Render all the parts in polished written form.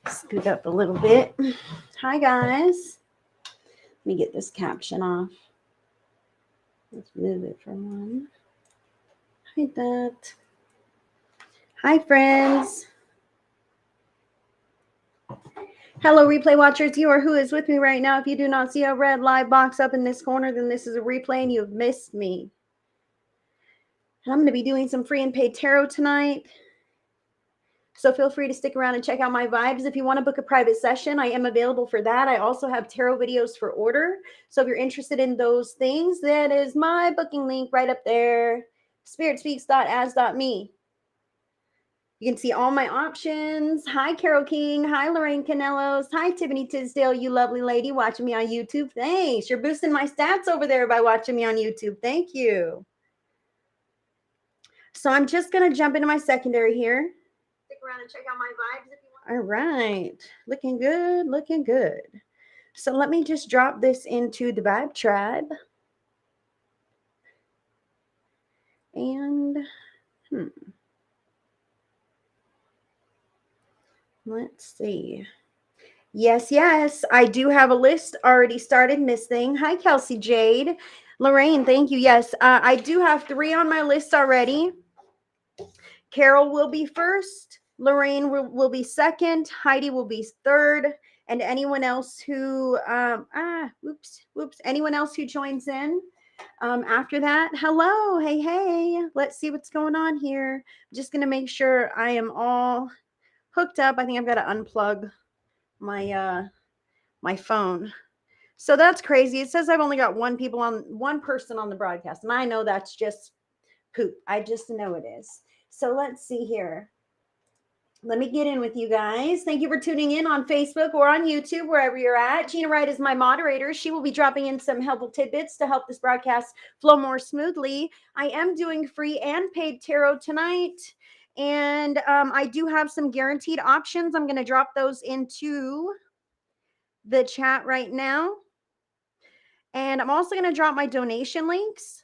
Scoot up a little bit. Hi, guys. Let me get this caption off. Let's move it for one. Hide that. Hi, friends. Hello, replay watchers. You are who is with me right now. If you do not see a red live box up in this corner, then this is a replay and you have missed me. And I'm going to be doing some free and paid tarot tonight. So feel free to stick around and check out my vibes. If you want to book a private session, I am available for that. I also have tarot videos for order. So if you're interested in those things, that is my booking link right up there. spiritspeaks.as.me. You can see all my options. Hi, Carol King. Hi, Lorraine Canellos. Hi, Tiffany Tisdale, you lovely lady watching me on YouTube. Thanks. You're boosting my stats over there by watching me on YouTube. Thank you. So I'm just going to jump into my secondary here. Stick around and check out my vibes if you want. All right. Looking good. Looking good. So let me just drop this into the Vibe Tribe. And, let's see. Yes. I do have a list already started, Miss Thing. Hi, Kelsey Jade. Lorraine, thank you. Yes, I do have 3 on my list already. Carol will be first. Lorraine will be second. Heidi will be third. And anyone else who, anyone else who joins in after that. Hello. Hey. Let's see what's going on here. I'm just going to make sure I am all hooked up. I think I've got to unplug my my phone. So that's crazy. It says I've only got one person on the broadcast, and I know that's just poop. I just know it is. So let's see here. Let me get in with you guys. Thank you for tuning in on Facebook or on YouTube, wherever you're at. Gina Wright is my moderator. She will be dropping in some helpful tidbits to help this broadcast flow more smoothly. I am doing free and paid tarot tonight. And I do have some guaranteed options. I'm going to drop those into the chat right now. And I'm also going to drop my donation links.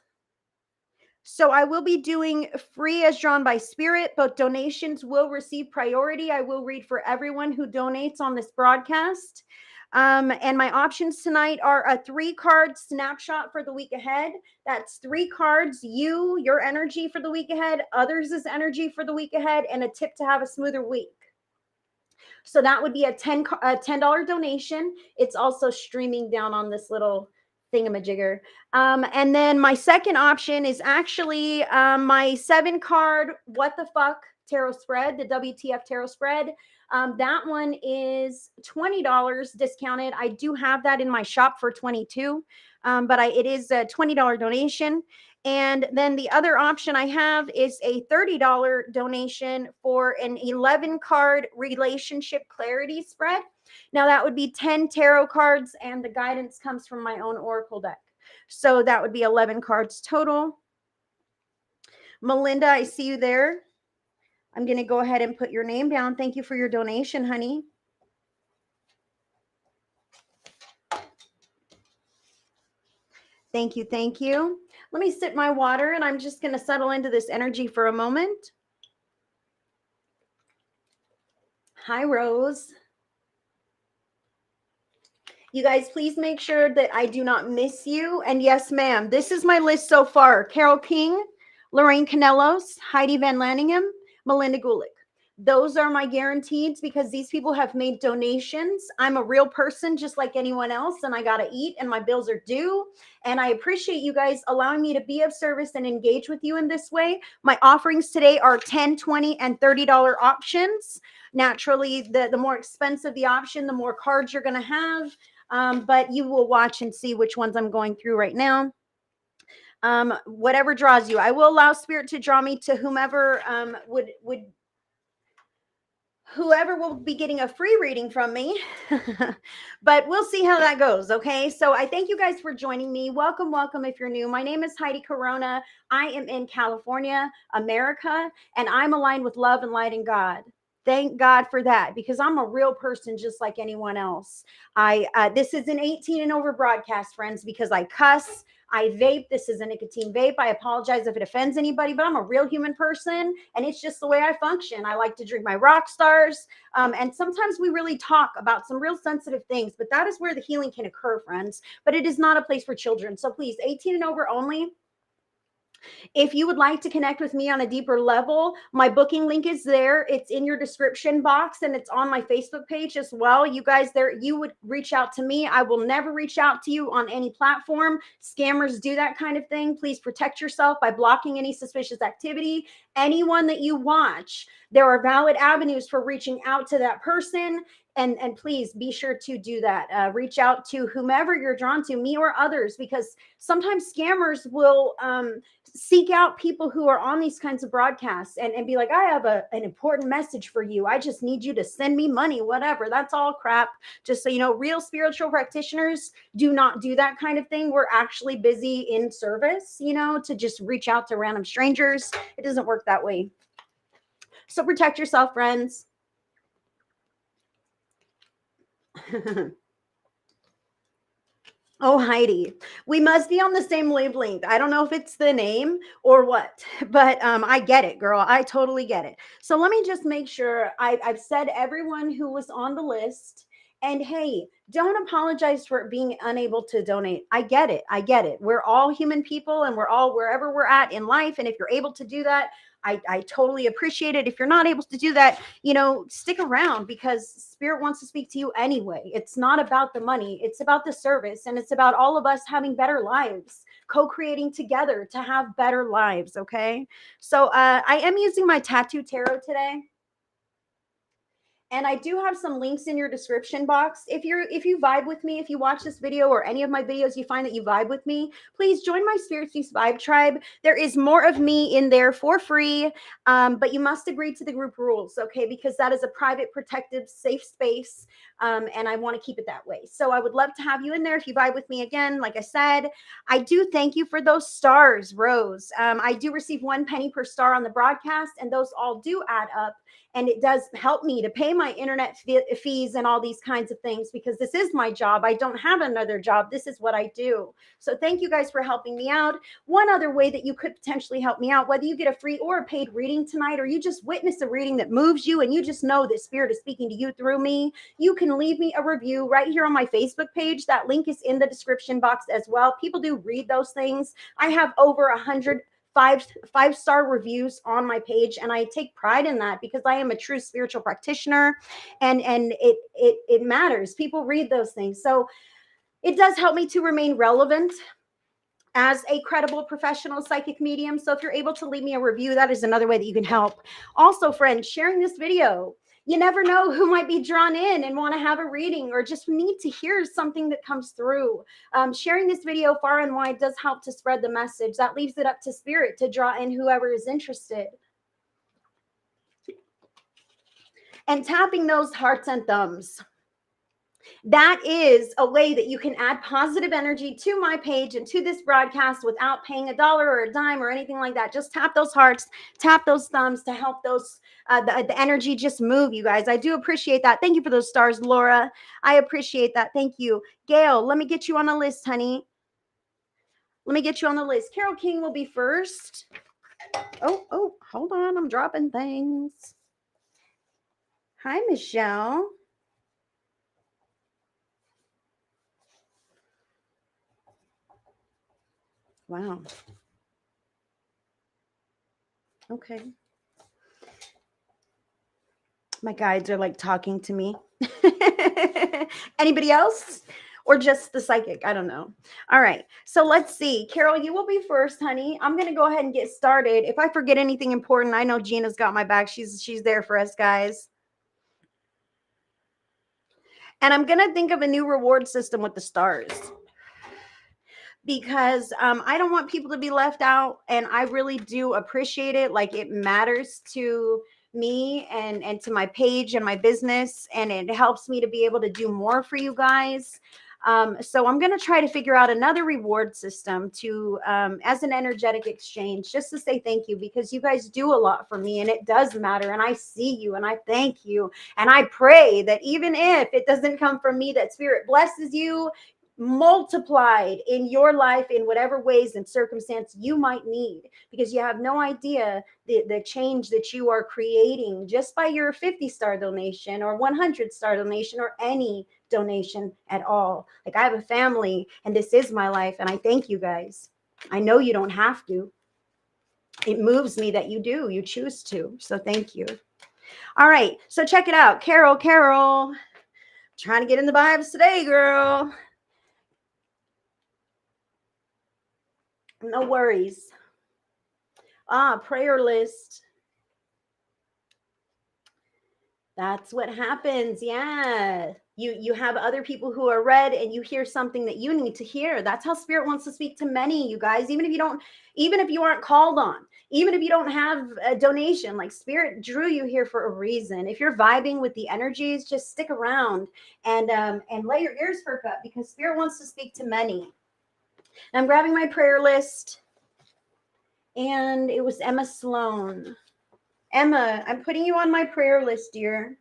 So I will be doing free as drawn by spirit, but donations will receive priority. I will read for everyone who donates on this broadcast. And my options tonight are a 3-card snapshot for the week ahead. That's 3 cards, your energy for the week ahead, others' energy for the week ahead, and a tip to have a smoother week. So that would be a $10 donation. It's also streaming down on this little thingamajigger. And then my second option is actually my 7-card What the Fuck tarot spread, the WTF tarot spread. That one is $20 discounted. I do have that in my shop for $22, but it is a $20 donation. And then the other option I have is a $30 donation for an 11-card relationship clarity spread. Now that would be 10 tarot cards, and the guidance comes from my own oracle deck. So that would be 11 cards total. Melinda, I see you there. I'm going to go ahead and put your name down. Thank you for your donation, honey. Thank you. Let me sip my water, and I'm just going to settle into this energy for a moment. Hi, Rose. You guys, please make sure that I do not miss you. And yes, ma'am, this is my list so far. Carol King, Lorraine Canellos, Heidi Van Lanningham, Melinda Gulick. Those are my guarantees because these people have made donations. I'm a real person just like anyone else, and I got to eat, and my bills are due. And I appreciate you guys allowing me to be of service and engage with you in this way. My offerings today are $10, $20, and $30 options. Naturally, the more expensive the option, the more cards you're going to have. But you will watch and see which ones I'm going through right now. Whatever draws you. I will allow spirit to draw me to whomever whoever will be getting a free reading from me. But we'll see how that goes, okay? So I thank you guys for joining me. Welcome if you're new. My name is Heidi Corona. I am in California, America, and I'm aligned with love and light and God. Thank God for that, because I'm a real person just like anyone else. This is an 18 and over broadcast, friends, because I cuss, I vape. This is a nicotine vape. I apologize if it offends anybody, but I'm a real human person, and it's just the way I function. I like to drink my rock stars. And sometimes we really talk about some real sensitive things, but that is where the healing can occur, friends. But it is not a place for children. So please, 18 and over only. If you would like to connect with me on a deeper level, my booking link is there. It's in your description box, and it's on my Facebook page as well. You guys there, you would reach out to me. I will never reach out to you on any platform. Scammers do that kind of thing. Please protect yourself by blocking any suspicious activity. Anyone that you watch, there are valid avenues for reaching out to that person. And please be sure to do that. Reach out to whomever you're drawn to, me or others, because sometimes scammers will seek out people who are on these kinds of broadcasts and be like, I have an important message for you. I just need you to send me money, whatever. That's all crap. Just so you know, real spiritual practitioners do not do that kind of thing. We're actually busy in service, you know, to just reach out to random strangers. It doesn't work that way. So protect yourself, friends. Oh, Heidi, we must be on the same wavelength. I don't know if it's the name or what, but I get it, girl. I totally get it. So let me just make sure I've said everyone who was on the list. And hey, don't apologize for being unable to donate. I get it. I get it. We're all human people, and we're all wherever we're at in life. And if you're able to do that, I totally appreciate it. If you're not able to do that, you know, stick around, because Spirit wants to speak to you anyway. It's not about the money. It's about the service, and it's about all of us having better lives, co-creating together to have better lives. Okay. So I am using my tattoo tarot today. And I do have some links in your description box. If you vibe with me, if you watch this video or any of my videos, you find that you vibe with me, please join my Spirit Speaks Vibe tribe. There is more of me in there for free, but you must agree to the group rules, okay? Because that is a private, protective, safe space, and I want to keep it that way. So I would love to have you in there if you vibe with me. Again, like I said, I do thank you for those stars, Rose. I do receive 1 penny per star on the broadcast, and those all do add up. And it does help me to pay my internet fees and all these kinds of things, because this is my job. I don't have another job. This is what I do. So thank you guys for helping me out. One other way that you could potentially help me out, whether you get a free or a paid reading tonight, or you just witness a reading that moves you and you just know that Spirit is speaking to you through me, you can leave me a review right here on my Facebook page. That link is in the description box as well. People do read those things. I have over 100 five-star reviews on my page, and I take pride in that, because I am a true spiritual practitioner, and it matters. People read those things, so it does help me to remain relevant as a credible professional psychic medium. So if you're able to leave me a review, that is another way that you can help. Also, friends, sharing this video. You never know who might be drawn in and want to have a reading, or just need to hear something that comes through. Sharing this video far and wide does help to spread the message. That leaves it up to Spirit to draw in whoever is interested. And tapping those hearts and thumbs. That is a way that you can add positive energy to my page and to this broadcast without paying $1 or a dime or anything like that. Just tap those hearts, tap those thumbs to help those the energy just move, you guys. I do appreciate that. Thank you for those stars, Laura. I appreciate that. Thank you. Gail, let me get you on the list, honey. Let me get you on the list. Carol King will be first. Oh, hold on. I'm dropping things. Hi, Michelle. Wow. Okay. My guides are like talking to me. Anybody else? Or just the psychic? I don't know. All right. So let's see. Carol, you will be first, honey. I'm going to go ahead and get started. If I forget anything important, I know Gina's got my back. She's there for us, guys. And I'm going to think of a new reward system with the stars, because I don't want people to be left out, and I really do appreciate it. Like, it matters to me and to my page and my business, and it helps me to be able to do more for you guys. So I'm going to try to figure out another reward system to as an energetic exchange, just to say thank you, because you guys do a lot for me, and it does matter, and I see you, and I thank you, and I pray that even if it doesn't come from me, that Spirit blesses you, multiplied in your life in whatever ways and circumstance you might need, because you have no idea the change that you are creating just by your 50-star donation or 100-star donation or any donation at all. Like, I have a family and this is my life, and I thank you guys. I know you don't have to. It moves me that you do. You choose to. So thank you. All right. So check it out. Carol. Trying to get in the vibes today, girl. No worries. Prayer list. That's what happens. Yeah. You have other people who are read and you hear something that you need to hear. That's how Spirit wants to speak to many, you guys. Even if you aren't called on, even if you don't have a donation, like, Spirit drew you here for a reason. If you're vibing with the energies, just stick around and let your ears perk up, because Spirit wants to speak to many. And I'm grabbing my prayer list, and it was Emma Sloan. Emma, I'm putting you on my prayer list, dear.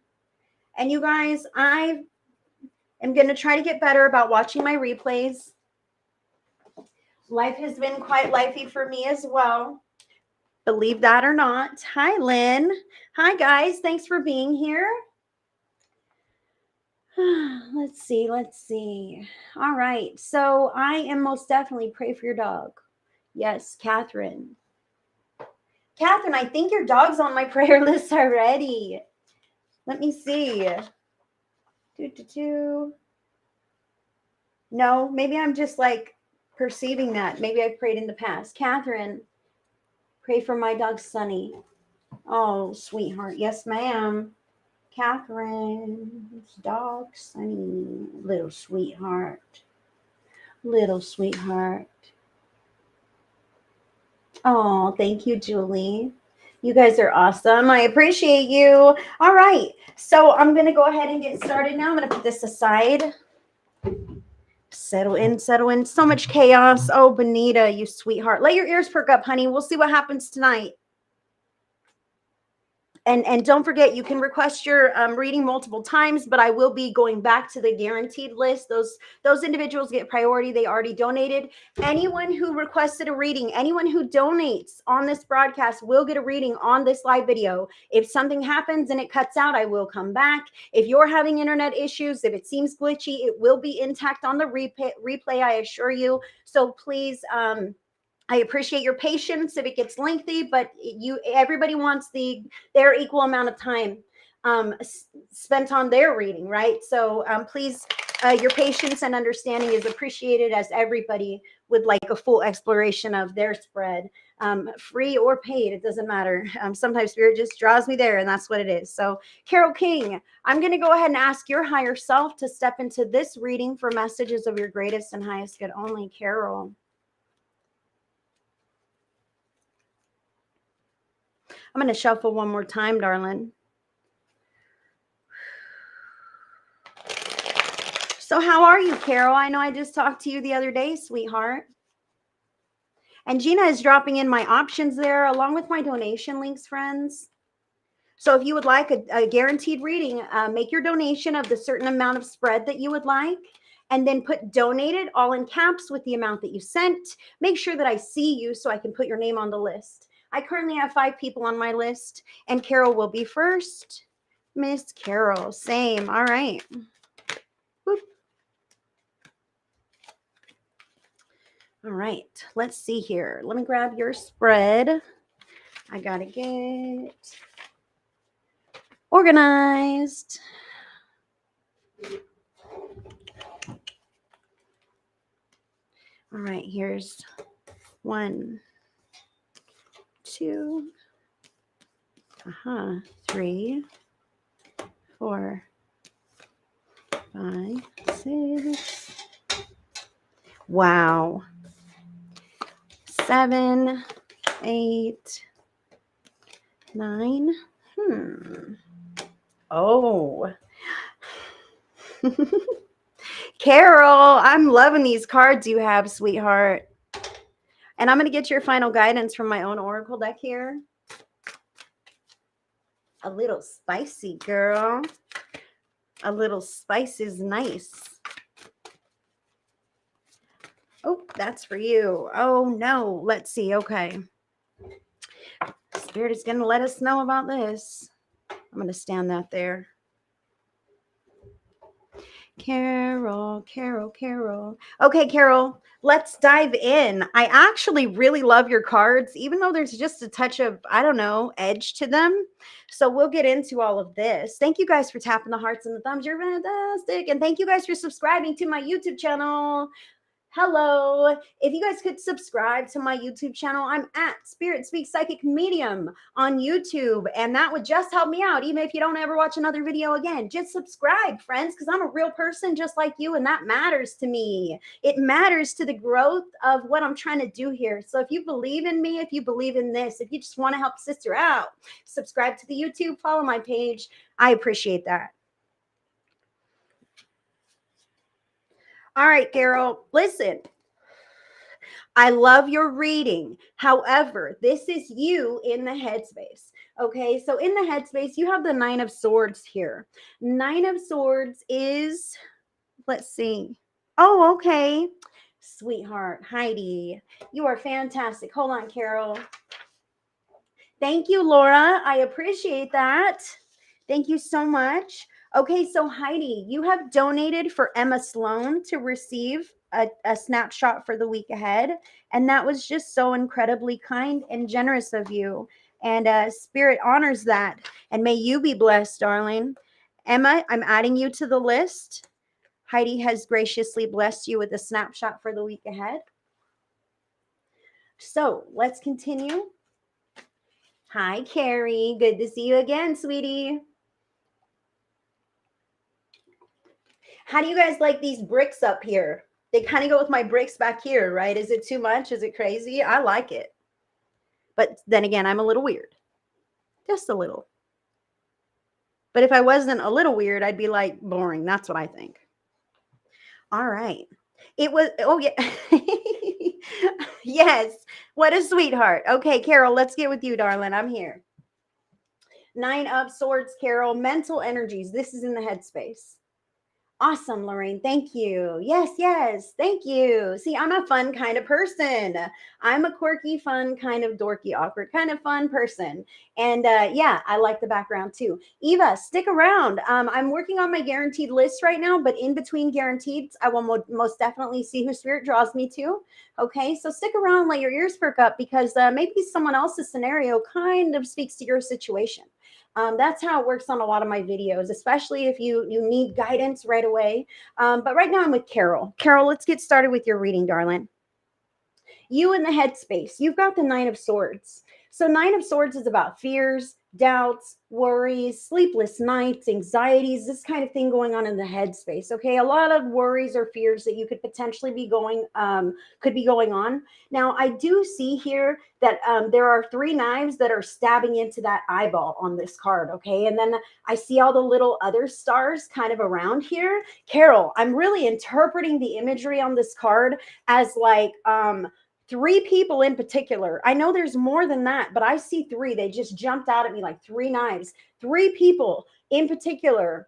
And you guys, I am going to try to get better about watching my replays. Life has been quite lifey for me as well. Believe that or not. Hi, Lynn. Hi, guys. Thanks for being here. Let's see. All right. So I am most definitely pray for your dog. Yes, Catherine. Catherine, I think your dog's on my prayer list already. Let me see. No, maybe I'm just like perceiving that. Maybe I've prayed in the past. Catherine, pray for my dog, Sunny. Oh, sweetheart. Yes, ma'am. Catherine's dog, Sunny. Little sweetheart. Oh, thank you, Julie. You guys are awesome. I appreciate you. All right. So I'm going to go ahead and get started now. I'm going to put this aside. Settle in. So much chaos. Oh, Benita, you sweetheart. Let your ears perk up, honey. We'll see what happens tonight. And don't forget, you can request your reading multiple times, but I will be going back to the guaranteed list. Those individuals get priority. They already donated. Anyone who requested a reading, anyone who donates on this broadcast will get a reading on this live video. If something happens and it cuts out, I will come back. If you're having internet issues, if it seems glitchy, it will be intact on the replay, I assure you. So please, I appreciate your patience if it gets lengthy, but everybody wants their equal amount of time spent on their reading, right? So please, your patience and understanding is appreciated, as everybody would like a full exploration of their spread, free or paid, it doesn't matter. Sometimes Spirit just draws me there, and that's what it is. So Carol King, I'm going to go ahead and ask your higher self to step into this reading for messages of your greatest and highest good only. Carol. I'm going to shuffle one more time, darling. So how are you, Carol? I know I just talked to you the other day, sweetheart. And Gina is dropping in my options there along with my donation links, friends. So if you would like a guaranteed reading, make your donation of the certain amount of spread that you would like, and then put donated all in caps with the amount that you sent. Make sure that I see you so I can put your name on the list. I currently have 5 people on my list, and Carol will be first. Miss Carol, same. All right. Whoop. All right. Let's see here. Let me grab your spread. I got to get organized. All right. Here's 1, 2, 3, 4, 5, 6. Wow. 7, 8, 9. Oh. Carol, I'm loving these cards you have, sweetheart. And I'm going to get your final guidance from my own oracle deck here. A little spicy, girl. A little spice is nice. Oh, that's for you. Oh, no. Let's see. Okay. Spirit is going to let us know about this. I'm going to stand that there. Carol, Carol, Carol. Okay, Carol, let's dive in. I actually really love your cards, even though there's just a touch of, I don't know, edge to them. So we'll get into all of this. Thank you guys for tapping the hearts and the thumbs. You're fantastic. And thank you guys for subscribing to my YouTube channel. Hello. If you guys could subscribe to my YouTube channel, I'm at Spirit Speaks Psychic Medium on YouTube. And that would just help me out. Even if you don't ever watch another video again, just subscribe, friends, because I'm a real person just like you. And that matters to me. It matters to the growth of what I'm trying to do here. So if you believe in me, if you believe in this, if you just want to help sister out, subscribe to the YouTube, follow my page. I appreciate that. All right, Carol, listen. I love your reading. However, this is you in the headspace. Okay, so in the headspace, you have the Nine of Swords here. Nine of Swords is, let's see. Oh, okay. Sweetheart, Heidi, you are fantastic. Hold on, Carol. Thank you, Laura. I appreciate that. Thank you so much. Okay, so Heidi, you have donated for Emma Sloan to receive a snapshot for the week ahead. And that was just so incredibly kind and generous of you. And Spirit honors that. And may you be blessed, darling. Emma, I'm adding you to the list. Heidi has graciously blessed you with a snapshot for the week ahead. So let's continue. Hi, Carrie. Good to see you again, sweetie. How do you guys like these bricks up here? They kind of go with my bricks back here, right? Is it too much? Is it crazy? I like it. But then again, I'm a little weird. Just a little. But if I wasn't a little weird, I'd be like boring. That's what I think. All right. It was, oh, yeah. Yes. What a sweetheart. Okay, Carol, let's get with you, darling. I'm here. Nine of Swords, Carol. Mental energies. This is in the headspace. Awesome, Lorraine. Thank you. Yes, yes. Thank you. See, I'm a fun kind of person. I'm a quirky, fun, kind of dorky, awkward, kind of fun person. And yeah, I like the background too. Eva, stick around. I'm working on my guaranteed list right now, but in between guaranteed, I will most definitely see who Spirit draws me to. Okay, so stick around, let your ears perk up because maybe someone else's scenario kind of speaks to your situation. That's how it works on a lot of my videos, especially if you need guidance right away. But right now I'm with Carol. Carol, let's get started with your reading, darling. You in the headspace, you've got the Nine of Swords. So Nine of Swords is about fears, doubts, worries, sleepless nights, anxieties, this kind of thing going on in the headspace. Okay, a lot of worries or fears that you could potentially be going on. Now, I do see here that there are three knives that are stabbing into that eyeball on this card. Okay, and then I see all the little other stars kind of around here. Carol, I'm really interpreting the imagery on this card as like three people in particular. I know there's more than that, but I see three. They just jumped out at me like three knives. Three people in particular.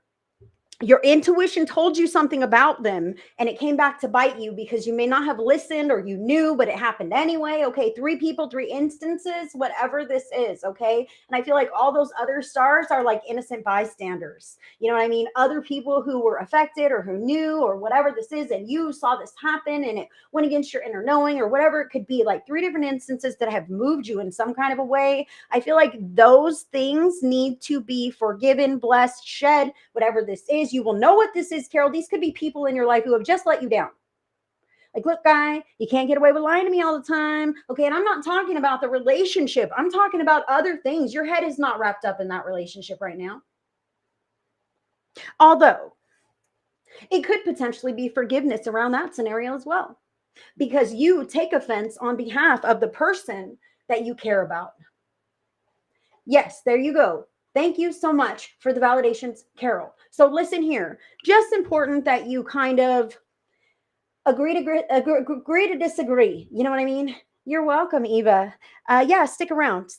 Your intuition told you something about them and it came back to bite you because you may not have listened or you knew, but it happened anyway. Okay, three people, three instances, whatever this is. Okay, and I feel like all those other stars are like innocent bystanders. You know what I mean? Other people who were affected or who knew or whatever this is, and you saw this happen and it went against your inner knowing or whatever it could be. Like three different instances that have moved you in some kind of a way. I feel like those things need to be forgiven, blessed, shed, whatever this is. You will know what this is, Carol. These could be people in your life who have just let you down. Like, look, guy, you can't get away with lying to me all the time. Okay, and I'm not talking about the relationship. I'm talking about other things. Your head is not wrapped up in that relationship right now. Although, it could potentially be forgiveness around that scenario as well. Because you take offense on behalf of the person that you care about. Yes, there you go. Thank you so much for the validations, Carol. So listen here, just important that you kind of agree to disagree. You know what I mean? You're welcome, Eva. Yeah, stick around.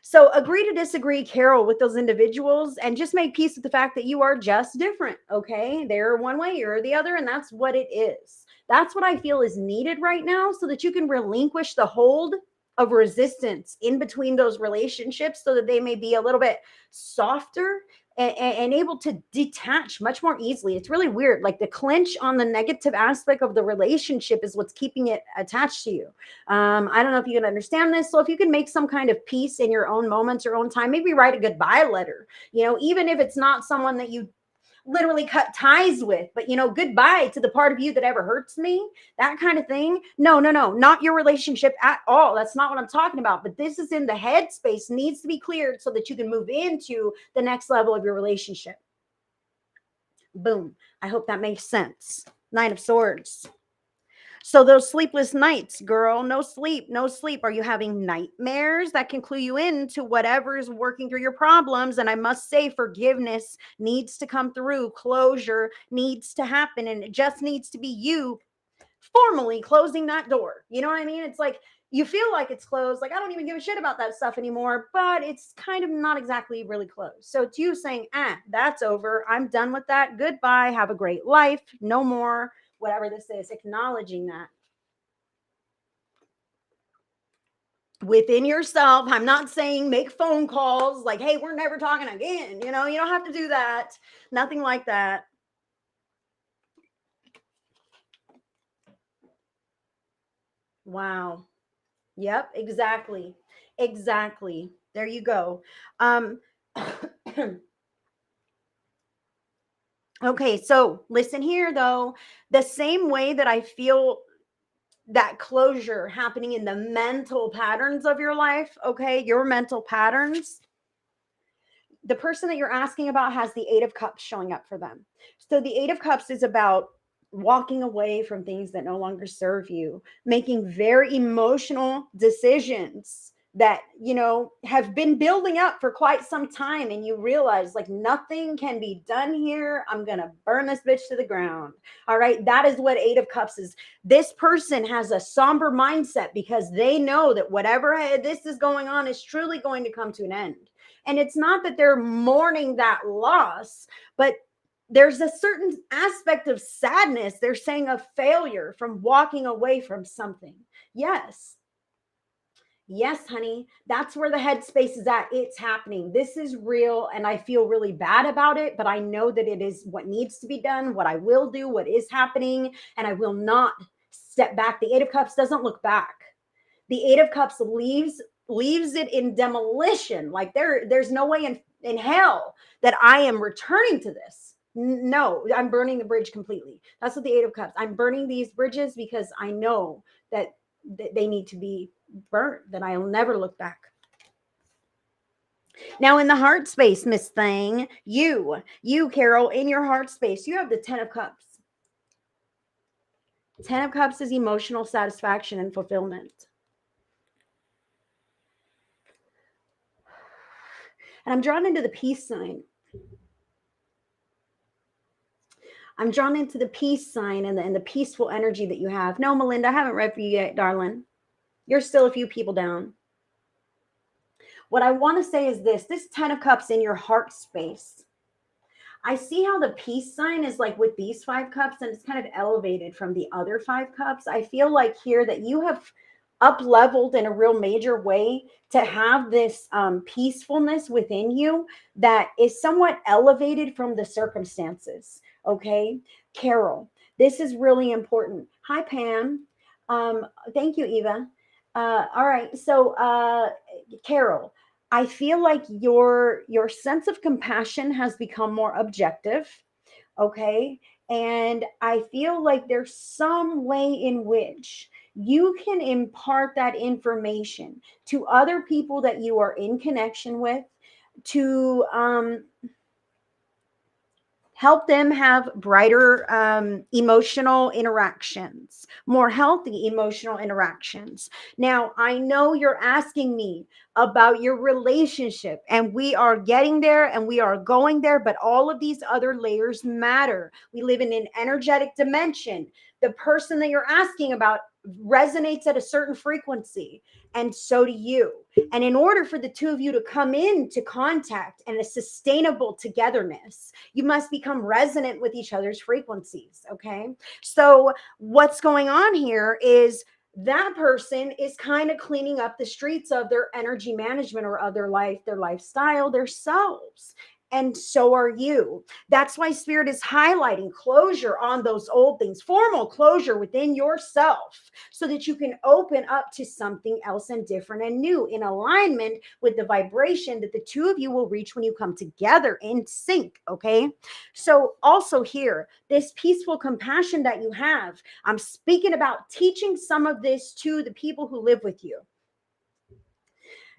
So agree to disagree, Carol, with those individuals and just make peace with the fact that you are just different, okay? They're one way, you're the other, and that's what it is. That's what I feel is needed right now, so that you can relinquish the hold of resistance in between those relationships, so that they may be a little bit softer and able to detach much more easily. It's really weird. Like the clinch on the negative aspect of the relationship is what's keeping it attached to you. I don't know if you can understand this. So if you can make some kind of peace in your own moments, your own time, maybe write a goodbye letter, even if it's not someone that you literally cut ties with, but goodbye to the part of you that ever hurts me, that kind of thing. No, no, no, not your relationship at all. That's not what I'm talking about. But this is in the headspace, needs to be cleared so that you can move into the next level of your relationship. Boom. I hope that makes sense. Nine of Swords. So those sleepless nights, girl, no sleep, no sleep. Are you having nightmares? That can clue you into whatever is working through your problems. And I must say, forgiveness needs to come through. Closure needs to happen. And it just needs to be you formally closing that door. You know what I mean? It's like you feel like it's closed. Like, I don't even give a shit about that stuff anymore, but it's kind of not exactly really closed. So it's you saying, that's over. I'm done with that. Goodbye. Have a great life. No more. Whatever this is, acknowledging that within yourself. I'm not saying make phone calls like, hey, we're never talking again. You don't have to do that. Nothing like that. Wow. Yep, exactly. Exactly. There you go. Okay, so listen here though. The same way that I feel that closure happening in the mental patterns of your life, okay, your mental patterns, the person that you're asking about has the Eight of Cups showing up for them. So the Eight of Cups is about walking away from things that no longer serve you, making very emotional decisions that have been building up for quite some time, and you realize like nothing can be done here. I'm gonna burn this bitch to the ground. All right, that is what Eight of Cups is. This person has a somber mindset because they know that whatever this is going on is truly going to come to an end. And it's not that they're mourning that loss, but there's a certain aspect of sadness. They're saying a failure from walking away from something. Yes. Yes, honey. That's where the headspace is at. It's happening. This is real. And I feel really bad about it, but I know that it is what needs to be done, what I will do, what is happening. And I will not step back. The Eight of Cups doesn't look back. The Eight of Cups leaves it in demolition. Like there's no way in hell that I am returning to this. No, I'm burning the bridge completely. That's what the Eight of Cups. I'm burning these bridges because I know that they need to be burnt, that I'll never look back. Now in the heart space, Miss Thing, you, Carol, in your heart space, you have the Ten of Cups. Ten of Cups is emotional satisfaction and fulfillment. And I'm drawn into the peace sign. I'm drawn into the peace sign and the peaceful energy that you have. No, Melinda, I haven't read for you yet, darling. You're still a few people down. What I want to say is this Ten of Cups in your heart space. I see how the peace sign is like with these 5 cups, and it's kind of elevated from the other 5 cups. I feel like here that you have up leveled in a real major way to have this peacefulness within you that is somewhat elevated from the circumstances. Okay, Carol, this is really important. Hi, Pam. Thank you, Eva. All right, so Carol, I feel like your sense of compassion has become more objective. Okay, and I feel like there's some way in which you can impart that information to other people that you are in connection with to help them have brighter emotional interactions, more healthy emotional interactions. Now, I know you're asking me about your relationship, and we are getting there and we are going there, but all of these other layers matter. We live in an energetic dimension. The person that you're asking about resonates at a certain frequency, and so do you. And in order for the two of you to come into contact and a sustainable togetherness, you must become resonant with each other's frequencies. Okay. So what's going on here is that person is kind of cleaning up the streets of their energy management or of their life, their lifestyle, their selves. And so are you. That's why Spirit is highlighting closure on those old things, formal closure within yourself, so that you can open up to something else and different and new in alignment with the vibration that the two of you will reach when you come together in sync. Okay. So also here, this peaceful compassion that you have, I'm speaking about teaching some of this to the people who live with you.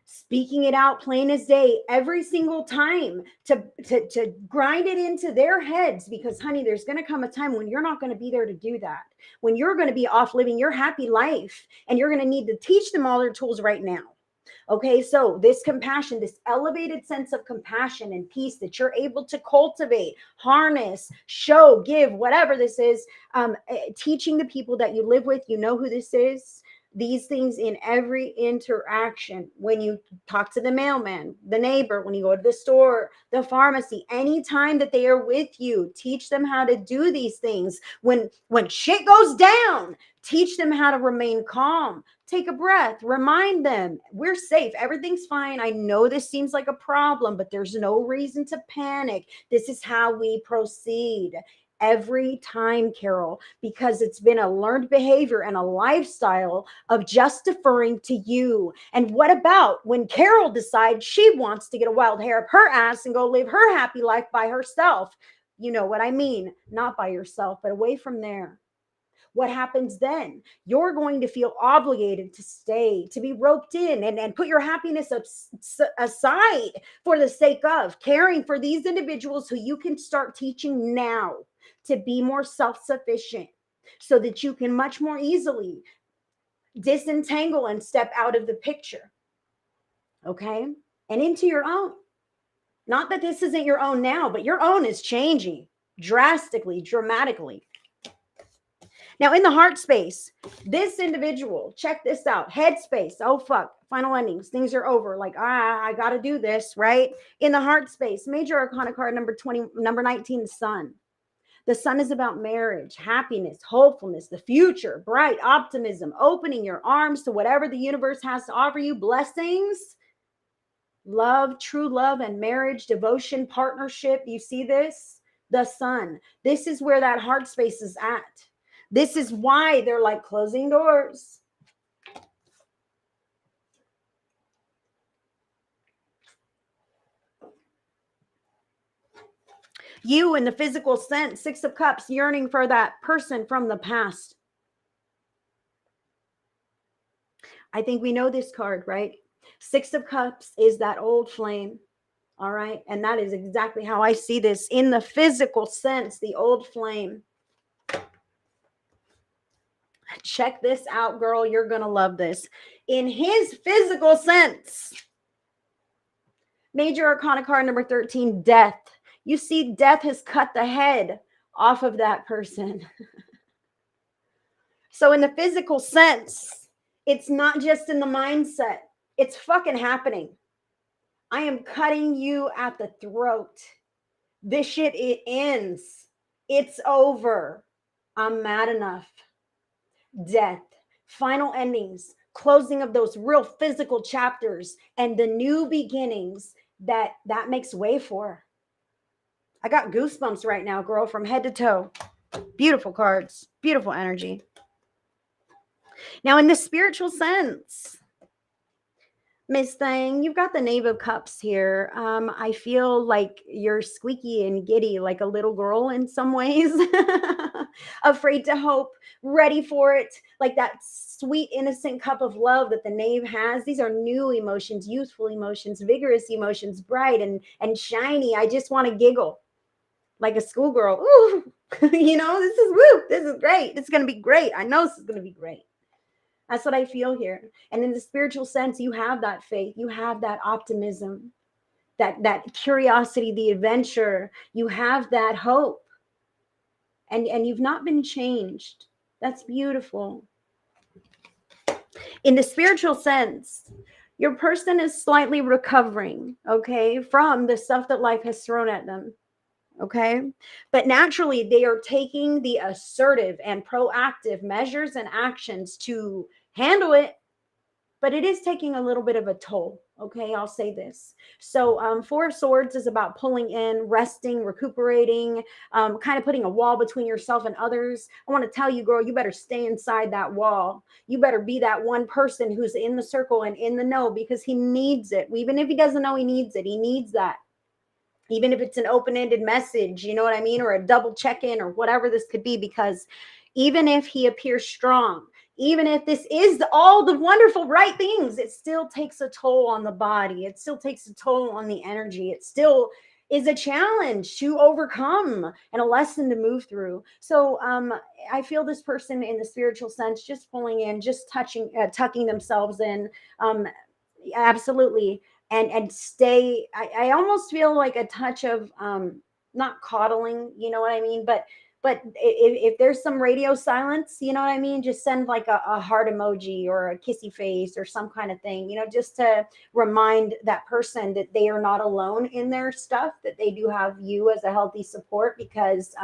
Speaking it out plain as day every single time to grind it into their heads, because honey, there's going to come a time when you're not going to be there to do that, when you're going to be off living your happy life, and you're going to need to teach them all their tools right now. Okay, so this compassion, this elevated sense of compassion and peace that you're able to cultivate, harness, show, give, whatever this is, teaching the people that you live with, you know who this is. These things in every interaction, when you talk to the mailman, the neighbor, when you go to the store, the pharmacy, anytime that they are with you, teach them how to do these things. When shit goes down, teach them how to remain calm. Take a breath, remind them we're safe. Everything's fine. I know this seems like a problem, but there's no reason to panic. This is how we proceed. Every time, Carol, because it's been a learned behavior and a lifestyle of just deferring to you. And what about when Carol decides she wants to get a wild hair up her ass and go live her happy life by herself? You know what I mean? Not by yourself, but away from there. What happens then? You're going to feel obligated to stay, to be roped in, and put your happiness aside for the sake of caring for these individuals who you can start teaching now to be more self-sufficient, so that you can much more easily disentangle and step out of the picture. Okay? And into your own. Not that this isn't your own now, but your own is changing drastically, dramatically. Now, in the heart space, this individual, check this out, head space, oh fuck, final endings, things are over, like, I got to do this, right? In the heart space, major arcana card number 19, the sun. The sun is about marriage, happiness, hopefulness, the future, bright optimism, opening your arms to whatever the universe has to offer you, blessings, love, true love and marriage, devotion, partnership. You see this? The sun. This is where that heart space is at. This is why they're like closing doors. You, in the physical sense, 6 of Cups, yearning for that person from the past. I think we know this card, right? 6 of Cups is that old flame. All right. And that is exactly how I see this in the physical sense, the old flame. Check this out, girl. You're going to love this. In his physical sense, major arcana card number 13, death. You see, death has cut the head off of that person. So in the physical sense, it's not just in the mindset. It's fucking happening. I am cutting you at the throat. This shit, it ends. It's over. I'm mad enough. Death, final endings, closing of those real physical chapters, and the new beginnings that makes way for. I got goosebumps right now, girl, from head to toe. Beautiful cards, beautiful energy. Now, in the spiritual sense, Miss Thing, you've got the Knave of Cups here. I feel like you're squeaky and giddy, like a little girl in some ways, afraid to hope, ready for it, like that sweet, innocent cup of love that the Knave has. These are new emotions, youthful emotions, vigorous emotions, bright and shiny. I just want to giggle like a schoolgirl. Ooh, you know, this is woo. This is great. This is going to be great. I know this is going to be great. That's what I feel here. And in the spiritual sense, you have that faith, you have that optimism, that curiosity, the adventure, you have that hope. And you've not been changed. That's beautiful. in the spiritual sense, your person is slightly recovering, okay, from the stuff that life has thrown at them. Okay. But naturally, they are taking the assertive and proactive measures and actions to handle it, but it is taking a little bit of a toll. Okay, I'll say this. So, Four of Swords is about pulling in, resting, recuperating, kind of putting a wall between yourself and others. I want to tell you, girl, you better stay inside that wall. You better be that one person who's in the circle and in the know, because he needs it. Even if he doesn't know he needs it, he needs that. Even if it's an open-ended message, you know what I mean, or a double check-in or whatever this could be, because even if he appears strong, even if this is all the wonderful right things, it still takes a toll on the body. It still takes a toll on the energy. It still is a challenge to overcome and a lesson to move through. So I feel this person in the spiritual sense just pulling in, just tucking themselves in. Absolutely. And stay, I almost feel like a touch of not coddling, you know what I mean, but if there's some radio silence, you know what I mean, just send like a heart emoji or a kissy face or some kind of thing, you know, just to remind that person that they are not alone in their stuff, that they do have you as a healthy support. Because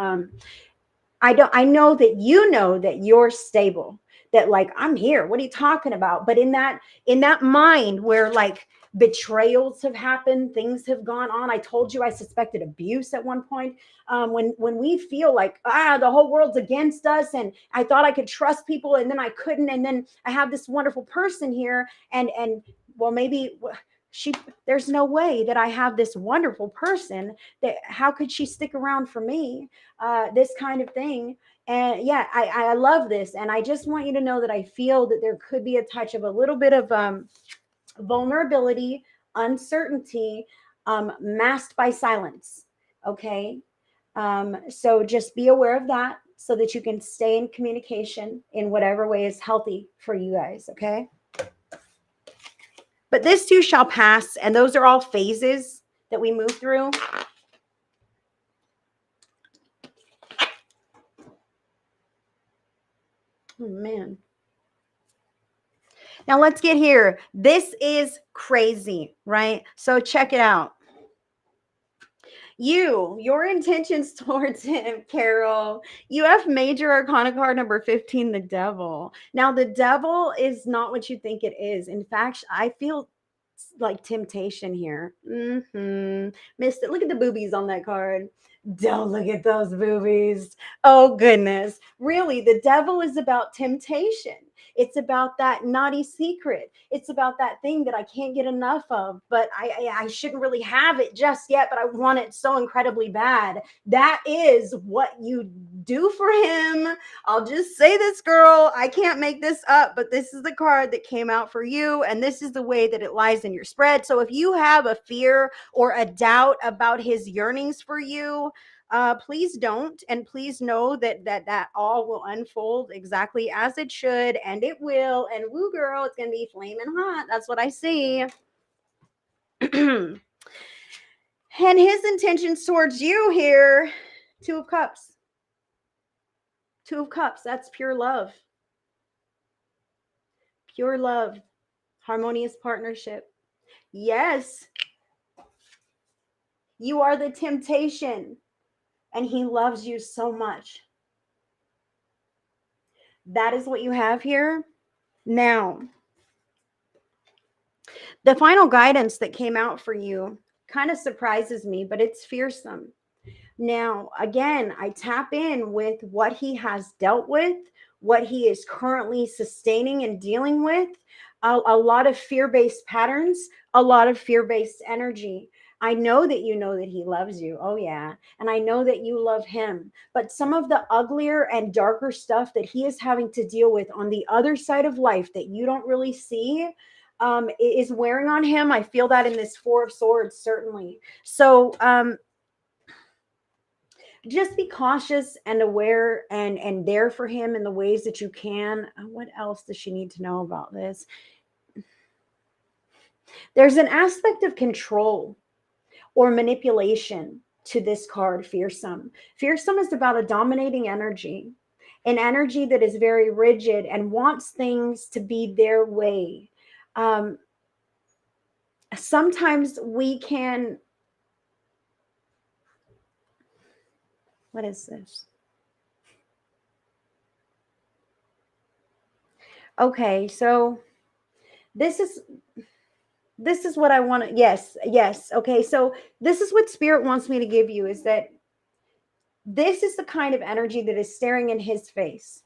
I know that you know that you're stable, that like, I'm here, what are you talking about? But in that mind where like betrayals have happened, things have gone on. I told you I suspected abuse at one point. When we feel like, the whole world's against us, and I thought I could trust people and then I couldn't, and then I have this wonderful person here, and well, maybe there's no way that I have this wonderful person, that how could she stick around for me? This kind of thing. And yeah, I love this. And I just want you to know that I feel that there could be a touch of a little bit of vulnerability, uncertainty, masked by silence. Okay. So just be aware of that so that you can stay in communication in whatever way is healthy for you guys. Okay. But this too shall pass. And those are all phases that we move through. Oh, man. Now let's get here. This is crazy, right? So check it out. Your intentions towards him, Carol. You have major arcana card number 15, the devil. Now, the devil is not what you think it is. In fact, I feel like temptation here. Missed it. Look at the boobies on that card. Don't look at those boobies. Oh, goodness. Really, the devil is about temptation. It's about that naughty secret. It's about that thing that I can't get enough of, but I shouldn't really have it just yet, but I want it so incredibly bad. That is what you do for him. I'll just say this, girl. I can't make this up, but this is the card that came out for you, and this is the way that it lies in your spread. So if you have a fear or a doubt about his yearnings for you, please don't, and please know that all will unfold exactly as it should, and it will. And woo, girl, it's gonna be flaming hot. That's what I see. And his intentions towards you here, Two of Cups. Two of Cups. That's pure love. Pure love. Harmonious partnership. Yes. You are the temptation, and he loves you so much. That is what you have here. Now, the final guidance that came out for you kind of surprises me, but it's fearsome. Now, again, I tap in with what he has dealt with, what he is currently sustaining and dealing with, a lot of fear-based patterns, a lot of fear-based energy. I know that you know that he loves you. Oh, yeah. And I know that you love him. But some of the uglier and darker stuff that he is having to deal with on the other side of life that you don't really see is wearing on him. I feel that in this Four of Swords, certainly. So, just be cautious and aware and there for him in the ways that you can. What else does she need to know about this? There's an aspect of control or manipulation to this card, fearsome. Fearsome is about a dominating energy. an energy that is very rigid and wants things to be their way. Sometimes we can, what is this? Okay, so this is what I want to, yes. Okay, so this is what spirit wants me to give you, is that this is the kind of energy that is staring in his face.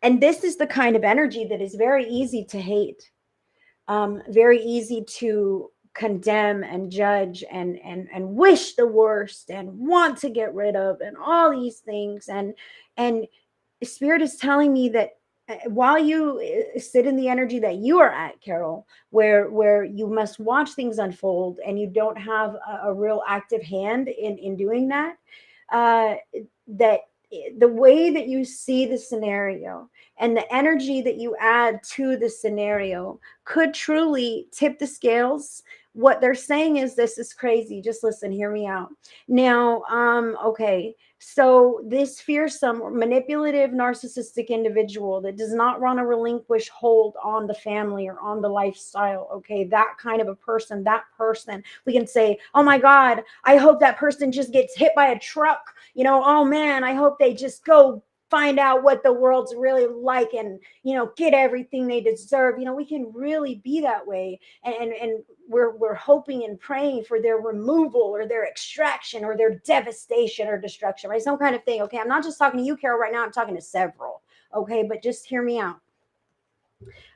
And this is the kind of energy that is very easy to hate, very easy to condemn and judge and wish the worst and want to get rid of and all these things. And spirit is telling me that while you sit in the energy that you are at, Carol, where you must watch things unfold and you don't have a real active hand in doing that, uh, that the way that you see the scenario and the energy that you add to the scenario could truly tip the scales. What they're saying is, this is crazy. Just listen, hear me out. Now, okay. So this fearsome, manipulative, narcissistic individual that does not want to relinquish hold on the family or on the lifestyle, okay, that kind of a person, we can say, oh my God, I hope that person just gets hit by a truck. Oh man, I hope they just go find out what the world's really like and, get everything they deserve. We can really be that way. And we're hoping and praying for their removal or their extraction or their devastation or destruction, right? Some kind of thing. Okay. I'm not just talking to you, Carol, right now. I'm talking to several. Okay. But just hear me out.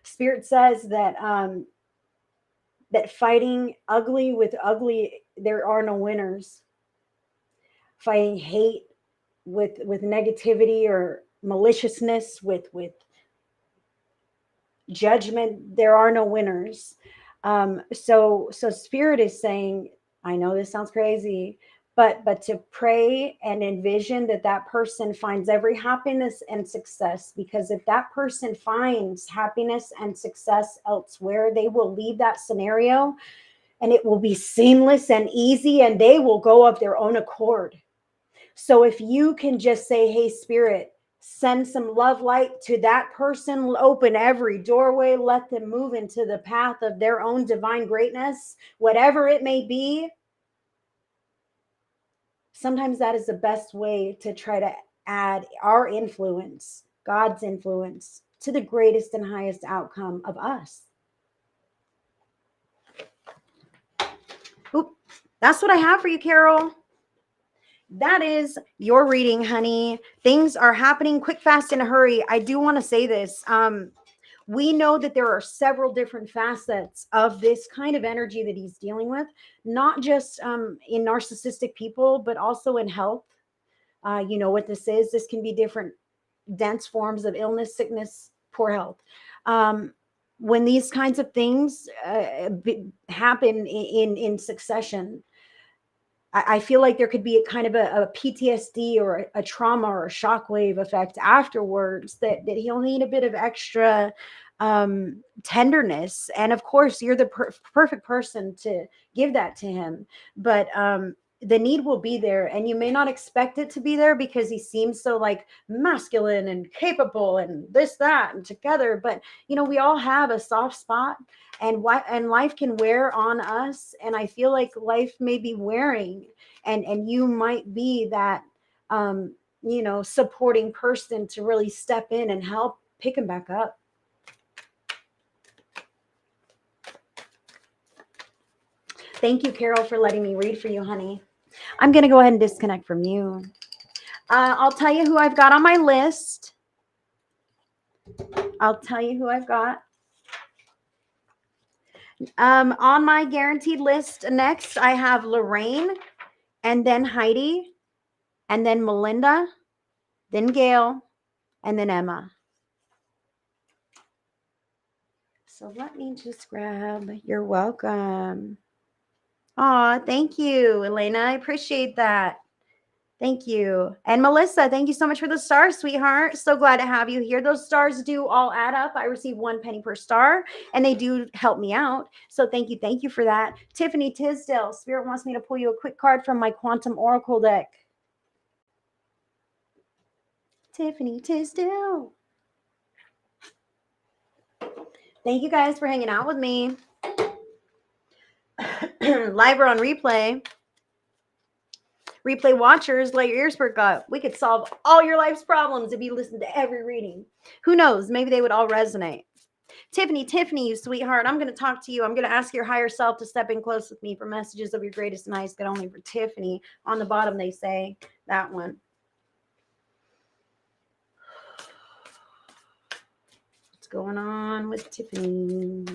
Spirit says that, that fighting ugly with ugly, there are no winners. Fighting hate with negativity or maliciousness, with judgment, there are no winners. So spirit is saying, I know this sounds crazy, but to pray and envision that person finds every happiness and success, because if that person finds happiness and success elsewhere, they will leave that scenario and it will be seamless and easy and they will go of their own accord. So if you can just say, hey, spirit, send some love light to that person, open every doorway, let them move into the path of their own divine greatness, whatever it may be. Sometimes that is the best way to try to add our influence, God's influence, to the greatest and highest outcome of us. Oop, that's what I have for you, Carol. That is your reading, honey. Things are happening quick, fast, in a hurry. I do want to say this. We know that there are several different facets of this kind of energy that he's dealing with, not just in narcissistic people, but also in health. You know what this is. This can be different dense forms of illness, sickness, poor health. When these kinds of things happen in succession, I feel like there could be a kind of a PTSD or a trauma or a shockwave effect afterwards that he'll need a bit of extra tenderness. And of course, you're the perfect person to give that to him. But the need will be there, and you may not expect it to be there because he seems so like masculine and capable and this, that, and together. But we all have a soft spot, and life can wear on us. And I feel like life may be wearing, and you might be that supporting person to really step in and help pick him back up. Thank you, Carol, for letting me read for you, honey. I'm going to go ahead and disconnect from you. I'll tell you who I've got on my list. On my guaranteed list next, I have Lorraine, and then Heidi, and then Melinda, then Gail, and then Emma. So let me just grab, you're welcome. Oh, thank you, Elena. I appreciate that. Thank you. And Melissa, thank you so much for the stars, sweetheart. So glad to have you here. Those stars do all add up. I receive 1 penny per star, and they do help me out. So thank you. Thank you for that. Tiffany Tisdale, Spirit wants me to pull you a quick card from my Quantum Oracle deck. Tiffany Tisdale. Thank you guys for hanging out with me. Live or on replay. Replay watchers, let your ears perk up. We could solve all your life's problems if you listen to every reading. Who knows? Maybe they would all resonate. Tiffany, you sweetheart, I'm going to talk to you. I'm going to ask your higher self to step in close with me for messages of your greatest and highest good only for Tiffany. On the bottom, they say that one. What's going on with Tiffany?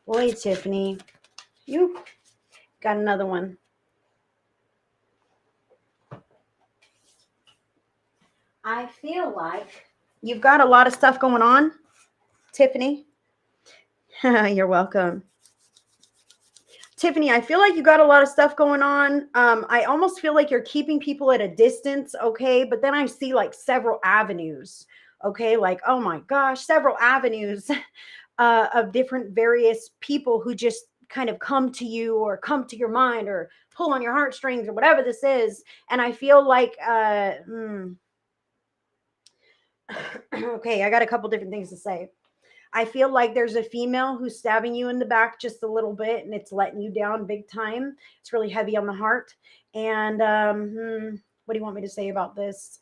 Boy, Tiffany, you got another one. I feel like you've got a lot of stuff going on, Tiffany. You're welcome. Tiffany, I feel like you got a lot of stuff going on. I almost feel like you're keeping people at a distance, okay? But then I see like several avenues, okay? Like, oh my gosh, several avenues of different various people who just kind of come to you or come to your mind or pull on your heartstrings or whatever this is. And I feel like, okay, I got a couple different things to say. I feel like there's a female who's stabbing you in the back just a little bit and it's letting you down big time. It's really heavy on the heart. And what do you want me to say about this?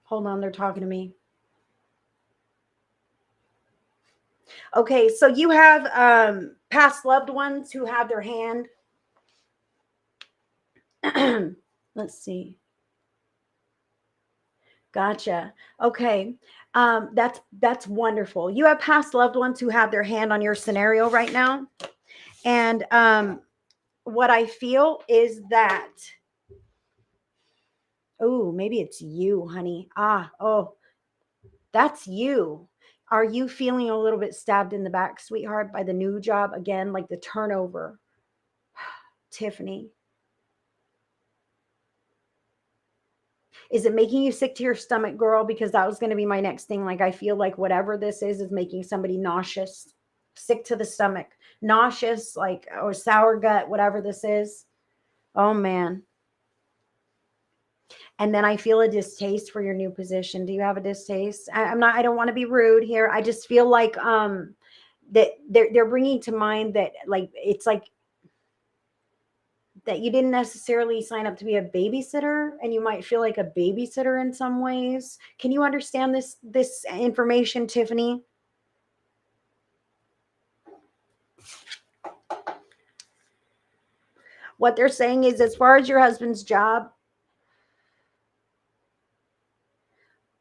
Hold on, they're talking to me. Okay, so you have past loved ones who have their hand. Let's see. Gotcha. Okay. That's wonderful. You have past loved ones who have their hand on your scenario right now. And what I feel is that, oh, maybe it's you, honey. That's you. Are you feeling a little bit stabbed in the back, sweetheart, by the new job? Again, like the turnover. Tiffany. Is it making you sick to your stomach, girl? Because that was going to be my next thing. Like, I feel like whatever this is making somebody nauseous, sick to the stomach, nauseous, like, or sour gut, whatever this is. Oh, man. And then I feel a distaste for your new position. Do you have a distaste? I don't want to be rude here. I just feel like that they're bringing to mind that, like, it's like that you didn't necessarily sign up to be a babysitter and you might feel like a babysitter in some ways. Can you understand this information, Tiffany? What they're saying is, as far as your husband's job,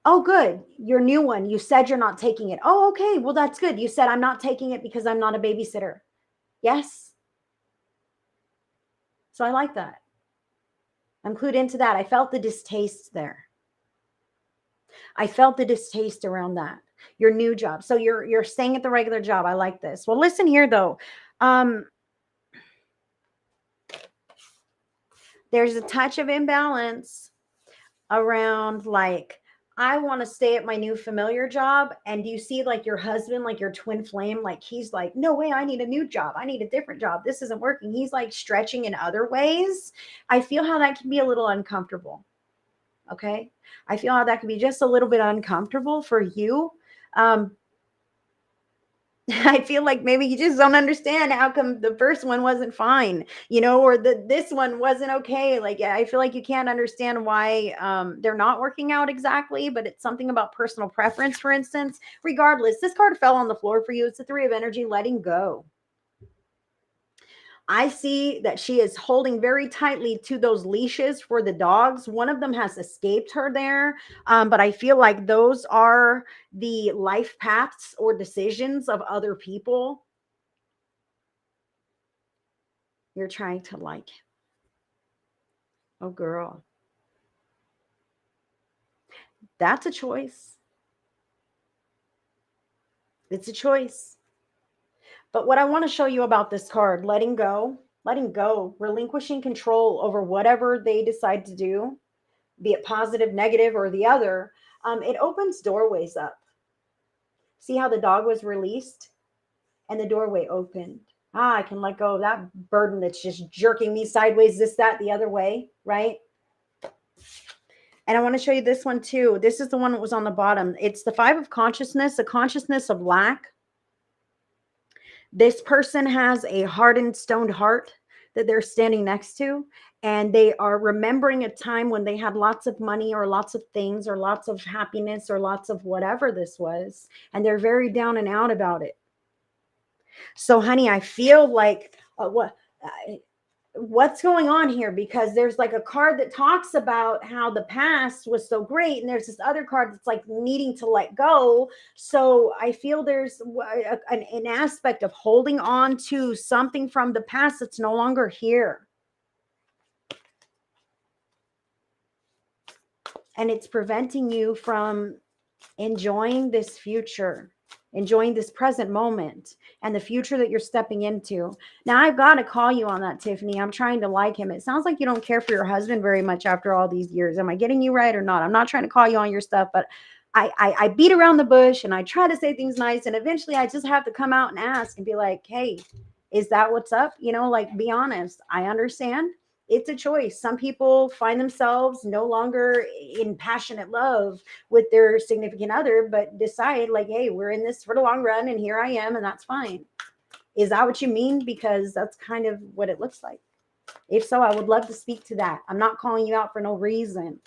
oh, good. Your new one, you said you're not taking it. Oh, okay. Well, that's good. You said I'm not taking it because I'm not a babysitter. Yes. So I like that. I'm clued into that. I felt the distaste there. I felt the distaste around that. Your new job. So you're staying at the regular job. I like this. Well, listen here though. There's a touch of imbalance around, like, I want to stay at my new familiar job. And do you see, like, your husband, like your twin flame, like he's like, no way, I need a new job. I need a different job. This isn't working. He's like stretching in other ways. I feel how that can be a little uncomfortable. Okay. I feel how that can be just a little bit uncomfortable for you. I feel like maybe you just don't understand how come the first one wasn't fine, or this one wasn't okay. Like, I feel like you can't understand why they're not working out exactly, but it's something about personal preference, for instance. Regardless, this card fell on the floor for you. It's the Three of Energy, letting go. I see that she is holding very tightly to those leashes for the dogs. One of them has escaped her there, but I feel like those are the life paths or decisions of other people. You're trying to like. Oh, girl. That's a choice. It's a choice. But what I want to show you about this card, letting go, relinquishing control over whatever they decide to do, be it positive, negative, or the other, it opens doorways up. See how the dog was released and the doorway opened. I can let go of that burden that's just jerking me sideways, this, that, the other way, right? And I want to show you this one too. This is the one that was on the bottom. It's the 5 of consciousness, the consciousness of lack. This person has a hardened, stoned heart that they're standing next to, and they are remembering a time when they had lots of money or lots of things or lots of happiness or lots of whatever this was, and they're very down and out about it. So, honey, I feel like what's going on here, because there's like a card that talks about how the past was so great, and there's this other card that's like needing to let go. So I feel there's an aspect of holding on to something from the past that's no longer here, and it's preventing you from enjoying this future, enjoying this present moment and the future that you're stepping into. Now, I've got to call you on that, Tiffany. I'm trying to like him. It sounds like you don't care for your husband very much after all these years. Am I getting you right or not? I'm not trying to call you on your stuff, but I beat around the bush and I try to say things nice. And eventually I just have to come out and ask and be like, hey, is that what's up? Like, be honest. I understand. It's a choice. Some people find themselves no longer in passionate love with their significant other, but decide like, hey, we're in this for the long run and here I am, and that's fine. Is that what you mean? Because that's kind of what it looks like. If so, I would love to speak to that. I'm not calling you out for no reason.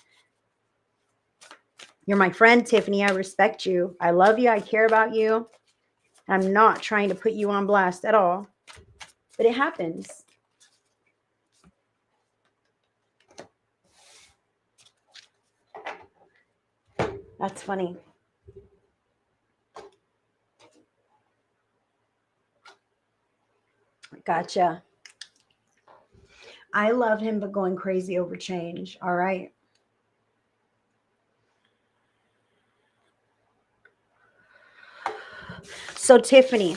You're my friend, Tiffany. I respect you. I love you. I care about you. I'm not trying to put you on blast at all, but it happens. That's funny. Gotcha. I love him, but going crazy over change. All right. So, Tiffany,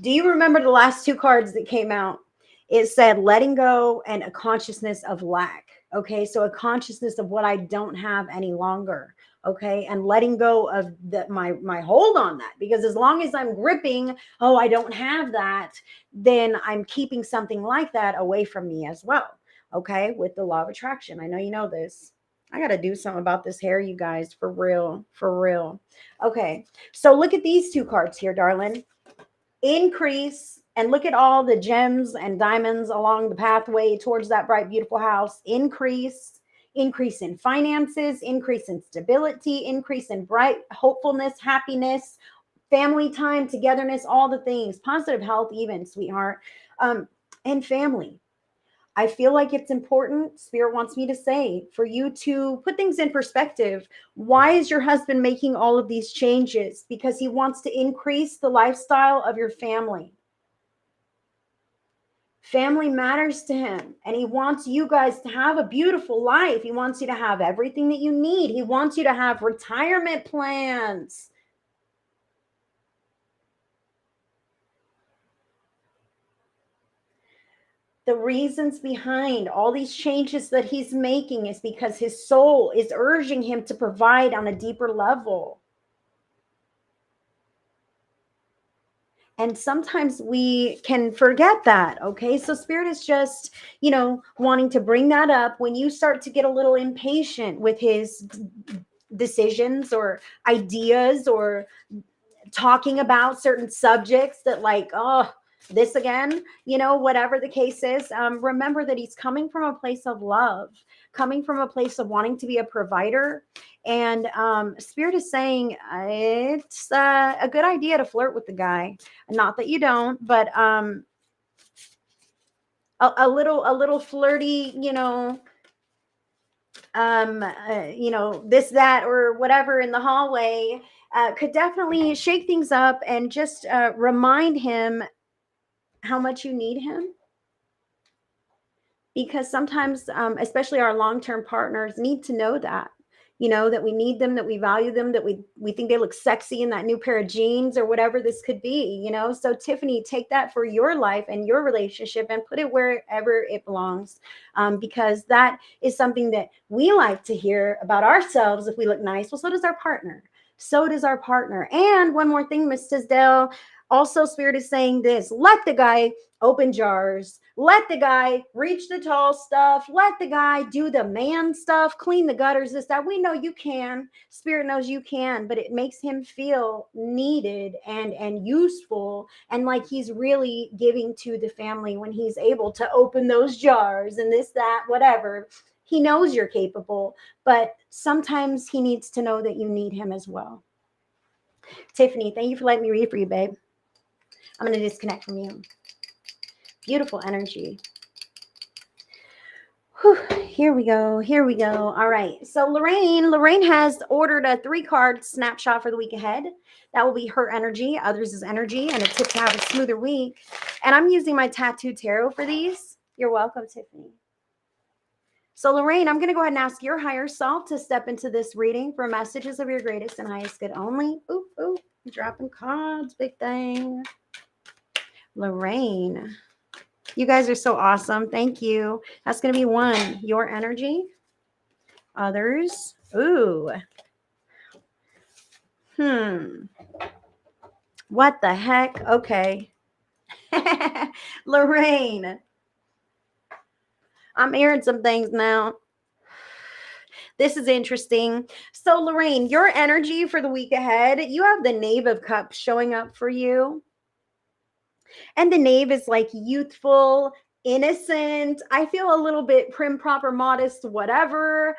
do you remember the last 2 cards that came out? It said letting go and a consciousness of lack. Okay. So a consciousness of what I don't have any longer. Okay. And letting go of my hold on that, because as long as I'm gripping, oh, I don't have that, then I'm keeping something like that away from me as well. Okay. With the law of attraction. I know you know this. I got to do something about this hair, you guys, for real, for real. Okay. So look at these 2 cards here, darling. Increase, and look at all the gems and diamonds along the pathway towards that bright, beautiful house. Increase in finances, increase in stability, increase in bright hopefulness, happiness, family time, togetherness, all the things, positive health, even, sweetheart, and family. I feel like it's important, Spirit wants me to say, for you to put things in perspective. Why is your husband making all of these changes? Because he wants to increase the lifestyle of your family. Family matters to him, and he wants you guys to have a beautiful life. He wants you to have everything that you need. He wants you to have retirement plans. The reasons behind all these changes that he's making is because his soul is urging him to provide on a deeper level. And sometimes we can forget that. Okay. So Spirit is just, wanting to bring that up when you start to get a little impatient with his decisions or ideas, or talking about certain subjects that, like, oh, this again, whatever the case is. Remember that he's coming from a place of love, coming from a place of wanting to be a provider. And Spirit is saying it's a good idea to flirt with the guy. Not that you don't, but a little flirty, this, that, or whatever in the hallway could definitely shake things up and just remind him how much you need him. Because sometimes, especially our long-term partners, need to know that, that we need them, that we value them, that we think they look sexy in that new pair of jeans or whatever this could be, So Tiffany, take that for your life and your relationship and put it wherever it belongs, because that is something that we like to hear about ourselves. If we look nice, well, so does our partner. And one more thing, Miss Tisdale, Also, Spirit is saying this: let the guy open jars, let the guy reach the tall stuff, let the guy do the man stuff, clean the gutters, this, that. We know you can. Spirit knows you can, but it makes him feel needed and useful, and like he's really giving to the family when he's able to open those jars and this, that, whatever. He knows you're capable, but sometimes he needs to know that you need him as well. Tiffany, thank you for letting me read for you, babe. I'm going to disconnect from you. Beautiful energy. Whew, here we go. Here we go. All right. So Lorraine has ordered a 3-card snapshot for the week ahead. That will be her energy, others' energy, and a tip to have a smoother week. And I'm using my tattoo tarot for these. You're welcome, Tiffany. So Lorraine, I'm going to go ahead and ask your higher self to step into this reading for messages of your greatest and highest good only. Ooh, ooh, dropping cards, big thing. Lorraine, you guys are so awesome. Thank you. That's going to be 1, your energy. Others. Ooh. What the heck? Okay. Lorraine, I'm hearing some things now. This is interesting. So Lorraine, your energy for the week ahead, you have the Knave of Cups showing up for you. And the knave is like youthful, innocent. I feel a little bit prim, proper, modest, whatever.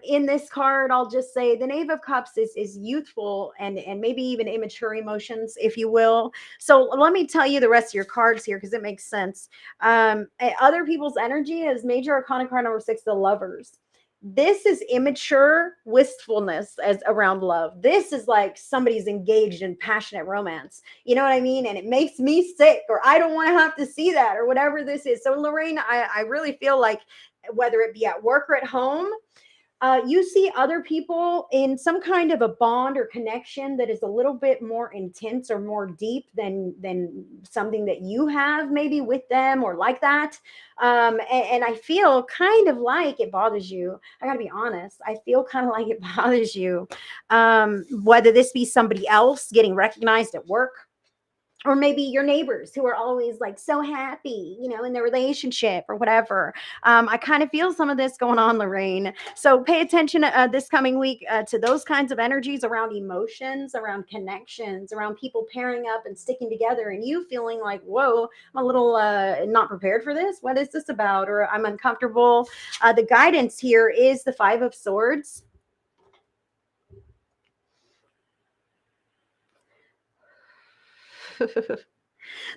In this card, I'll just say the Knave of Cups is youthful and maybe even immature emotions, if you will. So let me tell you the rest of your cards here because it makes sense. Other people's energy is Major Arcana card number 6, the Lovers. This is immature wistfulness as around love. This is like somebody's engaged in passionate romance. You know what I mean? And it makes me sick, or I don't want to have to see that, or whatever this is. So Lorraine, I really feel like whether it be at work or at home, you see other people in some kind of a bond or connection that is a little bit more intense or more deep than something that you have maybe with them or like that. And I feel kind of like it bothers you. I gotta be honest. I feel kind of like it bothers you. Whether this be somebody else getting recognized at work, or maybe your neighbors who are always like so happy, in their relationship or whatever. I kind of feel some of this going on, Lorraine. So pay attention this coming week to those kinds of energies around emotions, around connections, around people pairing up and sticking together, and you feeling like, whoa, I'm a little not prepared for this. What is this about? Or I'm uncomfortable. The guidance here is the 5 of Swords.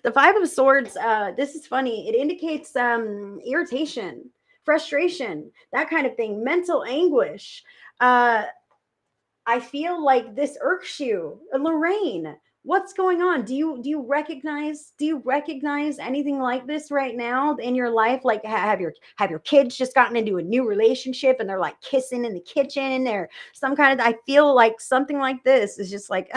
The 5 of Swords, this is funny. It indicates irritation, frustration, that kind of thing, mental anguish. I feel like this irks you. Lorraine, what's going on? Do you recognize anything like this right now in your life? Like have your kids just gotten into a new relationship and they're like kissing in the kitchen, or some kind of, I feel like something like this is just like,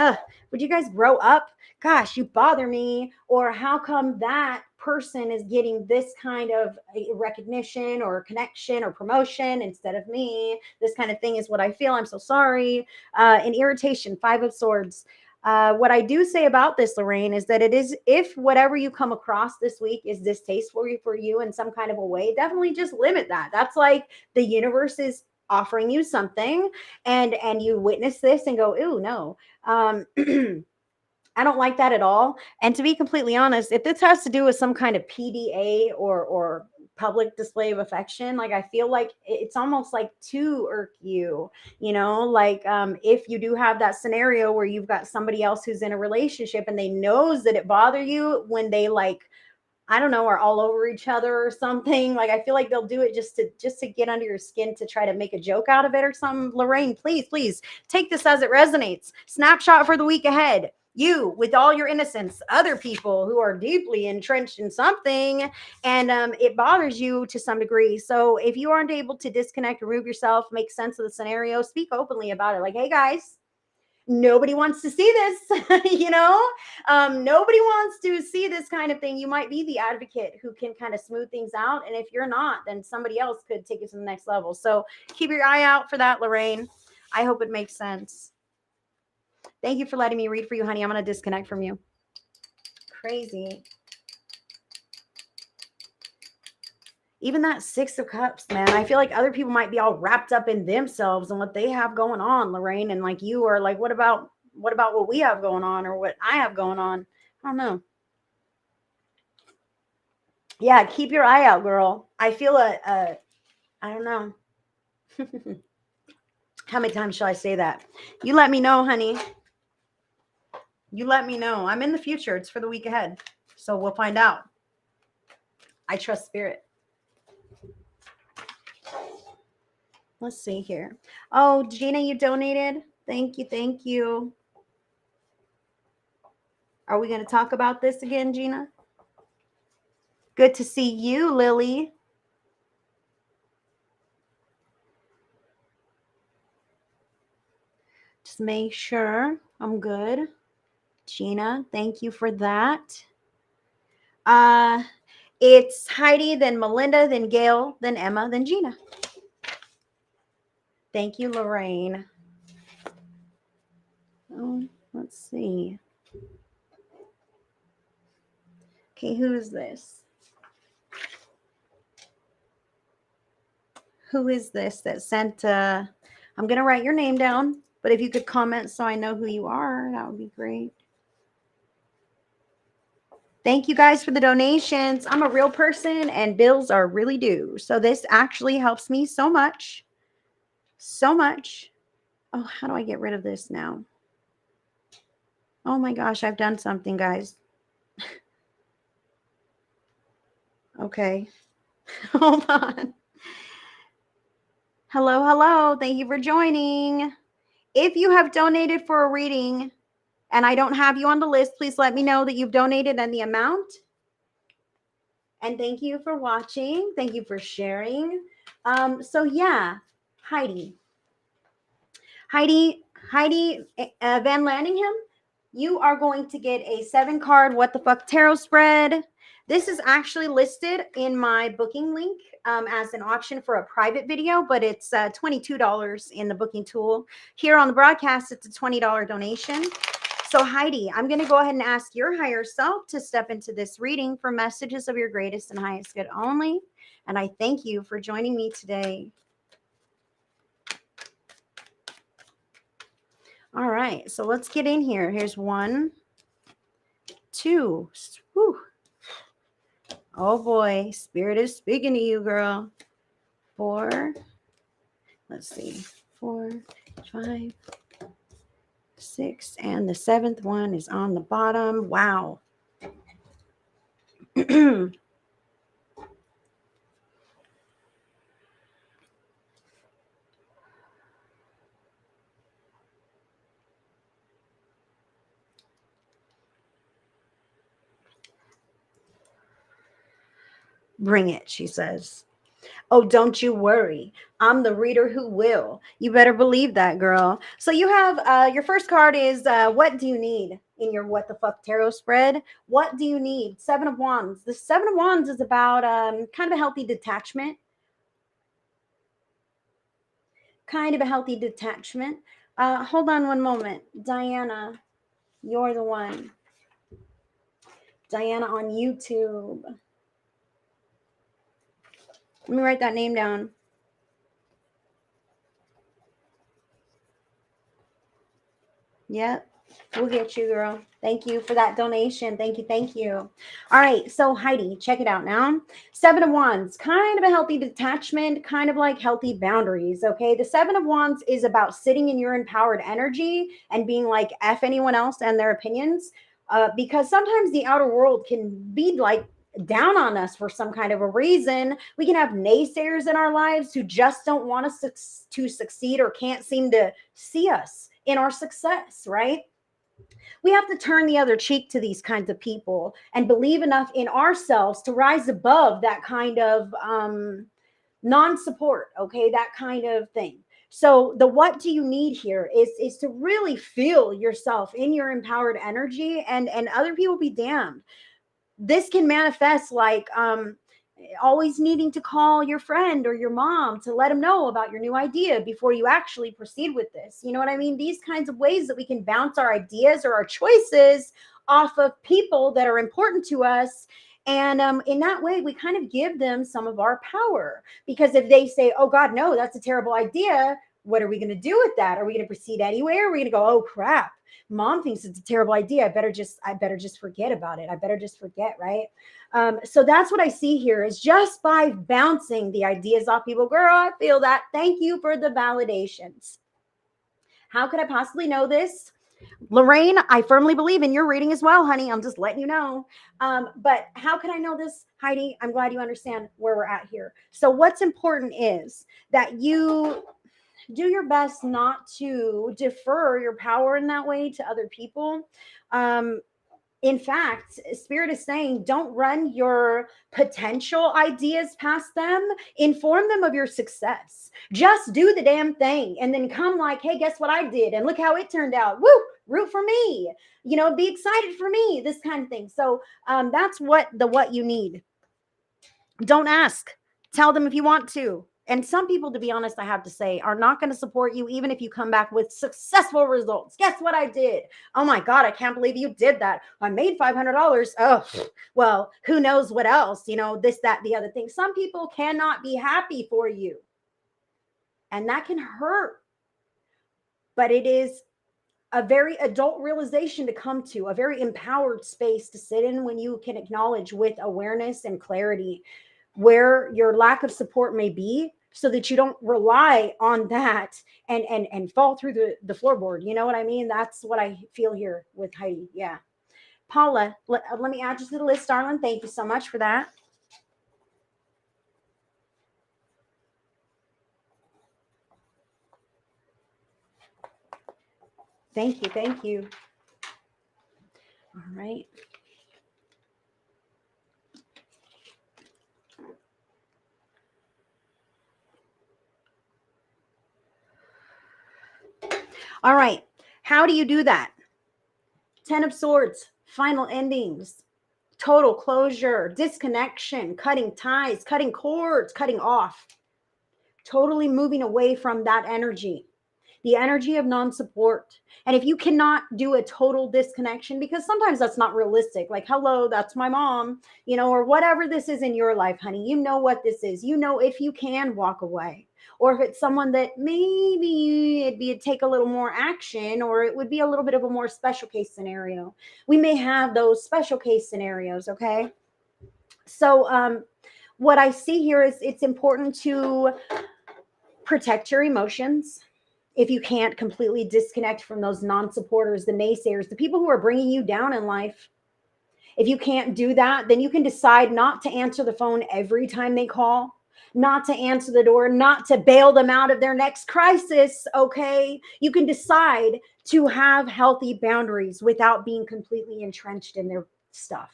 would you guys grow up? Gosh, you bother me. Or how come that person is getting this kind of recognition or connection or promotion instead of me? This kind of thing is what I feel. I'm so sorry. And irritation, 5 of Swords. What I do say about this, Lorraine, is that it is, if whatever you come across this week is distasteful for you in some kind of a way, definitely just limit that. That's like the universe is offering you something, and you witness this and go, ooh, no. I don't like that at all. And to be completely honest, if this has to do with some kind of PDA or public display of affection, like I feel like it's almost like to irk you, like if you do have that scenario where you've got somebody else who's in a relationship and they knows that it bother you when they, like, I don't know, are all over each other or something. Like I feel like they'll do it just to get under your skin to try to make a joke out of it or something. Lorraine, please take this as it resonates. Snapshot for the week ahead. You, with all your innocence, other people who are deeply entrenched in something, and it bothers you to some degree. So if you aren't able to disconnect, remove yourself, make sense of the scenario, speak openly about it. Like, hey guys, nobody wants to see this. Nobody wants to see this kind of thing. You might be the advocate who can kind of smooth things out, and if you're not, then somebody else could take it to the next level. So keep your eye out for that, Lorraine. I hope it makes sense. Thank you for letting me read for you, honey. I'm going to disconnect from you. crazy. Even that Six of Cups, man, I feel like other people might be all wrapped up in themselves and what they have going on, Lorraine. And like you are like, what about what we have going on or what I have going on? I don't know. Yeah, keep your eye out, girl. I feel I don't know. How many times shall I say that? You let me know, honey. You let me know. I'm in the future. It's for the week ahead. So we'll find out. I trust spirit. Let's see here. Oh, Gina, you donated. Thank you. Thank you. Are we going to talk about this again, Gina? Good to see you, Lily. Just make sure I'm good. Gina, thank you for that. It's Heidi, then Melinda, then Gail, then Emma, then Gina. Thank you, Lorraine. Oh, let's see. Okay, who is this? Who is this that sent I'm going to write your name down, but if you could comment so I know who you are, that would be great. Thank you guys for the donations. I'm a real person and bills are really due. So this actually helps me so much. So much. Oh, how do I get rid of this now? Oh my gosh, I've done something, guys. Okay. Hold on. Hello, hello. Thank you for joining. If you have donated for a reading and I don't have you on the list, please let me know that you've donated and the amount. And thank you for watching. Thank you for sharing. So yeah, Heidi Van Landingham, you are going to get a 7-card What the Fuck Tarot spread. This is actually listed in my booking link as an option for a private video, but it's $22 in the booking tool. Here on the broadcast, it's a $20 donation. So Heidi, I'm going to go ahead and ask your higher self to step into this reading for messages of your greatest and highest good only. And I thank you for joining me today. All right, so let's get in here. Here's 1, 2. Whew. Oh boy, spirit is speaking to you, girl. 4. Let's see. 4, 5, 6, and the 7th one is on the bottom. Wow. Bring it, she says. Oh, don't you worry. I'm the reader who will. You better believe that, girl. So you have your first card is what do you need in your What the Fuck Tarot spread? What do you need? 7 of Wands. The 7 of Wands is about kind of a healthy detachment. Kind of a healthy detachment. Hold on one moment. Diana, you're the one. Diana on YouTube. Let me write that name down. Yep, we'll get you, girl. Thank you for that donation. Thank you. Thank you. All right. So Heidi, check it out now. 7 of Wands, kind of a healthy detachment, kind of like healthy boundaries. Okay. The 7 of Wands is about sitting in your empowered energy and being like F anyone else and their opinions. Because sometimes the outer world can be like down on us for some kind of a reason. We can have naysayers in our lives who just don't want us to succeed or can't seem to see us in our success, right? We have to turn the other cheek to these kinds of people and believe enough in ourselves to rise above that kind of non-support, okay? That kind of thing. So the what do you need here is to really feel yourself in your empowered energy, and other people be damned. This can manifest like always needing to call your friend or your mom to let them know about your new idea before you actually proceed with this. You know what I mean? These kinds of ways that we can bounce our ideas or our choices off of people that are important to us. And in that way, we kind of give them some of our power, because if they say, oh God, no, that's a terrible idea, what are we going to do with that? Are we going to proceed anyway? Or are we going to go, oh crap, mom thinks it's a terrible idea. I better just forget about it. I better just forget. Right. So that's what I see here, is just by bouncing the ideas off people. Girl, I feel that. Thank you for the validations. How could I possibly know this? Lorraine, I firmly believe in your reading as well, honey. I'm just letting you know. But how can I know this, Heidi? I'm glad you understand where we're at here. So what's important is that you do your best not to defer your power in that way to other people. In fact, Spirit is saying, don't run your potential ideas past them. Inform them of your success. Just do the damn thing, and then come like, hey, guess what I did? And look how it turned out. Woo! Root for me. Be excited for me. This kind of thing. So that's what you need. Don't ask. Tell them if you want to. And some people, to be honest, I have to say, are not going to support you even if you come back with successful results. Guess what I did? Oh my God, I can't believe you did that. I made $500. Oh, well, who knows what else? This, that, the other thing. Some people cannot be happy for you. And that can hurt. But it is a very adult realization to come to, a very empowered space to sit in, when you can acknowledge with awareness and clarity where your lack of support may be, so that you don't rely on that and fall through the floorboard. You know what I mean? That's what I feel here with Heidi. Yeah. Paula, let me add you to the list, darling. Thank you so much for that. Thank you. Thank you. All right. All right. How do you do that? 10 of Swords, final endings, total closure, disconnection, cutting ties, cutting cords, cutting off, totally moving away from that energy, the energy of non-support. And if you cannot do a total disconnection, because sometimes that's not realistic, like, hello, that's my mom, or whatever this is in your life, honey, what this is, if you can walk away. Or if it's someone that maybe it'd take a little more action, or it would be a little bit of a more special case scenario. We may have those special case scenarios, okay? So what I see here is it's important to protect your emotions. If you can't completely disconnect from those non-supporters, the naysayers, the people who are bringing you down in life, if you can't do that, then you can decide not to answer the phone every time they call, not to answer the door, not to bail them out of their next crisis, okay? You can decide to have healthy boundaries without being completely entrenched in their stuff.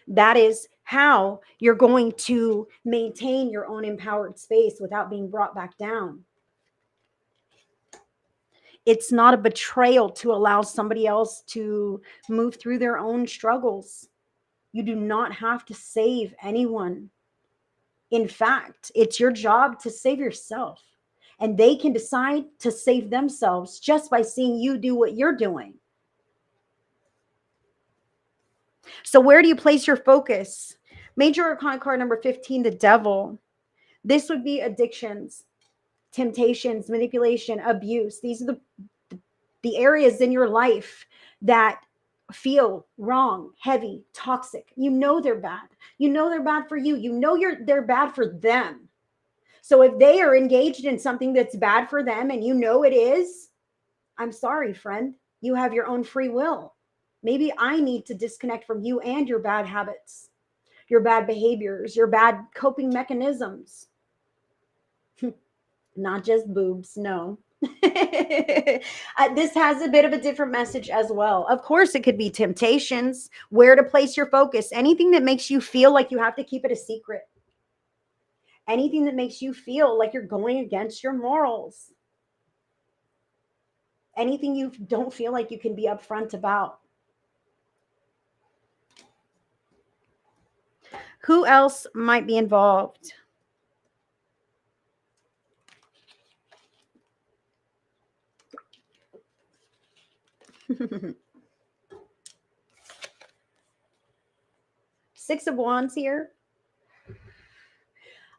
That is how you're going to maintain your own empowered space without being brought back down. It's not a betrayal to allow somebody else to move through their own struggles. You do not have to save anyone. In fact, it's your job to save yourself. And they can decide to save themselves just by seeing you do what you're doing. So where do you place your focus? Major Arcana card number 15, the Devil. This would be addictions, temptations, manipulation, abuse. These are the areas in your life that feel wrong, heavy, toxic. They're bad. They're bad for you. They're bad for them. So if they are engaged in something that's bad for them and it is, I'm sorry, friend, you have your own free will. Maybe I need to disconnect from you and your bad habits, your bad behaviors, your bad coping mechanisms. Not just boobs, no. This has a bit of a different message as well. Of course, it could be temptations, where to place your focus, anything that makes you feel like you have to keep it a secret, anything that makes you feel like you're going against your morals, anything you don't feel like you can be upfront about. Who else might be involved? Six of Wands here.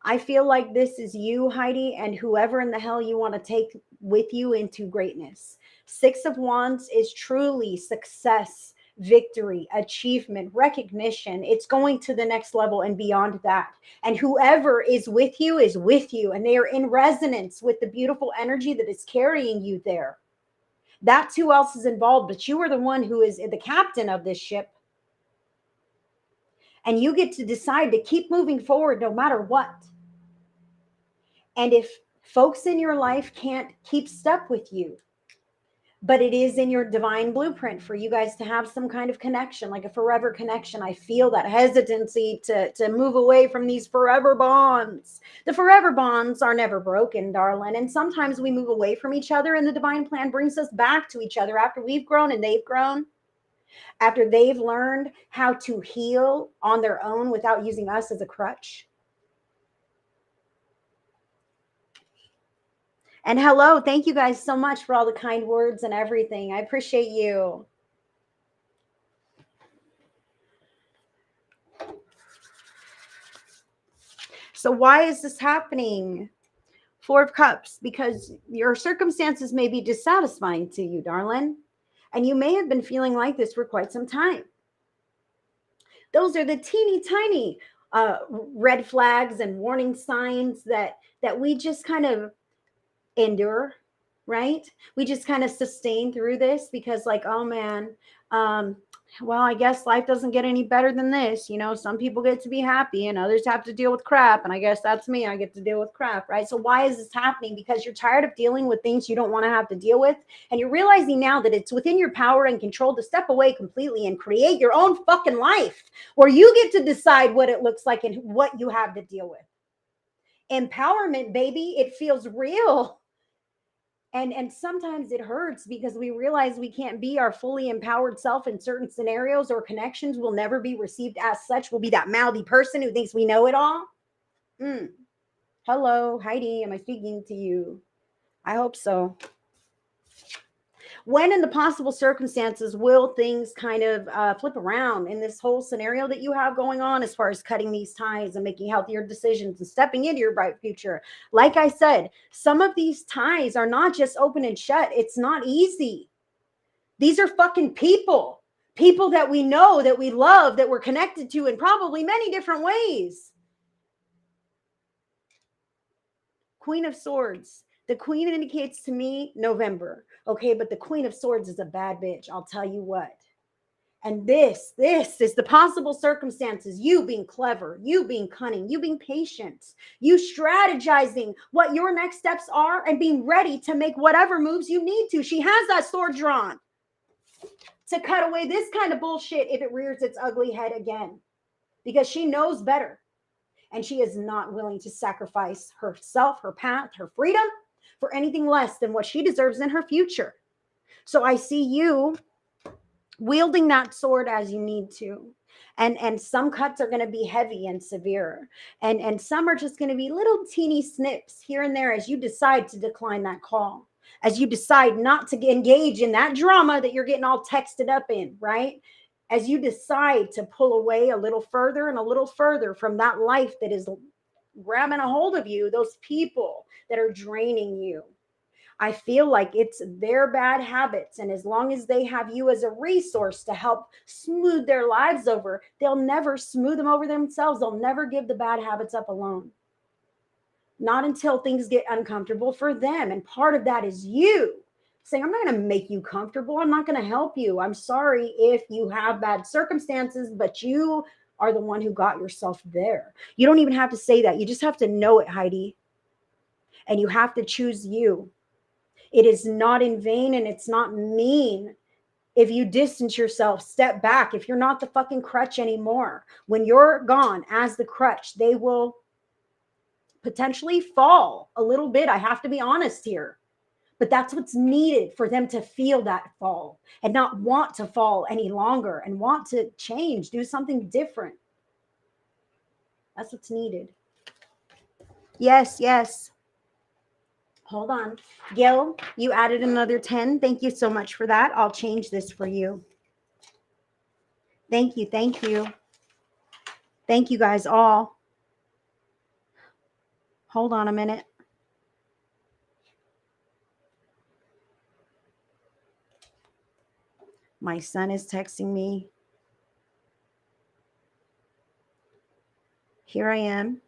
I feel like this is you, Heidi, and whoever in the hell you want to take with you into greatness. Six of Wands is truly success, victory, achievement, recognition. It's going to the next level and beyond that. And whoever is with you, and they are in resonance with the beautiful energy that is carrying you there. That's who else is involved, but you are the one who is the captain of this ship. And you get to decide to keep moving forward no matter what. And if folks in your life can't keep step with you, but it is in your divine blueprint for you guys to have some kind of connection, like a forever connection. I feel that hesitancy to move away from these forever bonds. The forever bonds are never broken, darling. And sometimes we move away from each other and the divine plan brings us back to each other after we've grown and they've grown. After they've learned how to heal on their own without using us as a crutch. And hello, thank you guys so much for all the kind words and everything. I appreciate you. So why is this happening? Four of Cups, because your circumstances may be dissatisfying to you, darling. And you may have been feeling like this for quite some time. Those are the teeny tiny red flags and warning signs that we just kind of endure, right? We just kind of sustain through this because like, oh man, well, I guess life doesn't get any better than this. You know, some people get to be happy and others have to deal with crap. And I guess that's me. I get to deal with crap, right? So why is this happening? Because you're tired of dealing with things you don't want to have to deal with. And you're realizing now that it's within your power and control to step away completely and create your own fucking life where you get to decide what it looks like and what you have to deal with. Empowerment, baby. It feels real. And sometimes it hurts because we realize we can't be our fully empowered self in certain scenarios or connections. Will never be received as such. We'll be that mouthy person who thinks we know it all. Hello, Heidi. Am I speaking to you? I hope so. When in the possible circumstances will things kind of flip around in this whole scenario that you have going on as far as cutting these ties and making healthier decisions and stepping into your bright future? Like I said, some of these ties are not just open and shut. It's not easy. These are fucking people that we know, that we love, that we're connected to in probably many different ways. Queen of Swords. The Queen indicates to me November. Okay, but the Queen of Swords is a bad bitch. I'll tell you what. And this is the possible circumstances. You being clever, you being cunning, you being patient, you strategizing what your next steps are and being ready to make whatever moves you need to. She has that sword drawn to cut away this kind of bullshit if it rears its ugly head again. Because she knows better. And she is not willing to sacrifice herself, her path, her freedom for anything less than what she deserves in her future. So I see you wielding that sword as you need to. And some cuts are going to be heavy and severe. And some are just going to be little teeny snips here and there as you decide to decline that call. As you decide not to engage in that drama that you're getting all texted up in, right? As you decide to pull away a little further and a little further from that life that is grabbing a hold of you, those people that are draining you. I feel like it's their bad habits. And as long as they have you as a resource to help smooth their lives over, they'll never smooth them over themselves. They'll never give the bad habits up alone. Not until things get uncomfortable for them. And part of that is you saying, I'm not going to make you comfortable. I'm not going to help you. I'm sorry if you have bad circumstances, but you are the one who got yourself there. You don't even have to say that. You just have to know it, Heidi. And you have to choose you. It is not in vain and it's not mean if you distance yourself, step back, if you're not the fucking crutch anymore. When you're gone as the crutch, they will potentially fall a little bit. I have to be honest here. But that's what's needed for them to feel that fall and not want to fall any longer and want to change, do something different. That's what's needed. Yes, yes. Hold on. Gil, you added another 10. Thank you so much for that. I'll change this for you. Thank you. Thank you. Thank you guys all. Hold on a minute. My son is texting me. Here I am.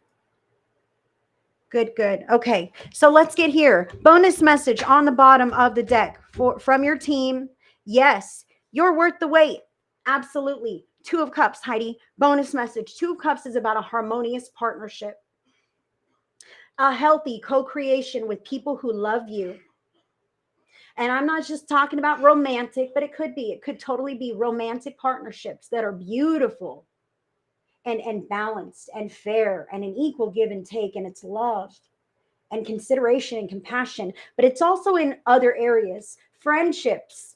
Good, good. Okay, so let's get here. Bonus message on the bottom of the deck from your team. Yes, you're worth the wait. Absolutely. Two of Cups, Heidi. Bonus message. Two of Cups is about a harmonious partnership, a healthy co-creation with people who love you. And I'm not just talking about romantic, but it could be. It could totally be romantic partnerships that are beautiful and balanced and fair and an equal give and take, and it's love and consideration and compassion. But it's also in other areas, friendships,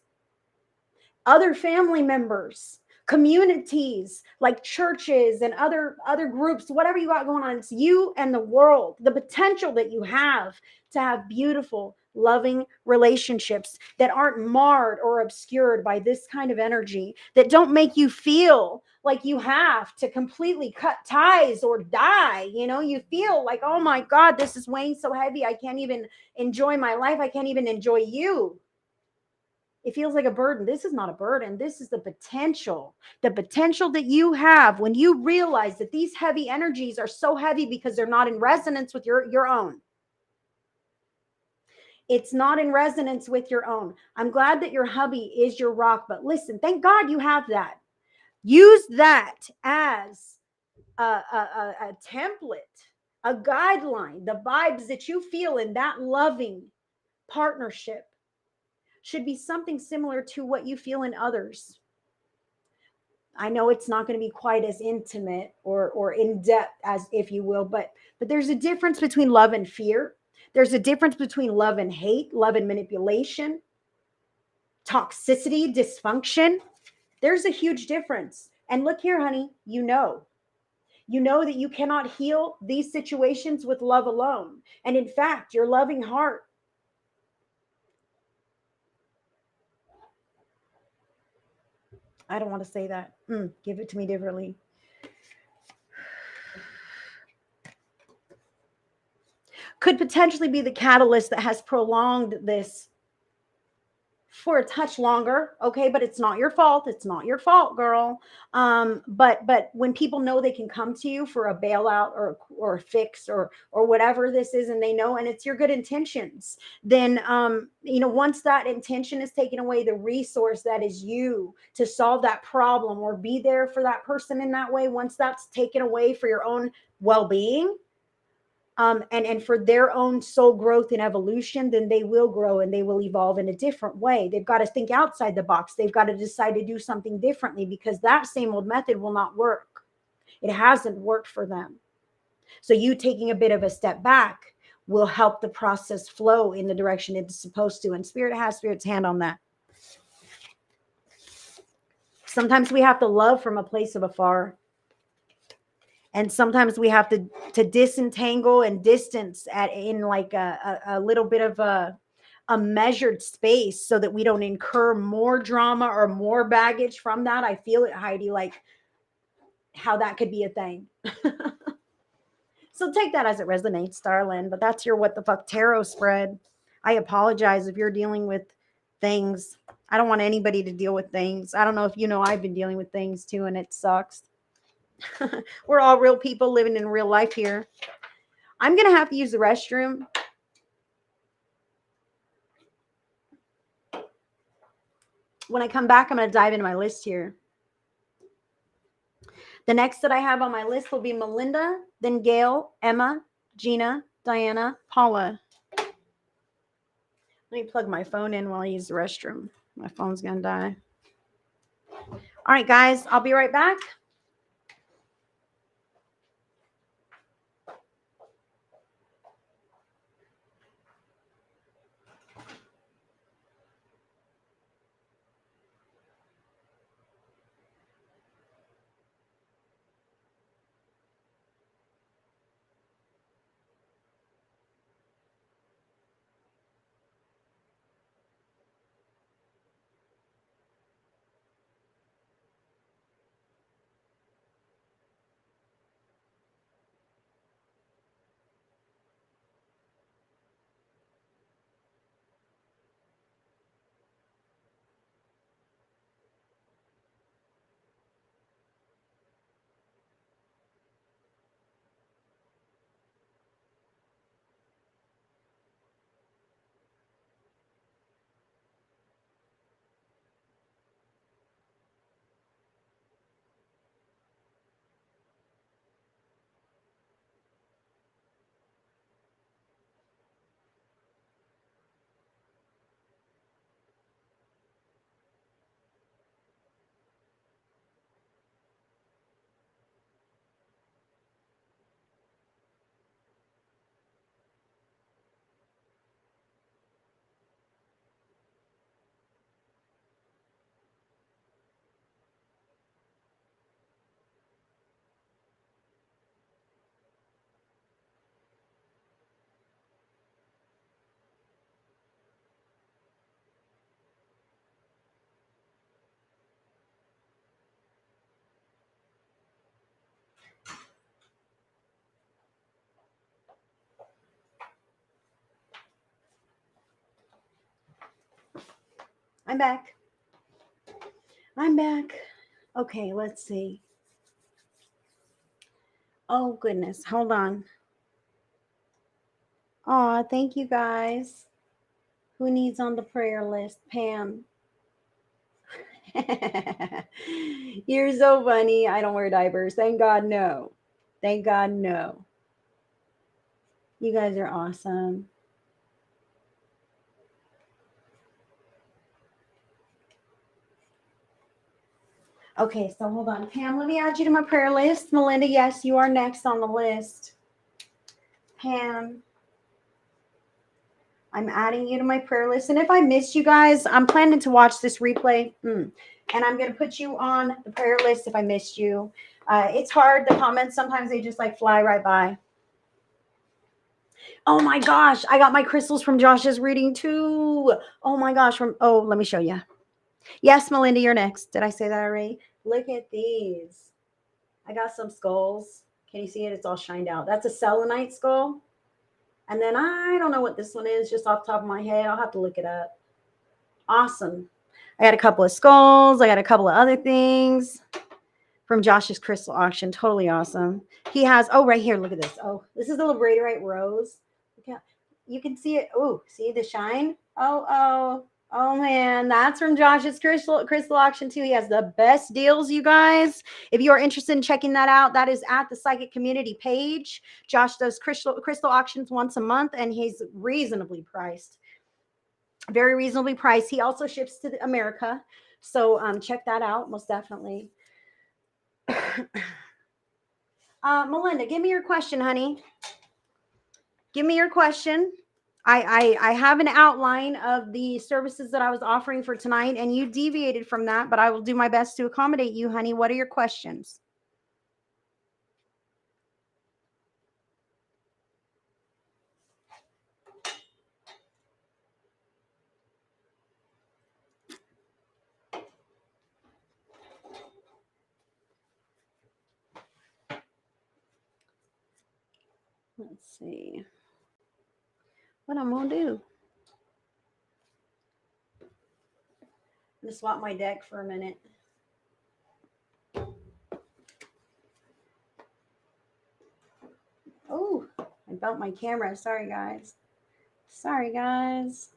other family members, communities like churches and other groups, whatever you got going on. It's you and the world, the potential that you have to have beautiful, loving relationships that aren't marred or obscured by this kind of energy, that don't make you feel like you have to completely cut ties or die. You feel like, oh my God, this is weighing so heavy. I can't even enjoy my life. I can't even enjoy you. It feels like a burden. This is not a burden. This is the potential that you have when you realize that these heavy energies are so heavy because they're not in resonance with your own. It's not in resonance with your own. I'm glad that your hubby is your rock, but listen, thank God you have that. Use that as a template, a guideline. The vibes that you feel in that loving partnership should be something similar to what you feel in others. I know it's not going to be quite as intimate or in depth as, if you will, but there's a difference between love and fear. There's a difference between love and hate, love and manipulation, toxicity, dysfunction. There's a huge difference. And look here, honey, you know that you cannot heal these situations with love alone. And in fact, your loving heart, I don't want to say that. Give it to me differently. Could potentially be the catalyst that has prolonged this for a touch longer. Okay, but it's not your fault. It's not your fault, girl. But when people know they can come to you for a bailout or a fix or whatever this is, and they know, and it's your good intentions, then once that intention is taken away, the resource that is you to solve that problem or be there for that person in that way, once that's taken away for your own well-being, and for their own soul growth and evolution, then they will grow and they will evolve in a different way. They've got to think outside the box. They've got to decide to do something differently, because that same old method will not work. It hasn't worked for them. So you taking a bit of a step back will help the process flow in the direction it's supposed to. And Spirit's hand on that. Sometimes we have to love from a place of afar. And sometimes we have to disentangle and distance in like a little bit of a measured space, so that we don't incur more drama or more baggage from that. I feel it, Heidi, like how that could be a thing. So take that as it resonates, darling. But that's your What the Fuck Tarot spread. I apologize if you're dealing with things. I don't want anybody to deal with things. I don't know if I've been dealing with things too, and it sucks. We're all real people living in real life here. I'm going to have to use the restroom. When I come back, I'm going to dive into my list here. The next that I have on my list will be Melinda, then Gail, Emma, Gina, Diana, Paula. Let me plug my phone in while I use the restroom. My phone's going to die. All right, guys, I'll be right back. I'm back. I'm back. Okay, let's see. Oh, goodness. Hold on. Aw, thank you guys. Who needs on the prayer list? Pam. You're so funny. I don't wear diapers. Thank God, no. Thank God, no. You guys are awesome. Okay, so hold on. Pam, let me add you to my prayer list. Melinda, yes, you are next on the list. Pam, I'm adding you to my prayer list. And if I missed you guys, I'm planning to watch this replay. And I'm going to put you on the prayer list if I missed you. It's hard. The comments, sometimes they just like fly right by. Oh my gosh. I got my crystals from Josh's reading too. Oh my gosh. Let me show you. Yes, Melinda, you're next. Did I say that already? Look at these. I got some skulls. Can you see it? It's all shined out. That's a selenite skull. And then I don't know what this one is, just off the top of my head. I'll have to look it up. Awesome. I got a couple of skulls. I got a couple of other things from Josh's crystal auction. Totally awesome. He has, right here, look at this. Oh, this is the labradorite rose. Look at, you can see it. Oh, see the shine? Oh man, that's from Josh's crystal auction too. He has the best deals, you guys. If you are interested in checking that out, that is at the Psychic Community page. Josh does crystal auctions once a month, and he's reasonably priced. Very reasonably priced. He also ships to America, so check that out most definitely. Melinda, give me your question, honey. Give me your question. I have an outline of the services that I was offering for tonight, and you deviated from that, but I will do my best to accommodate you, honey. What are your questions? Let's see what I'm going to do. I'm going to swap my deck for a minute. Oh, I bumped my camera. Sorry, guys.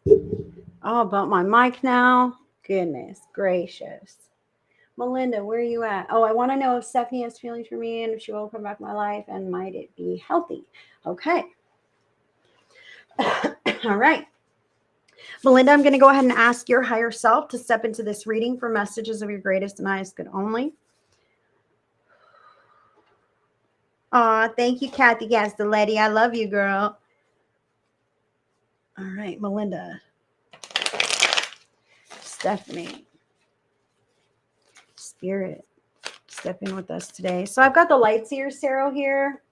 Oh, I bumped my mic now. Goodness gracious. Melinda, where are you at? Oh, I want to know if Stephanie has feelings for me and if she will come back to my life, and might it be healthy? Okay. All right. Melinda, I'm going to go ahead and ask your higher self to step into this reading for messages of your greatest and highest good only. Aw, thank you, Kathy Gastoletti. I love you, girl. All right, Melinda. Stephanie. Spirit, step in with us today. So I've got the Light Seer Tarot here.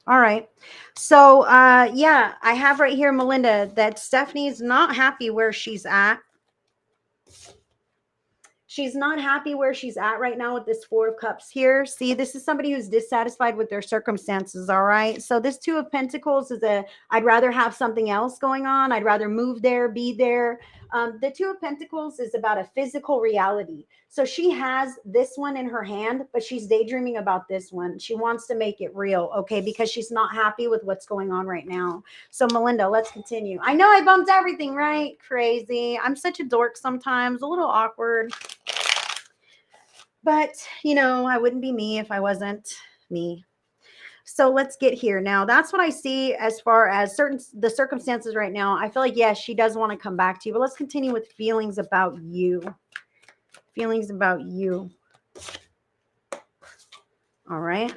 All right. So, yeah, I have right here, Melinda, that Stephanie's not happy where she's at. She's not happy where she's at right now with this Four of Cups here. See, this is somebody who's dissatisfied with their circumstances, all right? So this Two of Pentacles is I'd rather have something else going on. I'd rather move there, be there. The Two of Pentacles is about a physical reality. So she has this one in her hand, but she's daydreaming about this one. She wants to make it real, okay, because she's not happy with what's going on right now. So, Melinda, let's continue. I know I bumped everything, right? Crazy. I'm such a dork sometimes, a little awkward. But, I wouldn't be me if I wasn't me. So let's get here. Now, that's what I see as far as the circumstances right now. I feel like, yes, she does want to come back to you, but let's continue with feelings about you. Feelings about you. All right.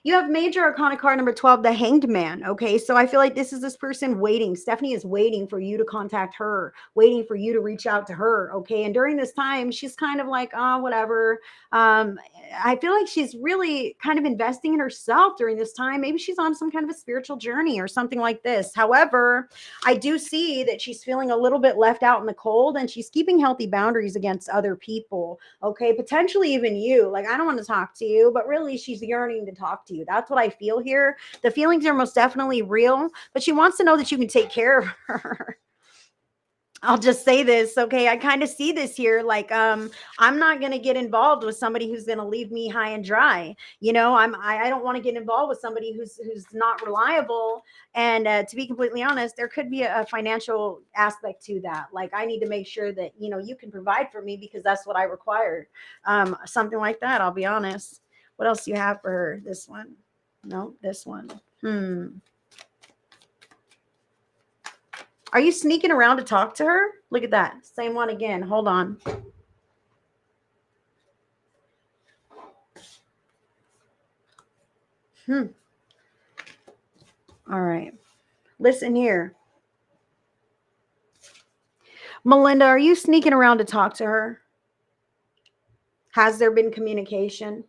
You have major arcana card number 12, the Hanged Man. Okay, so I feel like this is this person waiting. Stephanie is waiting for you to contact her, waiting for you to reach out to her. Okay, and during this time, she's kind of like, oh, whatever. Um, I feel like she's really kind of investing in herself during this time. Maybe she's on some kind of a spiritual journey or something like this. However, I do see that she's feeling a little bit left out in the cold, and she's keeping healthy boundaries against other people. Okay, potentially even you. Like, I don't want to talk to you, but really she's yearning to talk to you. That's what I feel here. The feelings are most definitely real, but she wants to know that you can take care of her. I'll just say this, okay? I kind of see this here, like, I'm not going to get involved with somebody who's going to leave me high and dry. You know, I don't want to get involved with somebody who's not reliable. And to be completely honest, there could be a financial aspect to that. Like, I need to make sure that, you know, you can provide for me because that's what I require. Something like that, I'll be honest. What else do you have for her? This one? No, this one. Are you sneaking around to talk to her? Look at that. Same one again. Hold on. All right. Listen here. Melinda, are you sneaking around to talk to her? Has there been communication?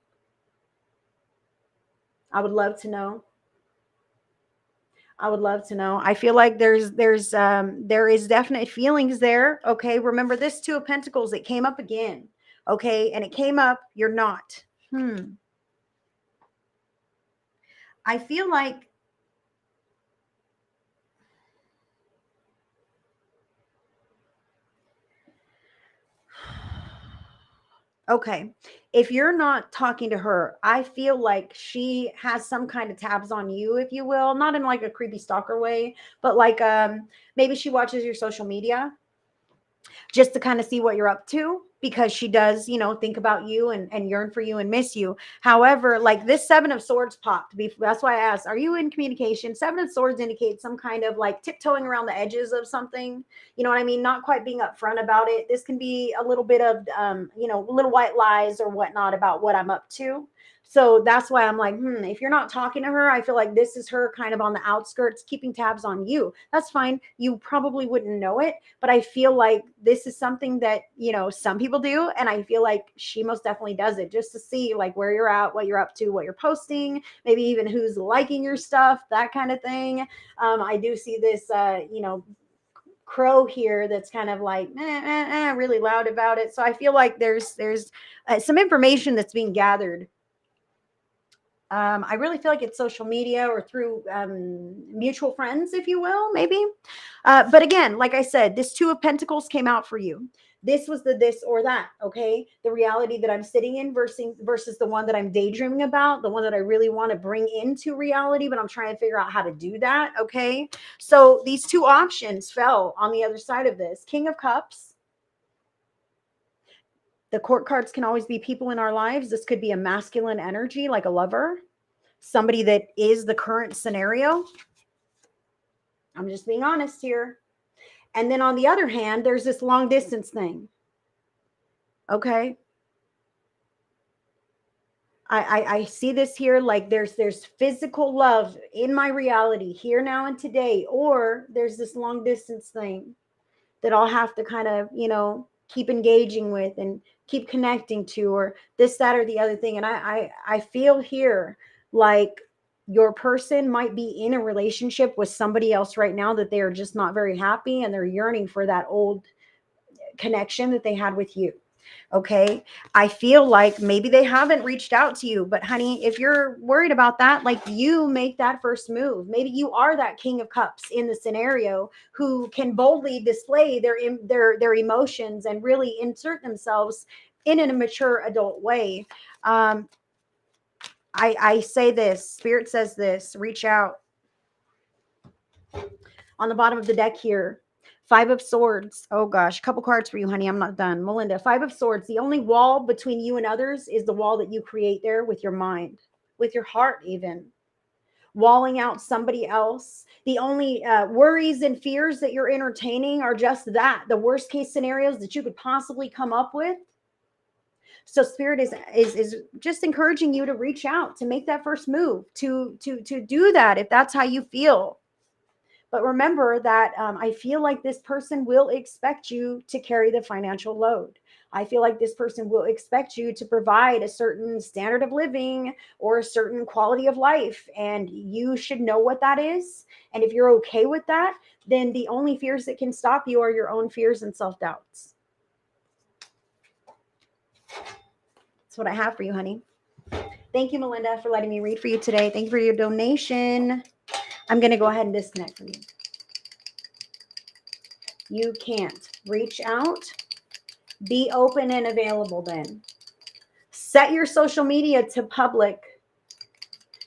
I would love to know. I would love to know. I feel like there is definite feelings there. Okay. Remember this Two of Pentacles, it came up again. Okay. And it came up, you're not. I feel like okay, if you're not talking to her, I feel like she has some kind of tabs on you, if you will, not in like a creepy stalker way, but like maybe she watches your social media just to kind of see what you're up to, because she does, you know, think about you and yearn for you and miss you. However, like this Seven of Swords popped. That's why I asked, are you in communication? Seven of Swords indicates some kind of like tiptoeing around the edges of something. You know what I mean? Not quite being upfront about it. This can be a little bit of, you know, little white lies or whatnot about what I'm up to. So that's why I'm like, if you're not talking to her, I feel like this is her kind of on the outskirts, keeping tabs on you. That's fine. You probably wouldn't know it, but I feel like this is something that, you know, some people do. And I feel like she most definitely does it just to see like where you're at, what you're up to, what you're posting, maybe even who's liking your stuff, that kind of thing. I do see this, you know, crow here that's kind of like really loud about it. So I feel like there's some information that's being gathered. I really feel like it's social media or through mutual friends, if you will, maybe. But again, like I said, this Two of Pentacles came out for you. This was the this or that, okay? The reality that I'm sitting in versus the one that I'm daydreaming about, the one that I really want to bring into reality, but I'm trying to figure out how to do that, okay? So these two options fell on the other side of this. King of Cups. The court cards can always be people in our lives. This could be a masculine energy, like a lover, somebody that is the current scenario. I'm just being honest here. And then on the other hand, there's this long distance thing. Okay. I see this here, like there's physical love in my reality here now and today, or there's this long distance thing that I'll have to kind of, you know, keep engaging with and keep connecting to, or this, that, or the other thing. And I feel here like your person might be in a relationship with somebody else right now that they are just not very happy and they're yearning for that old connection that they had with you. Okay. I feel like maybe they haven't reached out to you, but honey, if you're worried about that, like you make that first move. Maybe you are that King of Cups in the scenario who can boldly display their emotions and really insert themselves in a mature adult way. I say this, Spirit says this, reach out. On the bottom of the deck here, Five of Swords. Oh gosh, a couple cards for you, honey. I'm not done. Melinda, Five of Swords. The only wall between you and others is the wall that you create there with your mind, with your heart even. Walling out somebody else. The only worries and fears that you're entertaining are just that, the worst case scenarios that you could possibly come up with. So Spirit is just encouraging you to reach out, to make that first move, to do that if that's how you feel. But remember that I feel like this person will expect you to carry the financial load. I feel like this person will expect you to provide a certain standard of living or a certain quality of life. And you should know what that is. And if you're okay with that, then the only fears that can stop you are your own fears and self-doubts. That's what I have for you, honey. Thank you, Melinda, for letting me read for you today. Thank you for your donation. I'm going to go ahead and disconnect from you. You can't. Reach out. Be open and available then. Set your social media to public.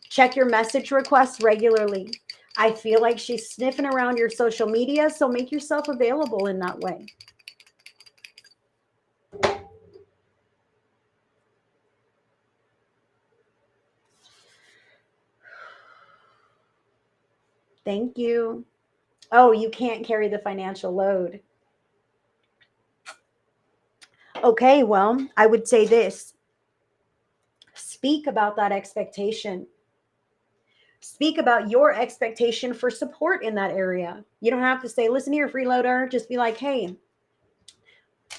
Check your message requests regularly. I feel like she's sniffing around your social media, so make yourself available in that way. Thank you. Oh, you can't carry the financial load. Okay, well, I would say this. Speak about that expectation. Speak about your expectation for support in that area. You don't have to say, listen here, freeloader. Just be like, hey,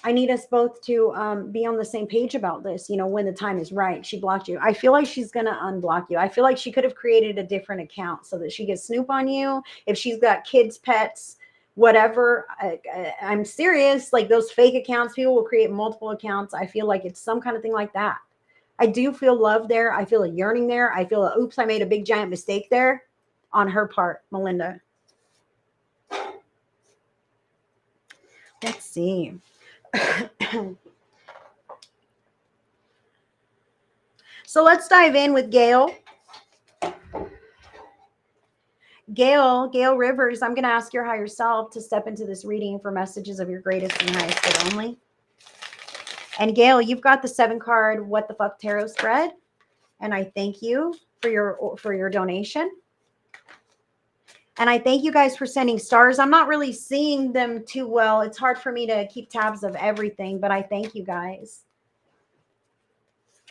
I need us both to be on the same page about this. When the time is right. She blocked you. I feel like she's going to unblock you. I feel like she could have created a different account so that she could snoop on you. If she's got kids, pets, whatever. I'm serious. Like those fake accounts, people will create multiple accounts. I feel like it's some kind of thing like that. I do feel love there. I feel a yearning there. I feel oops, I made a big giant mistake there on her part, Melinda. Let's see. So let's dive in with Gail. Gail Rivers, I'm going to ask your higher self to step into this reading for messages of your greatest and highest good only. And Gail, you've got the 7-card What the Fuck Tarot spread. And I thank you for your donation. And I thank you guys for sending stars. I'm not really seeing them too well. It's hard for me to keep tabs of everything, but I thank you guys.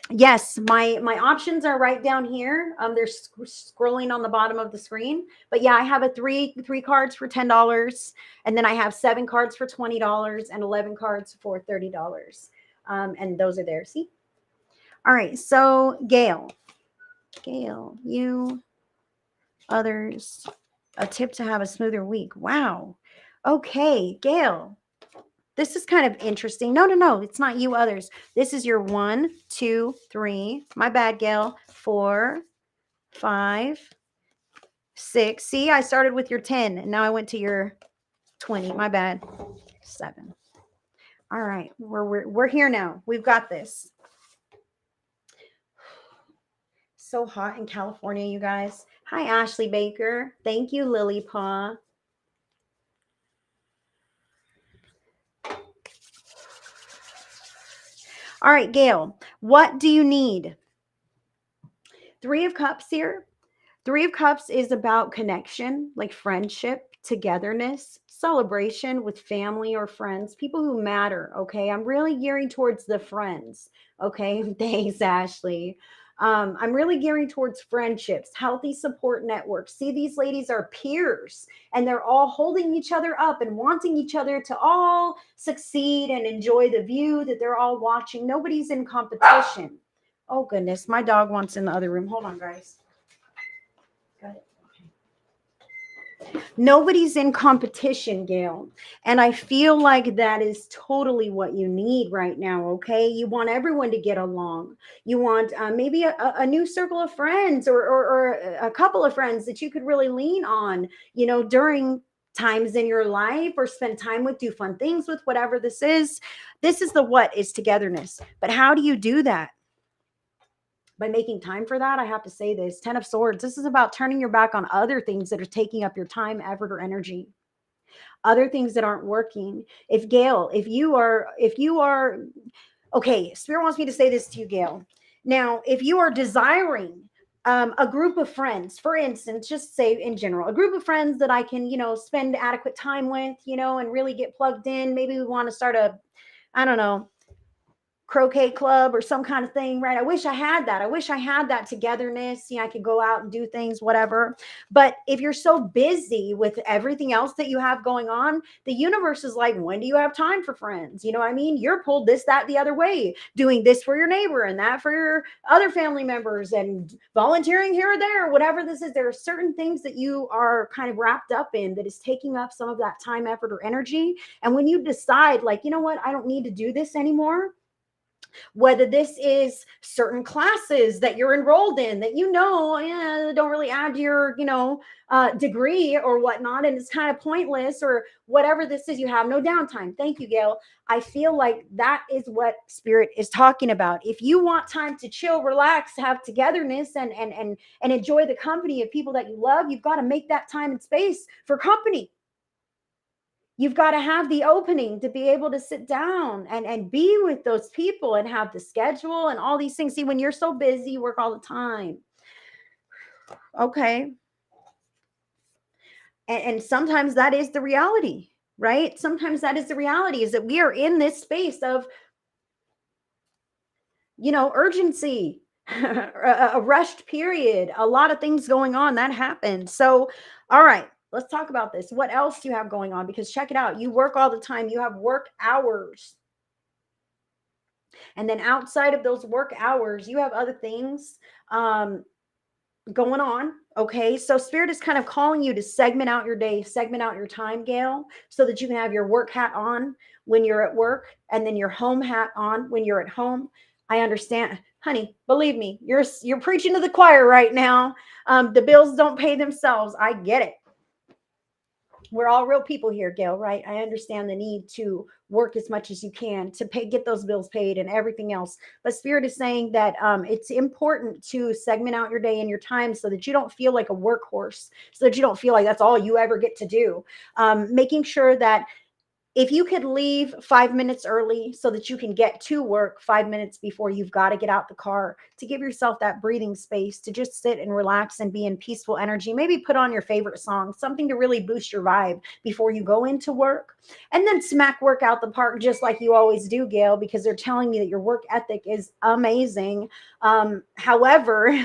Yes, my options are right down here. They're scrolling on the bottom of the screen. But yeah, I have a three cards for $10, and then I have 7 cards for $20 and 11 cards for $30. And those are there. See? All right. So Gail, you, others, a tip to have a smoother week. Wow. Okay, Gail. This is kind of interesting. No. It's not you, others. This is your 1, 2, 3. My bad, Gail. 4, 5, 6. See, I started with your 10, and now I went to your 20. My bad. 7. All right, we're here now. We've got this. So hot in California, you guys. Hi, Ashley Baker. Thank you, Lily Paw. All right, Gail, what do you need? 3 of Cups here. 3 of Cups is about connection, like friendship, togetherness, celebration with family or friends, people who matter, okay? I'm really gearing towards the friends, okay? Thanks, Ashley. I'm really gearing towards friendships, healthy support networks. See, these ladies are peers, and they're all holding each other up and wanting each other to all succeed and enjoy the view that they're all watching. Nobody's in competition. Oh, goodness. My dog wants in the other room. Hold on, guys. Got it. Okay. Nobody's in competition, Gail. And I feel like that is totally what you need right now, okay? You want everyone to get along. You want maybe a new circle of friends or a couple of friends that you could really lean on, during times in your life, or spend time with, do fun things with, whatever this is. This is the what is togetherness. But how do you do that? By making time for that. I have to say this. 10 of Swords. This is about turning your back on other things that are taking up your time, effort, or energy. Other things that aren't working. If you are, okay, Spirit wants me to say this to you, Gail. Now, if you are desiring a group of friends, for instance, just say in general, a group of friends that I can, spend adequate time with, and really get plugged in. Maybe we want to start croquet club or some kind of thing, right? I wish I had that. I wish I had that togetherness. I could go out and do things, whatever. But if you're so busy with everything else that you have going on, the universe is like, when do you have time for friends? You know what I mean? You're pulled this, that, the other way, doing this for your neighbor and that for your other family members and volunteering here or there, whatever this is. There are certain things that you are kind of wrapped up in that is taking up some of that time, effort, or energy. And when you decide, like, you know what, I don't need to do this anymore, whether this is certain classes that you're enrolled in that don't really add to your degree or whatnot, and it's kind of pointless, or whatever this is, you have no downtime. Thank you, Gail. I feel like that is what Spirit is talking about. If you want time to chill, relax, have togetherness, and enjoy the company of people that you love, you've got to make that time and space for company. You've got to have the opening to be able to sit down and be with those people and have the schedule and all these things. See, when you're so busy, you work all the time. Okay. And sometimes that is the reality, right? Sometimes that is the reality, is that we are in this space of, urgency, a rushed period, a lot of things going on that happens. So, all right. Let's talk about this. What else do you have going on? Because check it out. You work all the time. You have work hours. And then outside of those work hours, you have other things going on. Okay. So Spirit is kind of calling you to segment out your day, segment out your time, Gail, so that you can have your work hat on when you're at work and then your home hat on when you're at home. I understand, honey, believe me, you're preaching to the choir right now. The bills don't pay themselves. I get it. We're all real people here, Gail, right? I understand the need to work as much as you can to get those bills paid and everything else. But Spirit is saying that it's important to segment out your day and your time so that you don't feel like a workhorse, so that you don't feel like that's all you ever get to do. Making sure that if you could leave 5 minutes early so that you can get to work 5 minutes before you've got to get out the car, to give yourself that breathing space to just sit and relax and be in peaceful energy. Maybe put on your favorite song, something to really boost your vibe before you go into work, and then smack work out the park just like you always do, Gail, because they're telling me that your work ethic is amazing. However,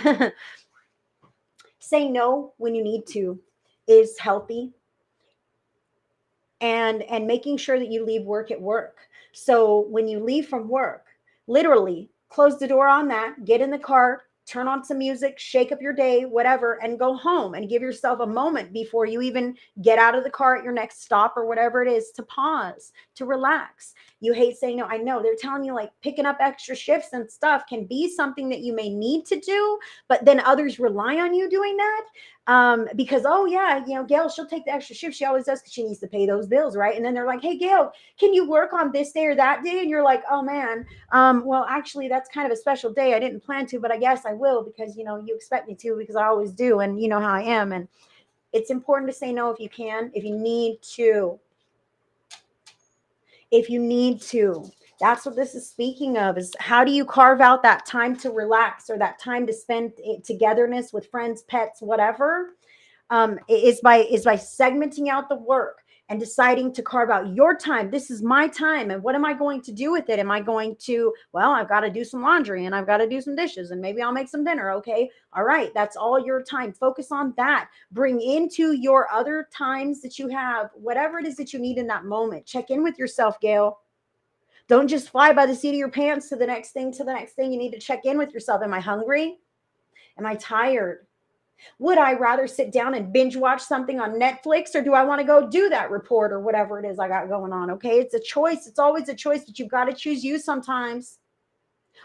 say no when you need to is healthy. And making sure that you leave work at work. So when you leave from work, literally close the door on that, get in the car, turn on some music, shake up your day, whatever, and go home and give yourself a moment before you even get out of the car at your next stop or whatever it is, to pause, to relax. You hate saying no. I know they're telling you, like, picking up extra shifts and stuff can be something that you may need to do, but then others rely on you doing that. Because, oh yeah, Gail, she'll take the extra shift. She always does, because she needs to pay those bills, right? And then they're like, hey, Gail, can you work on this day or that day? And you're like, oh man, well, actually, that's kind of a special day. I didn't plan to, but I guess I will, because, you expect me to, because I always do. And you know how I am. And it's important to say no if you can, if you need to. If you need to. That's what this is speaking of, is how do you carve out that time to relax, or that time to spend togetherness with friends, pets, whatever, is by segmenting out the work and deciding to carve out your time. This is my time. And what am I going to do with it? Am I going to, well, I've got to do some laundry and I've got to do some dishes and maybe I'll make some dinner. Okay. All right. That's all your time. Focus on that. Bring into your other times that you have, whatever it is that you need in that moment. Check in with yourself, Gail. Don't just fly by the seat of your pants to the next thing, to the next thing. You need to check in with yourself. Am I hungry? Am I tired? Would I rather sit down and binge watch something on Netflix, or do I want to go do that report or whatever it is I got going on? Okay. It's a choice. It's always a choice, but you've got to choose you sometimes,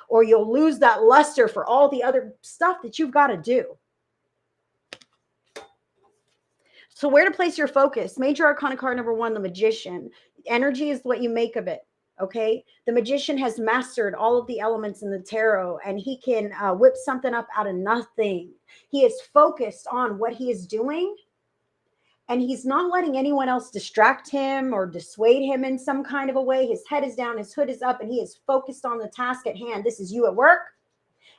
or you'll lose that luster for all the other stuff that you've got to do. So where to place your focus? Major Arcana card number 1, the Magician. Energy is what you make of it. Okay. The Magician has mastered all of the elements in the tarot, and he can whip something up out of nothing. He is focused on what he is doing, and he's not letting anyone else distract him or dissuade him in some kind of a way. His head is down, his hood is up, and he is focused on the task at hand. This is you at work.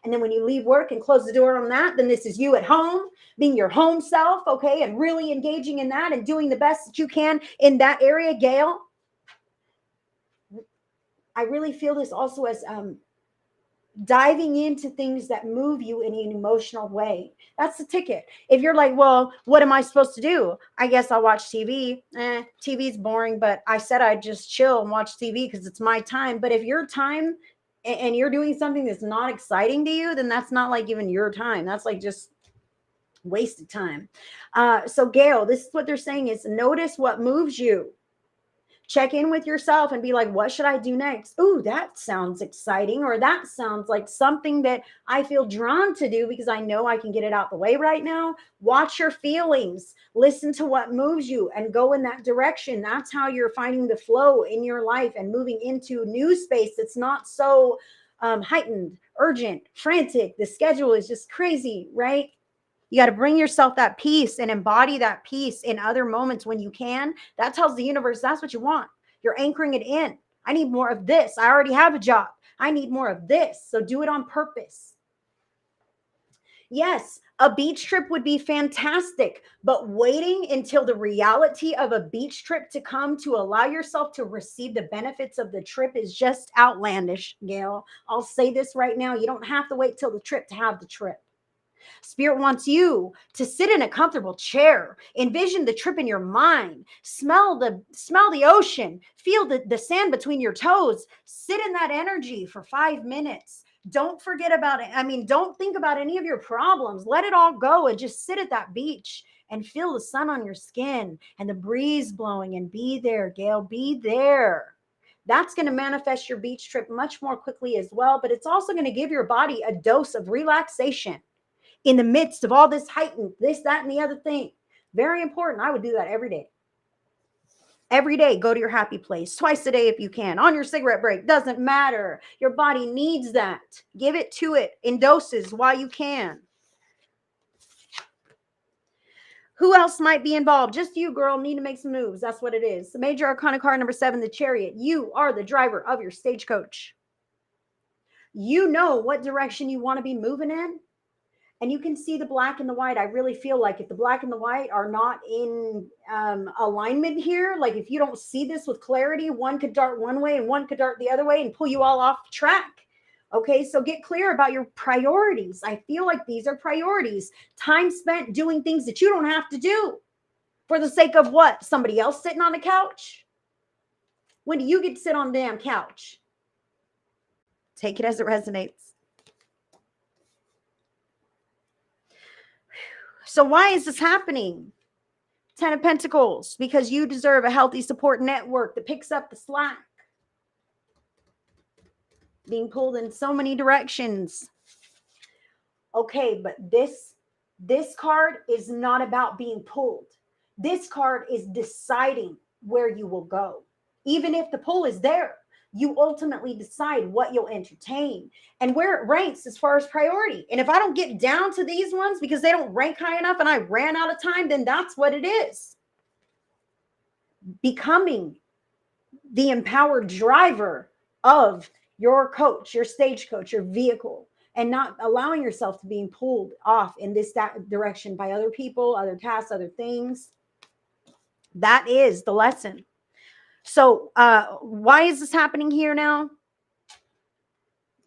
And then when you leave work and close the door on that, then this is you at home, being your home self, okay, and really engaging in that and doing the best that you can in that area, Gail. I really feel this also as diving into things that move you in an emotional way. That's the ticket. If you're like, well, what am I supposed to do? I guess I'll watch TV. TV's boring, but I said I'd just chill and watch TV because it's my time. But if your time and you're doing something that's not exciting to you, then that's not like even your time. That's like just wasted time. So Gail, this is what they're saying is notice what moves you. Check in with yourself and be like, what should I do next? Ooh, that sounds exciting. Or that sounds like something that I feel drawn to do because I know I can get it out the way right now. Watch your feelings, listen to what moves you and go in that direction. That's how you're finding the flow in your life and moving into new space that's not so heightened, urgent, frantic. The schedule is just crazy, right? You got to bring yourself that peace and embody that peace in other moments when you can. That tells the universe that's what you want. You're anchoring it in. I need more of this. I already have a job. I need more of this. So do it on purpose. Yes, a beach trip would be fantastic, but waiting until the reality of a beach trip to come to allow yourself to receive the benefits of the trip is just outlandish, Gail. I'll say this right now. You don't have to wait till the trip to have the trip. Spirit wants you to sit in a comfortable chair, envision the trip in your mind, smell the ocean, feel the sand between your toes, sit in that energy for 5 minutes. Don't forget about it. I mean, don't think about any of your problems. Let it all go and just sit at that beach and feel the sun on your skin and the breeze blowing and be there, Gail, be there. That's going to manifest your beach trip much more quickly as well, but it's also going to give your body a dose of relaxation in the midst of all this heightened, this, that, and the other thing. Very important. I would do that every day. Every day, go to your happy place. Twice a day if you can. On your cigarette break. Doesn't matter. Your body needs that. Give it to it in doses while you can. Who else might be involved? Just you, girl. Need to make some moves. That's what it is. The Major Arcana card number 7, the Chariot. You are the driver of your stagecoach. You know what direction you want to be moving in. And you can see the black and the white. I really feel like if the black and the white are not in alignment here, like if you don't see this with clarity, one could dart one way and one could dart the other way and pull you all off track. Okay, so get clear about your priorities. I feel like these are priorities. Time spent doing things that you don't have to do for the sake of what? Somebody else sitting on the couch? When do you get to sit on the damn couch? Take it as it resonates. So why is this happening? 10 of Pentacles, because you deserve a healthy support network that picks up the slack. Being pulled in so many directions. Okay, but this card is not about being pulled. This card is deciding where you will go. Even if the pull is there, you ultimately decide what you'll entertain and where it ranks as far as priority. And if I don't get down to these ones because they don't rank high enough and I ran out of time, then that's what it is. Becoming the empowered driver of your coach, your stagecoach, your vehicle, and not allowing yourself to being pulled off in that direction by other people, other tasks, other things. That is the lesson. So why is this happening here now?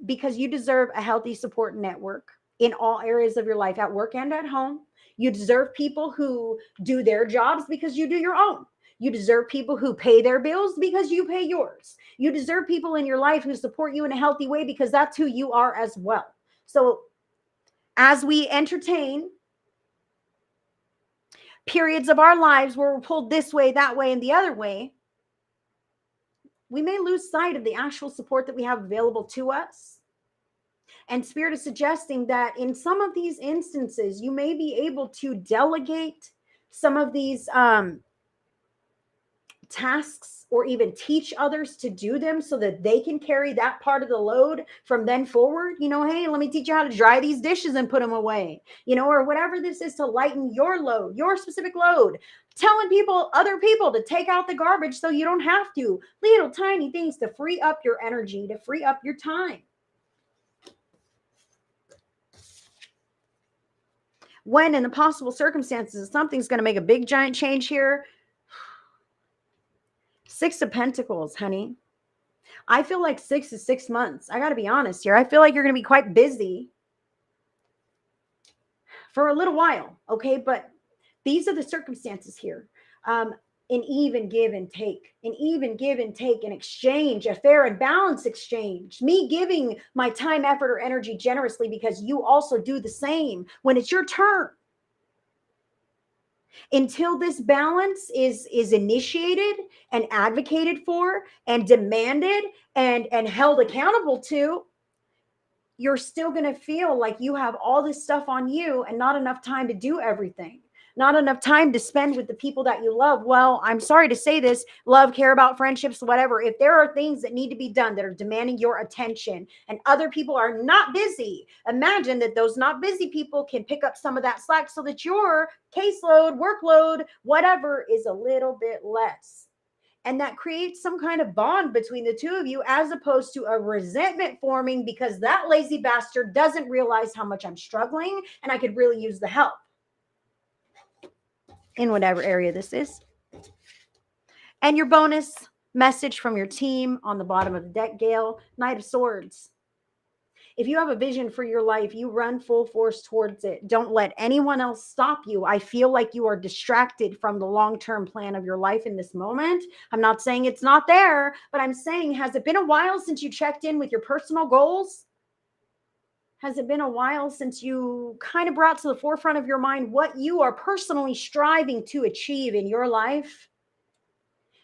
Because you deserve a healthy support network in all areas of your life, at work and at home. You deserve people who do their jobs because you do your own. You deserve people who pay their bills because you pay yours. You deserve people in your life who support you in a healthy way because that's who you are as well. So as we entertain periods of our lives where we're pulled this way, that way, and the other way, we may lose sight of the actual support that we have available to us. And Spirit is suggesting that in some of these instances, you may be able to delegate some of these tasks or even teach others to do them so that they can carry that part of the load from then forward. You know, hey, let me teach you how to dry these dishes and put them away, you know, or whatever this is to lighten your load, your specific load. Telling other people to take out the garbage so you don't have to. Little tiny things to free up your energy, to free up your time. When in the possible circumstances, something's going to make a big giant change here. 6 of Pentacles, honey. I feel like 6 is 6 months. I got to be honest here. I feel like you're going to be quite busy for a little while. Okay. But these are the circumstances here. An even give and take, an exchange, a fair and balanced exchange. Me giving my time, effort, or energy generously because you also do the same when it's your turn. Until this balance is initiated and advocated for and demanded and held accountable to, you're still going to feel like you have all this stuff on you and not enough time to do everything, not enough time to spend with the people that you love. Well, I'm sorry to say this, love, care about, friendships, whatever. If there are things that need to be done that are demanding your attention and other people are not busy, imagine that those not busy people can pick up some of that slack so that your caseload, workload, whatever is a little bit less. And that creates some kind of bond between the two of you, as opposed to a resentment forming because that lazy bastard doesn't realize how much I'm struggling and I could really use the help in whatever area this is. And your bonus message from your team on the bottom of the deck, Gail, Knight of Swords. If you have a vision for your life, you run full force towards it. Don't let anyone else stop you. I feel like you are distracted from the long-term plan of your life in this moment. I'm not saying it's not there, but I'm saying, has it been a while since you checked in with your personal goals? Has it been a while since you kind of brought to the forefront of your mind what you are personally striving to achieve in your life?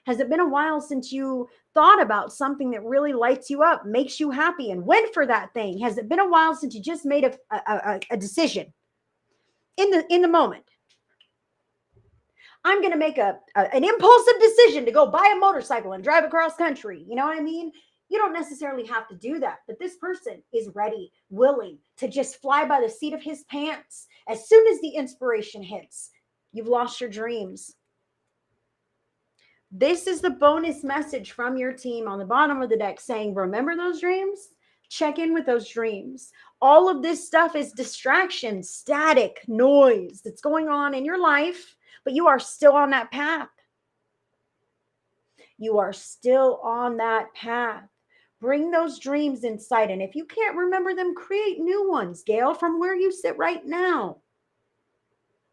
Has it been a while since you thought about something that really lights you up, makes you happy, and went for that thing? Has it been a while since you just made a decision in the moment? I'm going to make an impulsive decision to go buy a motorcycle and drive across country. You know what I mean? You don't necessarily have to do that, but this person is ready, willing to just fly by the seat of his pants. As soon as the inspiration hits, you've lost your dreams. This is the bonus message from your team on the bottom of the deck saying, remember those dreams? Check in with those dreams. All of this stuff is distraction, static, noise that's going on in your life, but you are still on that path. You are still on that path. Bring those dreams in sight. And if you can't remember them, create new ones, Gail, from where you sit right now,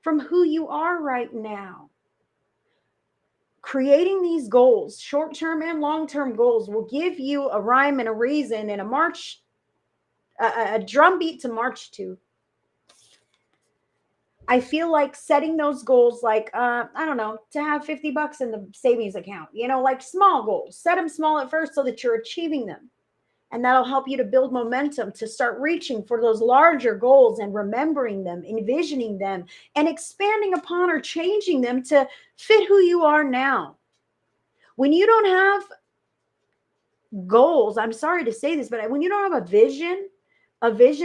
from who you are right now. Creating these goals, short-term and long-term goals, will give you a rhyme and a reason and a drumbeat to march to. I feel like setting those goals, like, I don't know, to have $50 in the savings account, like small goals. Set them small at first so that you're achieving them. And that'll help you to build momentum to start reaching for those larger goals and remembering them, envisioning them, and expanding upon or changing them to fit who you are now. When you don't have goals, I'm sorry to say this, but when you don't have a vision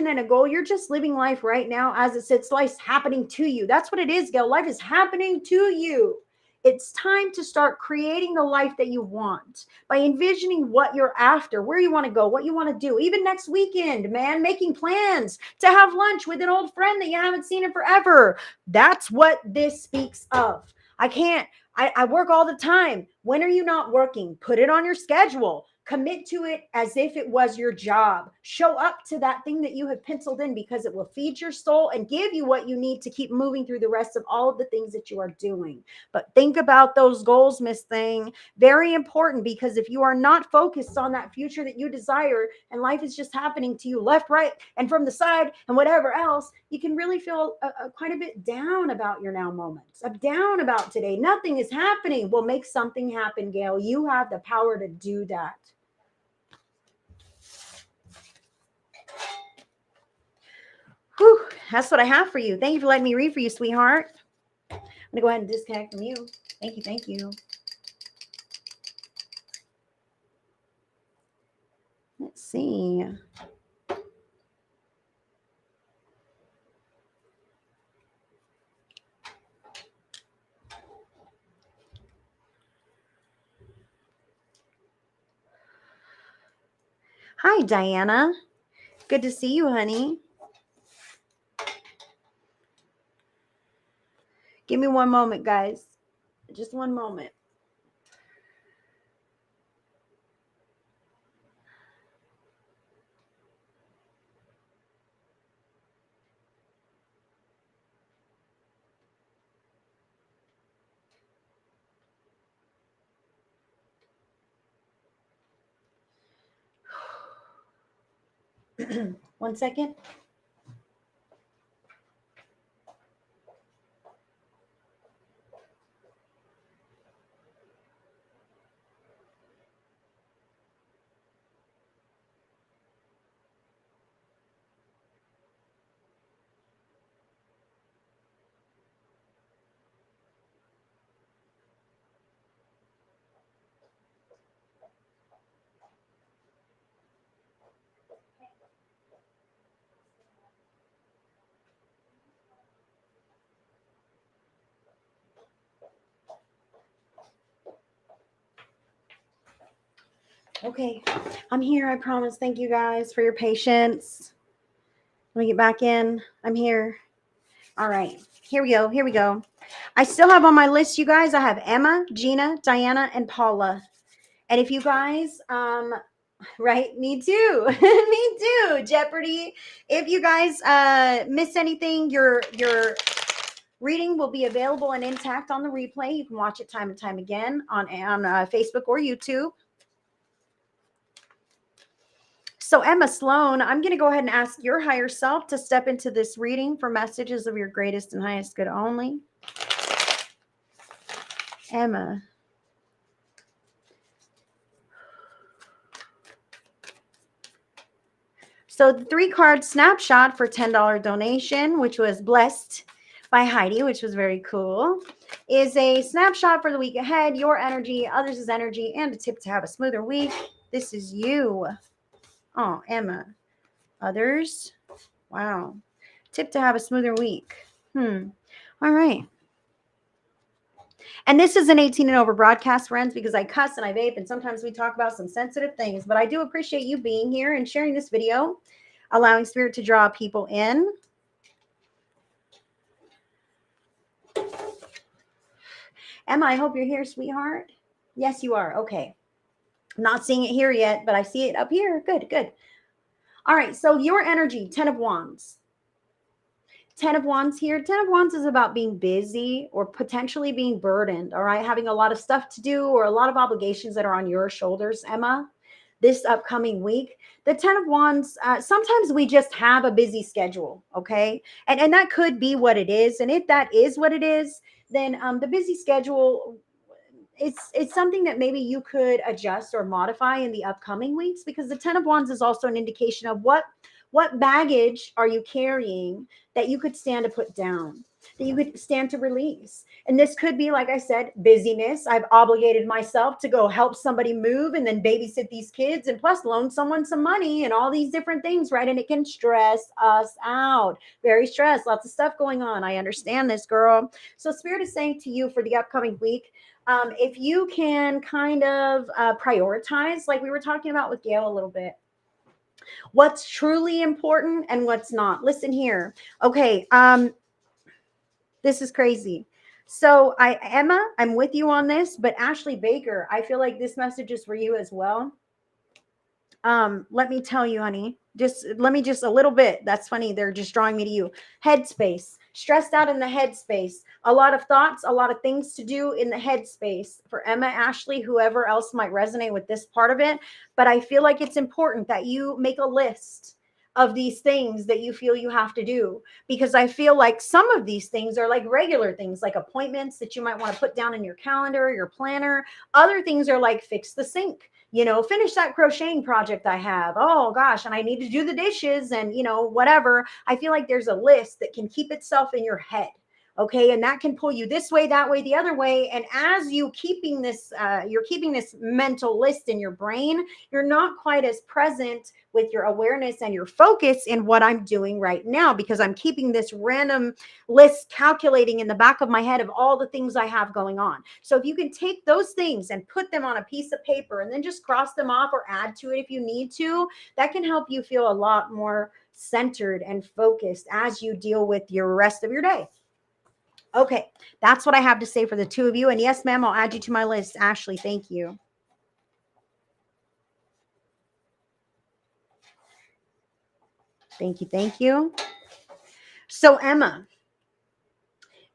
and a goal, you're just living life right now as it sits. Life's happening to you. That's what it is, Gail. Life is happening to you. It's time to start creating the life that you want by envisioning what you're after, where you want to go, what you want to do. Even next weekend, man, making plans to have lunch with an old friend that you haven't seen in forever. That's what this speaks of. I work all the time. When are you not working? Put it on your schedule. Commit to it as if it was your job. Show up to that thing that you have penciled in, because it will feed your soul and give you what you need to keep moving through the rest of all of the things that you are doing. But think about those goals, Miss Thing. Very important, because if you are not focused on that future that you desire and life is just happening to you left, right, and from the side and whatever else, you can really feel quite a bit down about your now moments, down about today. Nothing is happening. Well, make something happen, Gail. You have the power to do that. Whew, that's what I have for you. Thank you for letting me read for you, sweetheart. I'm going to go ahead and disconnect from you. Thank you. Thank you. Let's see. Hi, Diana. Good to see you, honey. Give me one moment, guys. Just one moment. 1 second. Okay, I'm here. I promise. Thank you guys for your patience. Let me get back in. I'm here. All right, here we go. Here we go. I still have on my list, you guys. I have Emma, Gina, Diana, and Paula. And if you guys, right, me too, me too, Jeopardy. If you guys miss anything, your reading will be available and intact on the replay. You can watch it time and time again on Facebook or YouTube. So Emma Sloan, I'm going to go ahead and ask your higher self to step into this reading for messages of your greatest and highest good only. Emma. So the 3-card snapshot for $10 donation, which was blessed by Heidi, which was very cool, is a snapshot for the week ahead, your energy, others' energy, and a tip to have a smoother week. This is you. Oh, Emma. Others. Wow. Tip to have a smoother week. All right. And this is an 18 and over broadcast, friends, because I cuss and I vape, and sometimes we talk about some sensitive things. But I do appreciate you being here and sharing this video, allowing Spirit to draw people in. Emma, I hope you're here, sweetheart. Yes, you are. Okay. I'm not seeing it here yet, but I see it up here. Good, good. All right. So your energy, 10 of Wands. 10 of Wands here. 10 of Wands is about being busy or potentially being burdened, all right? Having a lot of stuff to do or a lot of obligations that are on your shoulders, Emma, this upcoming week. The 10 of Wands, sometimes we just have a busy schedule, okay? And that could be what it is. And if that is what it is, then the busy schedule, it's something that maybe you could adjust or modify in the upcoming weeks, because the 10 of Wands is also an indication of what baggage are you carrying that you could stand to put down, that you could stand to release. And this could be, like I said, busyness. I've obligated myself to go help somebody move and then babysit these kids and plus loan someone some money and all these different things, right? And it can stress us out. Very stressed, lots of stuff going on. I understand this, girl. So Spirit is saying to you for the upcoming week, if you can kind of prioritize, like we were talking about with Gail a little bit, what's truly important and what's not. Listen here. Okay. This is crazy. So Emma, I'm with you on this, but Ashley Baker, I feel like this message is for you as well. Let me tell you, honey, let me a little bit. That's funny. They're just drawing me to you. Headspace, stressed out in the headspace, a lot of thoughts, a lot of things to do in the headspace for Emma, Ashley, whoever else might resonate with this part of it. But I feel like it's important that you make a list of these things that you feel you have to do, because I feel like some of these things are like regular things, like appointments that you might want to put down in your calendar, your planner. Other things are like fix the sink, finish that crocheting project I have. Oh gosh, and I need to do the dishes and, whatever. I feel like there's a list that can keep itself in your head. Okay. And that can pull you this way, that way, the other way. And as you're keeping this mental list in your brain, you're not quite as present with your awareness and your focus in what I'm doing right now, because I'm keeping this random list calculating in the back of my head of all the things I have going on. So if you can take those things and put them on a piece of paper and then just cross them off or add to it if you need to, that can help you feel a lot more centered and focused as you deal with your rest of your day. Okay, that's what I have to say for the two of you. And yes, ma'am, I'll add you to my list. Ashley, thank you. Thank you. Thank you. So Emma,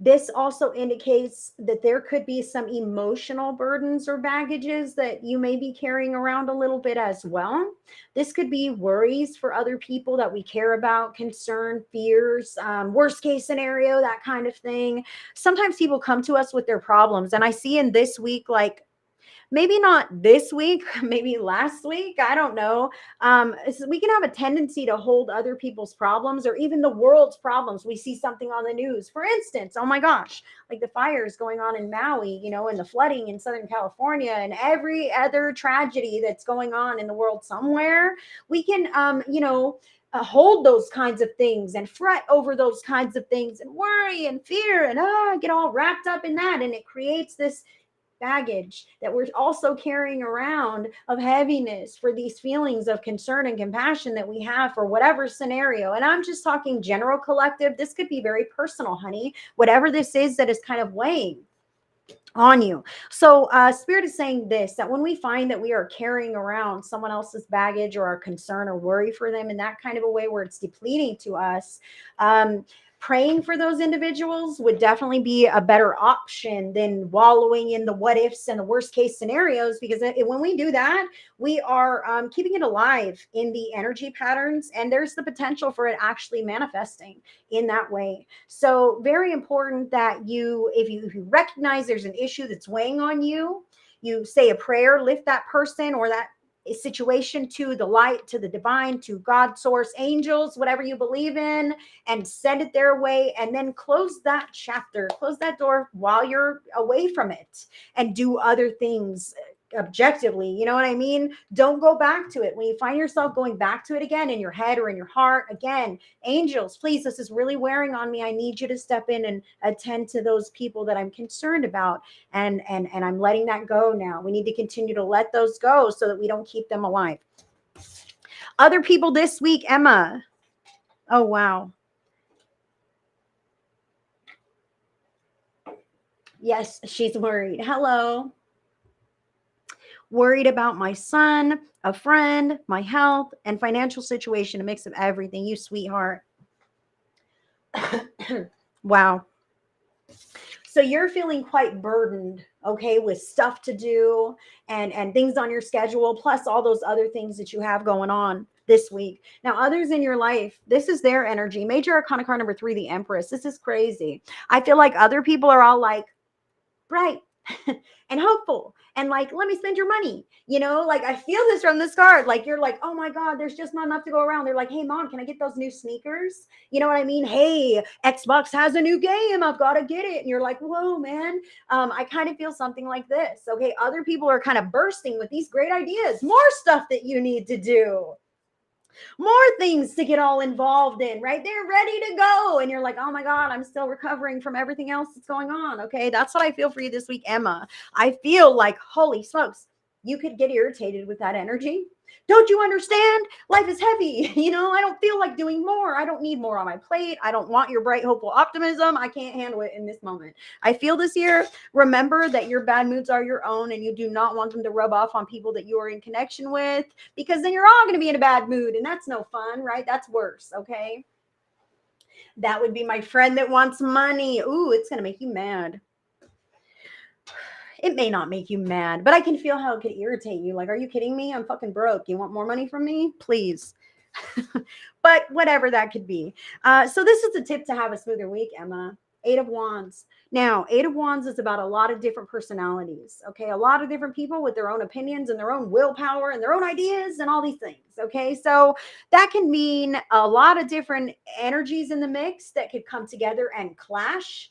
This also indicates that there could be some emotional burdens or baggages that you may be carrying around a little bit as well. This could be worries for other people that we care about, concern, fears, worst case scenario, that kind of thing. Sometimes people come to us with their problems. And I see in this week, like, maybe not this week, maybe last week, I don't know. So we can have a tendency to hold other people's problems or even the world's problems. We see something on the news, for instance, oh my gosh, like the fires going on in Maui, and the flooding in Southern California and every other tragedy that's going on in the world somewhere. We can, hold those kinds of things and fret over those kinds of things and worry and fear and get all wrapped up in that. And it creates this baggage that we're also carrying around of heaviness for these feelings of concern and compassion that we have for whatever scenario. And I'm just talking general collective. This could be very personal, honey, whatever this is that is kind of weighing on you. So Spirit is saying this, that when we find that we are carrying around someone else's baggage or our concern or worry for them in that kind of a way where it's depleting to us, praying for those individuals would definitely be a better option than wallowing in the what ifs and the worst case scenarios, because when we do that, we are keeping it alive in the energy patterns, and there's the potential for it actually manifesting in that way. So very important that if you recognize there's an issue that's weighing on you, you say a prayer, lift that person or that situation to the light, to the divine, to God, source, angels, whatever you believe in, and send it their way. And then close that chapter, close that door while you're away from it, and do other things objectively. You know what I mean? Don't go back to it. When you find yourself going back to it again in your head or in your heart, again, angels, please, this is really wearing on me. I need you to step in and attend to those people that I'm concerned about. And I'm letting that go now. We need to continue to let those go so that we don't keep them alive. Other people this week, Emma. Oh, wow. Yes, she's worried. Hello. Worried about my son, a friend, my health, and financial situation, a mix of everything. You sweetheart. Wow. So you're feeling quite burdened, okay, with stuff to do and things on your schedule, plus all those other things that you have going on this week. Now, others in your life, this is their energy. Major Arcana card number 3, the Empress. This is crazy. I feel like other people are all like, bright and hopeful and like, let me spend your money, like I feel this from this card. Like you're like, oh my God, there's just not enough to go around. They're like, hey mom, can I get those new sneakers? You know what I mean? Hey, Xbox has a new game, I've got to get it. And you're like, whoa, man. I kind of feel something like this. Okay, other people are kind of bursting with these great ideas, more stuff that you need to do, more things to get all involved in, right? They're ready to go. And you're like, oh my God, I'm still recovering from everything else that's going on. Okay. That's what I feel for you this week, Emma. I feel like, holy smokes, you could get irritated with that energy. Don't you understand? Life is heavy. I don't feel like doing more. I don't need more on my plate. I don't want your bright, hopeful optimism. I can't handle it in this moment. I feel this year. Remember that your bad moods are your own, and you do not want them to rub off on people that you are in connection with, because then you're all going to be in a bad mood, and that's no fun, right? That's worse. Okay. That would be my friend that wants money. Ooh, it's going to make you mad. It may not make you mad, but I can feel how it could irritate you. Like, are you kidding me? I'm fucking broke. You want more money from me? Please. But whatever that could be. So this is a tip to have a smoother week, Emma. 8 of Wands. Now, 8 of Wands is about a lot of different personalities. Okay. A lot of different people with their own opinions and their own willpower and their own ideas and all these things. Okay. So that can mean a lot of different energies in the mix that could come together and clash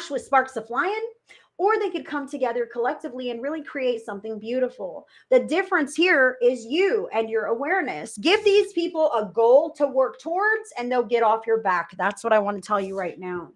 with sparks of flying, or they could come together collectively and really create something beautiful. The difference here is you and your awareness. Give these people a goal to work towards and they'll get off your back. That's what I want to tell you right now.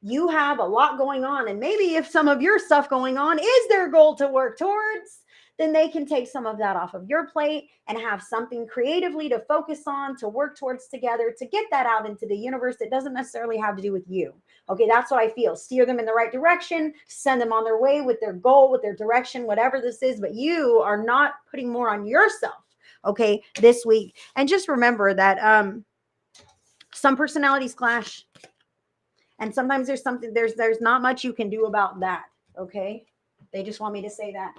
You have a lot going on, and maybe if some of your stuff going on is their goal to work towards, then they can take some of that off of your plate and have something creatively to focus on, to work towards together, to get that out into the universe that doesn't necessarily have to do with you. Okay, that's what I feel. Steer them in the right direction, send them on their way with their goal, with their direction, whatever this is, but you are not putting more on yourself, okay, this week. And just remember that some personalities clash. And sometimes there's something, there's not much you can do about that. Okay. They just want me to say that.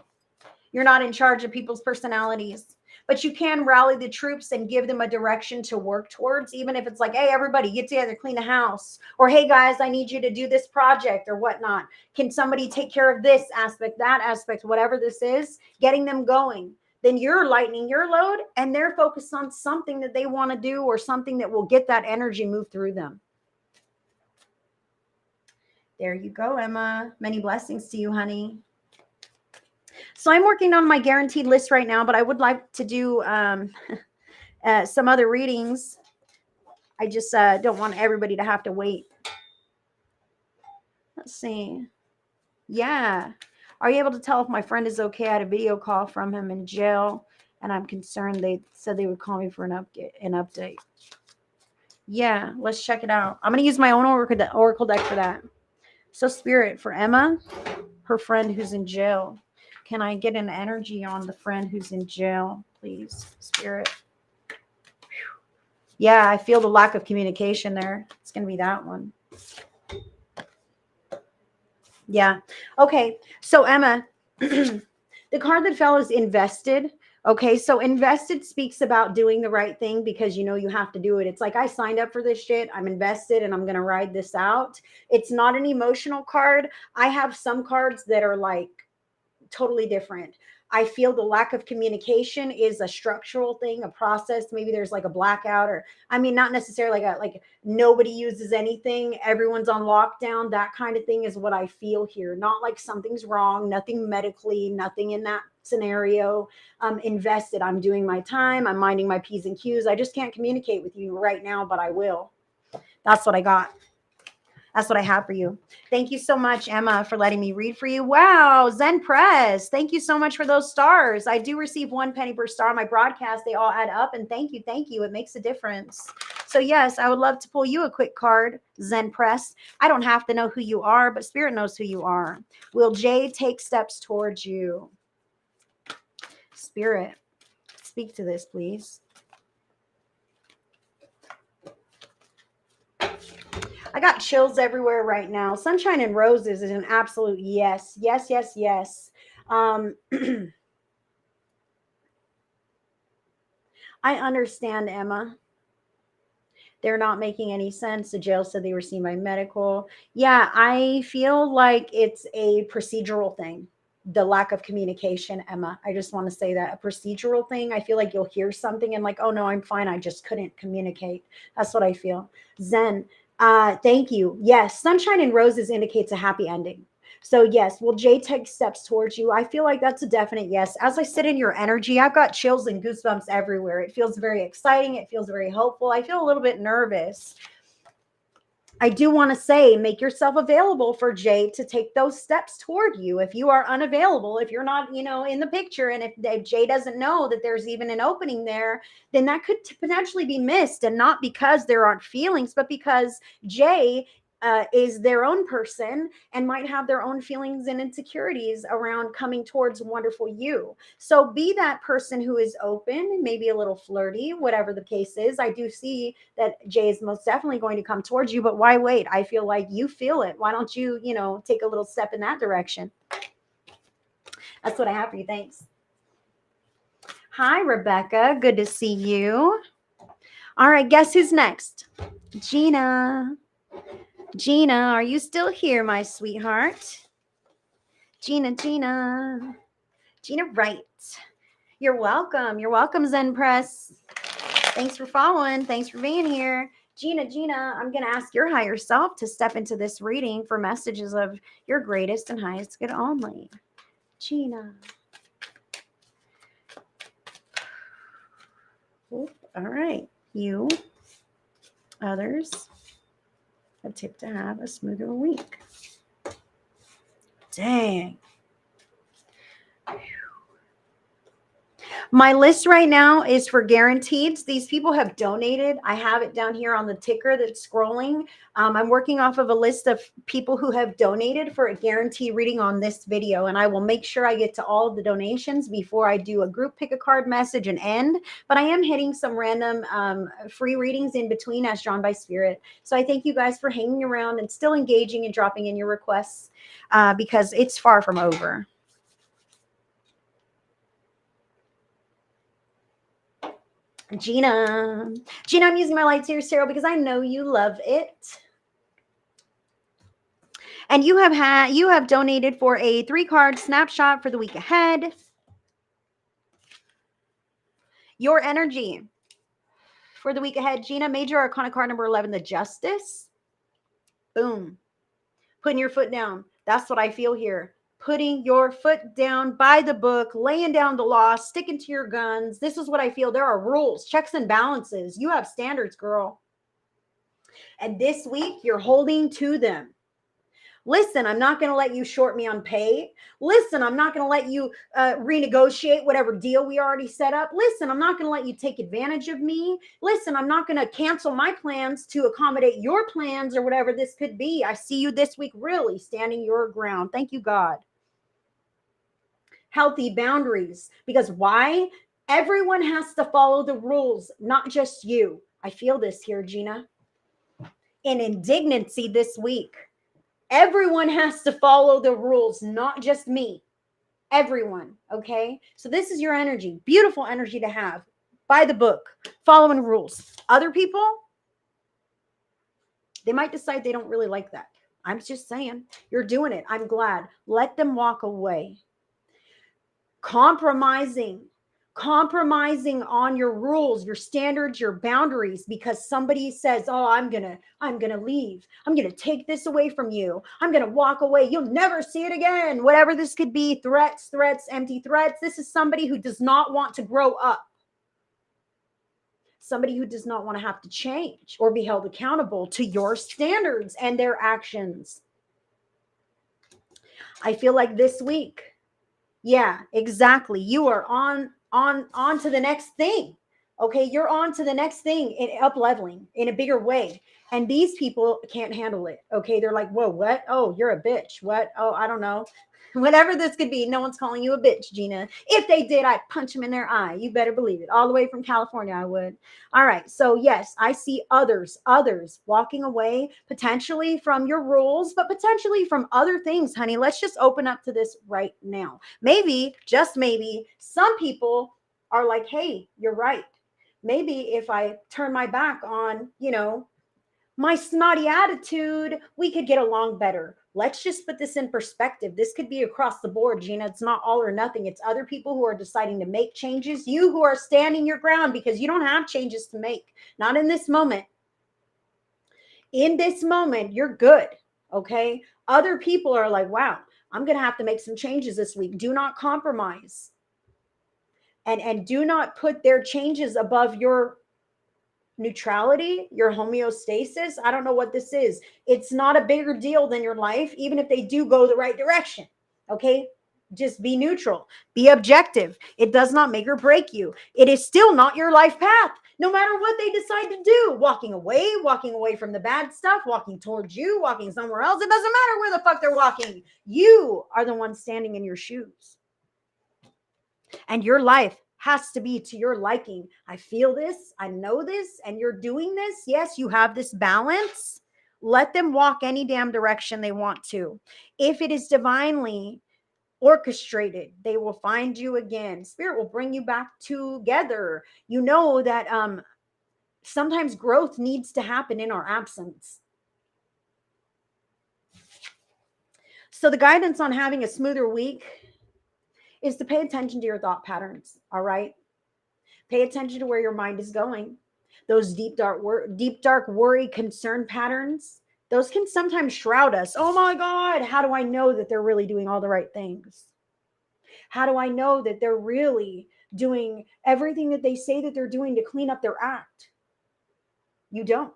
You're not in charge of people's personalities, but you can rally the troops and give them a direction to work towards, even if it's like, hey, everybody get together, clean the house, or hey guys, I need you to do this project or whatnot. Can somebody take care of this aspect, that aspect, whatever this is, getting them going. Then you're lightening your load and they're focused on something that they want to do or something that will get that energy moved through them. There you go, Emma. Many blessings to you, honey. So I'm working on my guaranteed list right now, but I would like to do some other readings. I just don't want everybody to have to wait. Let's see. Yeah. Are you able to tell if my friend is okay? I had a video call from him in jail, and I'm concerned. They said they would call me for an update. Yeah, let's check it out. I'm going to use my own oracle deck for that. So Spirit, for Emma, her friend who's in jail. Can I get an energy on the friend who's in jail, please, Spirit? Yeah, I feel the lack of communication there. It's going to be that one. Yeah. Okay. So Emma, the card that fell is invested. Okay. So invested speaks about doing the right thing because you know you have to do it. It's like I signed up for this shit. I'm invested and I'm going to ride this out. It's not an emotional card. I have some cards that are like totally different. I feel the lack of communication is a structural thing, a process. Maybe there's like a blackout or, I mean, not necessarily like nobody uses anything. Everyone's on lockdown. That kind of thing is what I feel here. Not like something's wrong, nothing medically, nothing in that scenario. Invested. I'm doing my time. I'm minding my P's and Q's. I just can't communicate with you right now, but I will. That's what I got. That's what I have for you. Thank you so much, Emma, for letting me read for you. Wow, Zen Press. Thank you so much for those stars. I do receive 1 penny per star on my broadcast. They all add up, and thank you. Thank you. It makes a difference. So yes, I would love to pull you a quick card, Zen Press. I don't have to know who you are, but Spirit knows who you are. Will Jade take steps towards you? Spirit, speak to this, please. I got chills everywhere right now. Sunshine and Roses is an absolute yes. Yes, yes, yes. I understand, Emma. They're not making any sense. The jail said they were seen by medical. Yeah, I feel like it's a procedural thing. The lack of communication, Emma. I just want to say that. A procedural thing. I feel like you'll hear something and like, oh no, I'm fine. I just couldn't communicate. That's what I feel. Zen. Thank you. Yes, Sunshine and Roses indicates a happy ending. So yes, will Jay take steps towards you? I feel like that's a definite yes. As I sit in your energy, I've got chills and goosebumps everywhere. It feels very exciting. It feels very hopeful. I feel a little bit nervous. I do want to say, make yourself available for Jay to take those steps toward you. If you are unavailable, if you're not, in the picture, and if Jay doesn't know that there's even an opening there, then that could potentially be missed. And not because there aren't feelings, but because Jay is their own person and might have their own feelings and insecurities around coming towards wonderful you. So be that person who is open, maybe a little flirty, whatever the case is. I do see that Jay is most definitely going to come towards you, but why wait? I feel like you feel it. Why don't you, take a little step in that direction? That's what I have for you. Thanks. Hi, Rebecca. Good to see you. All right, guess who's next? Gina. Gina, are you still here, my sweetheart? Gina Wright. You're welcome. You're welcome, Zen Press. Thanks for following. Thanks for being here. Gina, I'm going to ask your higher self to step into this reading for messages of your greatest and highest good only. Gina. Oop, all right. You, others, a tip to have a smoother week. Dang. My list right now is for guaranteed. These people have donated. I have it down here on the ticker that's scrolling. I'm working off of a list of people who have donated for a guarantee reading on this video, and I will make sure I get to all of the donations before I do a group pick a card message and end. But I am hitting some random free readings in between as drawn by spirit. So I thank you guys for hanging around and still engaging and dropping in your requests because it's far from over. Gina, I'm using my lightsaber tarot because I know you love it. And you have donated for a 3-card snapshot for the week ahead. Your energy for the week ahead, Gina, major arcana card number 11, the Justice. Boom. Putting your foot down. That's what I feel here. Putting your foot down by the book, laying down the law, sticking to your guns. This is what I feel. There are rules, checks and balances. You have standards, girl. And this week, you're holding to them. Listen, I'm not going to let you short me on pay. Listen, I'm not going to let you renegotiate whatever deal we already set up. Listen, I'm not going to let you take advantage of me. Listen, I'm not going to cancel my plans to accommodate your plans or whatever this could be. I see you this week really standing your ground. Thank you, God. Healthy boundaries. Because why? Everyone has to follow the rules, not just you. I feel this here, Gina. In indignancy this week. Everyone has to follow the rules, not just me. Everyone, okay? So this is your energy. Beautiful energy to have. By the book, following rules. Other people, they might decide they don't really like that. I'm just saying. You're doing it. I'm glad. Let them walk away. Compromising on your rules, your standards, your boundaries, because somebody says, oh, I'm gonna leave. I'm gonna take this away from you. I'm gonna walk away. You'll never see it again. Whatever this could be, threats, empty threats. This is somebody who does not want to grow up. Somebody who does not want to have to change or be held accountable to your standards and their actions. I feel like this week, yeah, exactly. You are on to the next thing. Okay, you're on to the next thing in up leveling in a bigger way. And these people can't handle it. Okay, they're like, whoa, what? Oh, you're a bitch. What? Oh, I don't know. Whatever this could be, no one's calling you a bitch, Gina. If they did, I'd punch them in their eye. You better believe it. All the way from California, I would. All right. So yes, I see others walking away potentially from your rules, but potentially from other things, honey. Let's just open up to this right now. Maybe, just maybe, some people are like, hey, you're right. Maybe if I turn my back on, my snotty attitude, we could get along better. Let's just put this in perspective. This could be across the board, Gina. It's not all or nothing. It's other people who are deciding to make changes. You who are standing your ground because you don't have changes to make. Not in this moment. In this moment, you're good. Okay. Other people are like, wow, I'm going to have to make some changes this week. Do not compromise. And do not put their changes above your neutrality, your homeostasis. I don't know what this is. It's not a bigger deal than your life, even if they do go the right direction. Okay. Just be neutral, be objective. It does not make or break you. It is still not your life path, no matter what they decide to do. Walking away from the bad stuff, walking towards you, walking somewhere else. It doesn't matter where the fuck they're walking. You are the one standing in your shoes. And your life has to be to your liking. I feel this, I know this, and you're doing this. Yes, you have this balance. Let them walk any damn direction they want to. If it is divinely orchestrated, they will find you again. Spirit will bring you back together. You know that sometimes growth needs to happen in our absence. So the guidance on having a smoother week is to pay attention to your thought patterns. All right. Pay attention to where your mind is going. Those deep, dark worry, concern patterns, those can sometimes shroud us. Oh my God, how do I know that they're really doing all the right things? How do I know that they're really doing everything that they say that they're doing to clean up their act? You don't.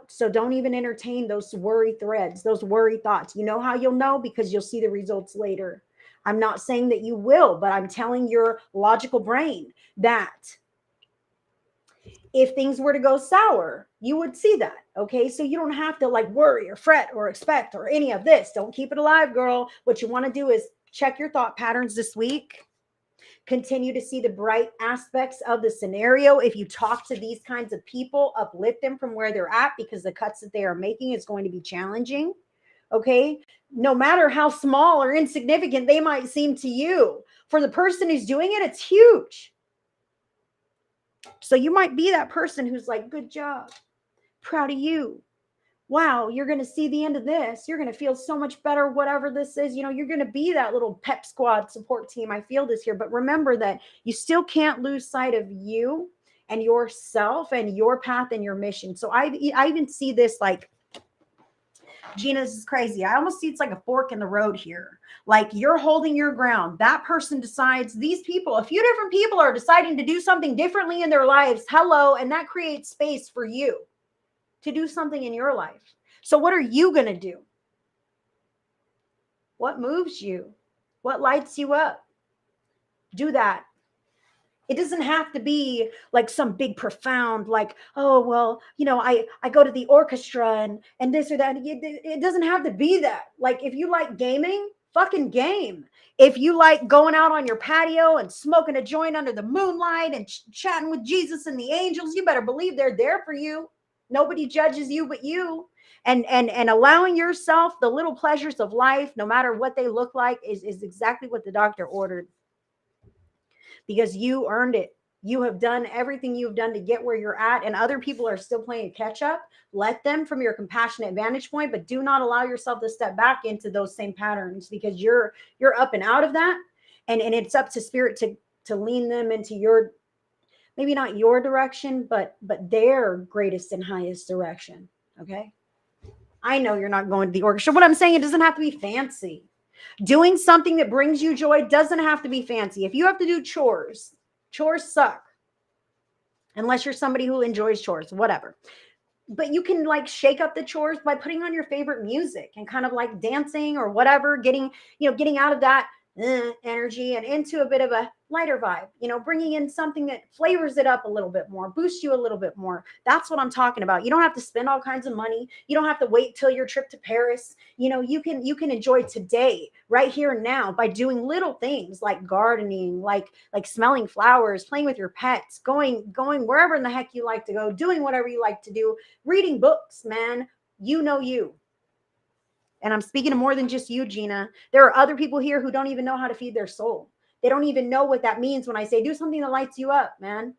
So don't even entertain those worry threads, those worry thoughts. You know how you'll know? Because you'll see the results later. I'm not saying that you will, but I'm telling your logical brain that if things were to go sour, you would see that. Okay. So you don't have to like worry or fret or expect or any of this. Don't keep it alive, girl. What you want to do is check your thought patterns this week. Continue to see the bright aspects of the scenario. If you talk to these kinds of people, uplift them from where they're at, because the cuts that they are making is going to be challenging. Okay. No matter how small or insignificant they might seem to you, for the person who's doing it, it's huge. So you might be that person who's like, good job, proud of you. Wow, you're going to see the end of this. You're going to feel so much better, whatever this is. You know, you're going to be that little pep squad support team. I feel this here. But remember that you still can't lose sight of you and yourself and your path and your mission. So I even see this like, Gina, this is crazy. I almost see it's like a fork in the road here. Like you're holding your ground. That person decides, these people, a few different people are deciding to do something differently in their lives. Hello. And that creates space for you to do something in your life. So what are you going to do? What moves you? What lights you up? Do that. It doesn't have to be like some big profound, like, oh, well, you know, I go to the orchestra and this or that. It doesn't have to be that. Like if you like gaming, fucking game. If you like going out on your patio and smoking a joint under the moonlight and chatting with Jesus and the angels, you better believe they're there for you. Nobody judges you but you. And allowing yourself the little pleasures of life, no matter what they look like, is exactly what the doctor ordered. Because you earned it. You have done everything you've done to get where you're at, and other people are still playing catch up. Let them from your compassionate vantage point, but do not allow yourself to step back into those same patterns, because you're up and out of that. And it's up to spirit to lean them into your, maybe not your direction, but their greatest and highest direction. Okay. I know you're not going to the orchestra. What I'm saying, it doesn't have to be fancy. Doing something that brings you joy doesn't have to be fancy. If you have to do chores suck. Unless you're somebody who enjoys chores, whatever. But you can like shake up the chores by putting on your favorite music and kind of like dancing or whatever, getting out of that energy and into a bit of a lighter vibe, bringing in something that flavors it up a little bit more, boosts you a little bit more. That's what I'm talking about. You don't have to spend all kinds of money. You don't have to wait till your trip to Paris. You can enjoy today, right here and now, by doing little things like gardening, like smelling flowers, playing with your pets, going wherever in the heck you like to go, doing whatever you like to do, reading books, man. You. And I'm speaking to more than just you, Gina. There are other people here who don't even know how to feed their soul. They don't even know what that means when I say do something that lights you up, man.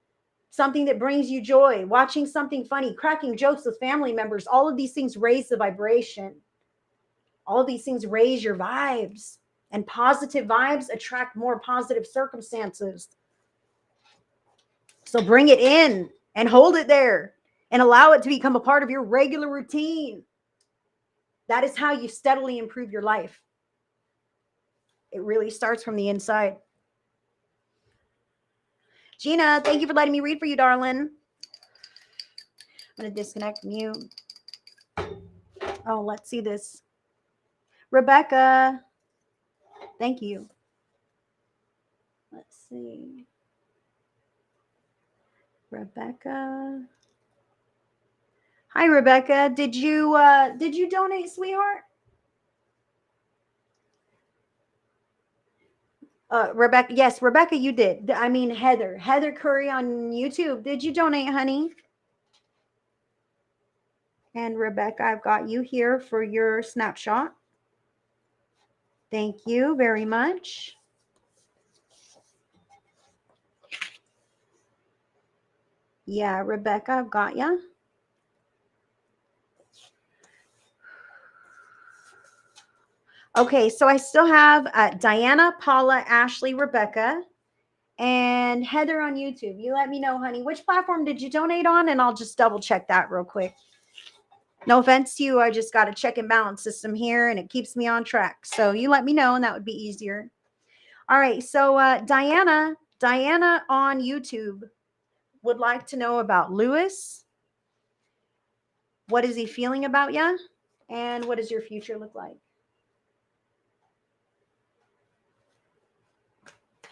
Something that brings you joy, watching something funny, cracking jokes with family members. All of these things raise the vibration. All of these things raise your vibes. And positive vibes attract more positive circumstances. So bring it in and hold it there and allow it to become a part of your regular routine. That is how you steadily improve your life. It really starts from the inside. Gina, thank you for letting me read for you, darling. I'm going to disconnect from you. Oh, let's see this. Rebecca, thank you. Let's see. Rebecca. Hi, Rebecca. Did you donate, sweetheart? Rebecca, yes, Rebecca, you did. I mean, Heather Curry on YouTube. Did you donate, honey? And Rebecca, I've got you here for your snapshot. Thank you very much. Yeah, Rebecca, I've got you. Okay, so I still have Diana, Paula, Ashley, Rebecca, and Heather on YouTube. You let me know, honey. Which platform did you donate on? And I'll just double check that real quick. No offense to you. I just got a check and balance system here, and it keeps me on track. So you let me know, and that would be easier. All right, so Diana on YouTube would like to know about Lewis. What is he feeling about you? And what does your future look like?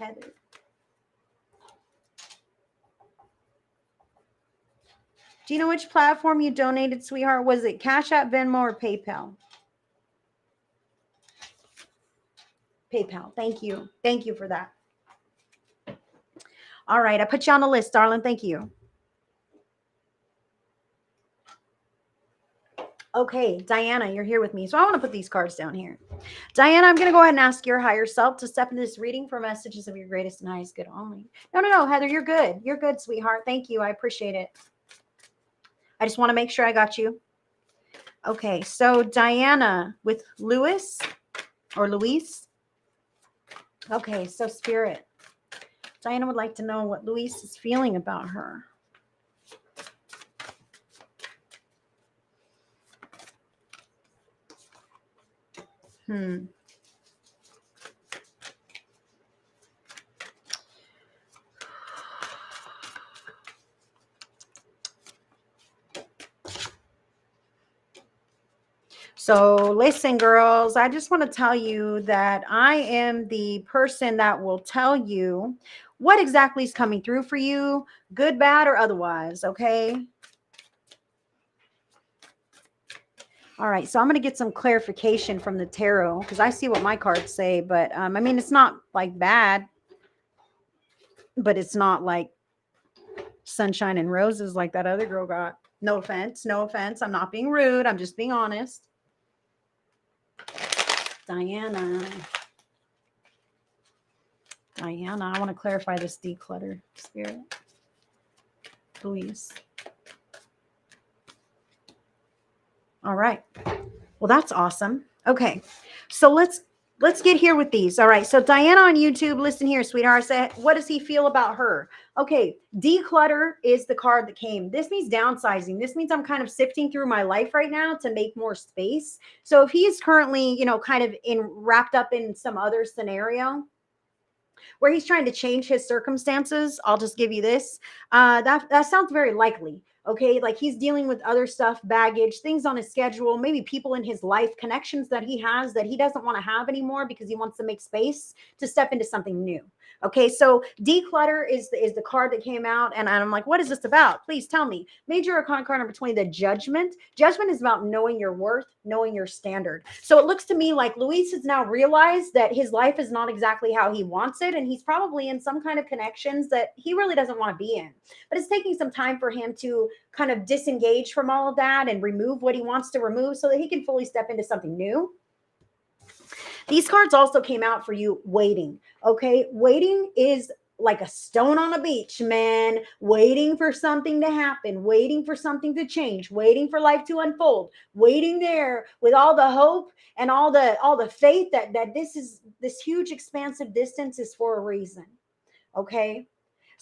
Heather. Do you know which platform you donated, sweetheart? Was it Cash App, Venmo, or PayPal? PayPal. Thank you. Thank you for that. All right. I put you on the list, darling. Thank you. Okay, Diana, you're here with me. So I want to put these cards down here. Diana, I'm going to go ahead and ask your higher self to step into this reading for messages of your greatest and highest good only. No, Heather, you're good. You're good, sweetheart. Thank you. I appreciate it. I just want to make sure I got you. Okay, so Diana with Luis or Luis. Okay, so Spirit. Diana would like to know what Luis is feeling about her. So listen, girls, I just want to tell you that I am the person that will tell you what exactly is coming through for you, good, bad, or otherwise, okay? All right, so I'm going to get some clarification from the tarot because I see what my cards say, but I mean, it's not like bad, but it's not like sunshine and roses like that other girl got. No offense, no offense. I'm not being rude. I'm just being honest. Diana, I want to clarify this declutter, Spirit. Louise. All right. Well, that's awesome. Okay. So let's get here with these. All right. So Diana on YouTube, listen here, sweetheart. Said, what does he feel about her? Okay. Declutter is the card that came. This means downsizing. This means I'm kind of sifting through my life right now to make more space. So if he's currently, kind of wrapped up in some other scenario where he's trying to change his circumstances, I'll just give you this. That sounds very likely. Okay, like he's dealing with other stuff, baggage, things on his schedule, maybe people in his life, connections that he has that he doesn't want to have anymore because he wants to make space to step into something new. Okay, so declutter is the card that came out, and I'm like, what is this about? Please tell me. Major Arcana card number 20, the Judgment. Judgment is about knowing your worth, knowing your standard. So it looks to me like Luis has now realized that his life is not exactly how he wants it, and he's probably in some kind of connections that he really doesn't want to be in. But it's taking some time for him to kind of disengage from all of that and remove what he wants to remove so that he can fully step into something new. These cards also came out for you, waiting. Okay, waiting is like a stone on a beach, man. Waiting for something to happen, waiting for something to change, waiting for life to unfold, waiting there with all the hope and all the faith that this huge expansive distance is for a reason. Okay.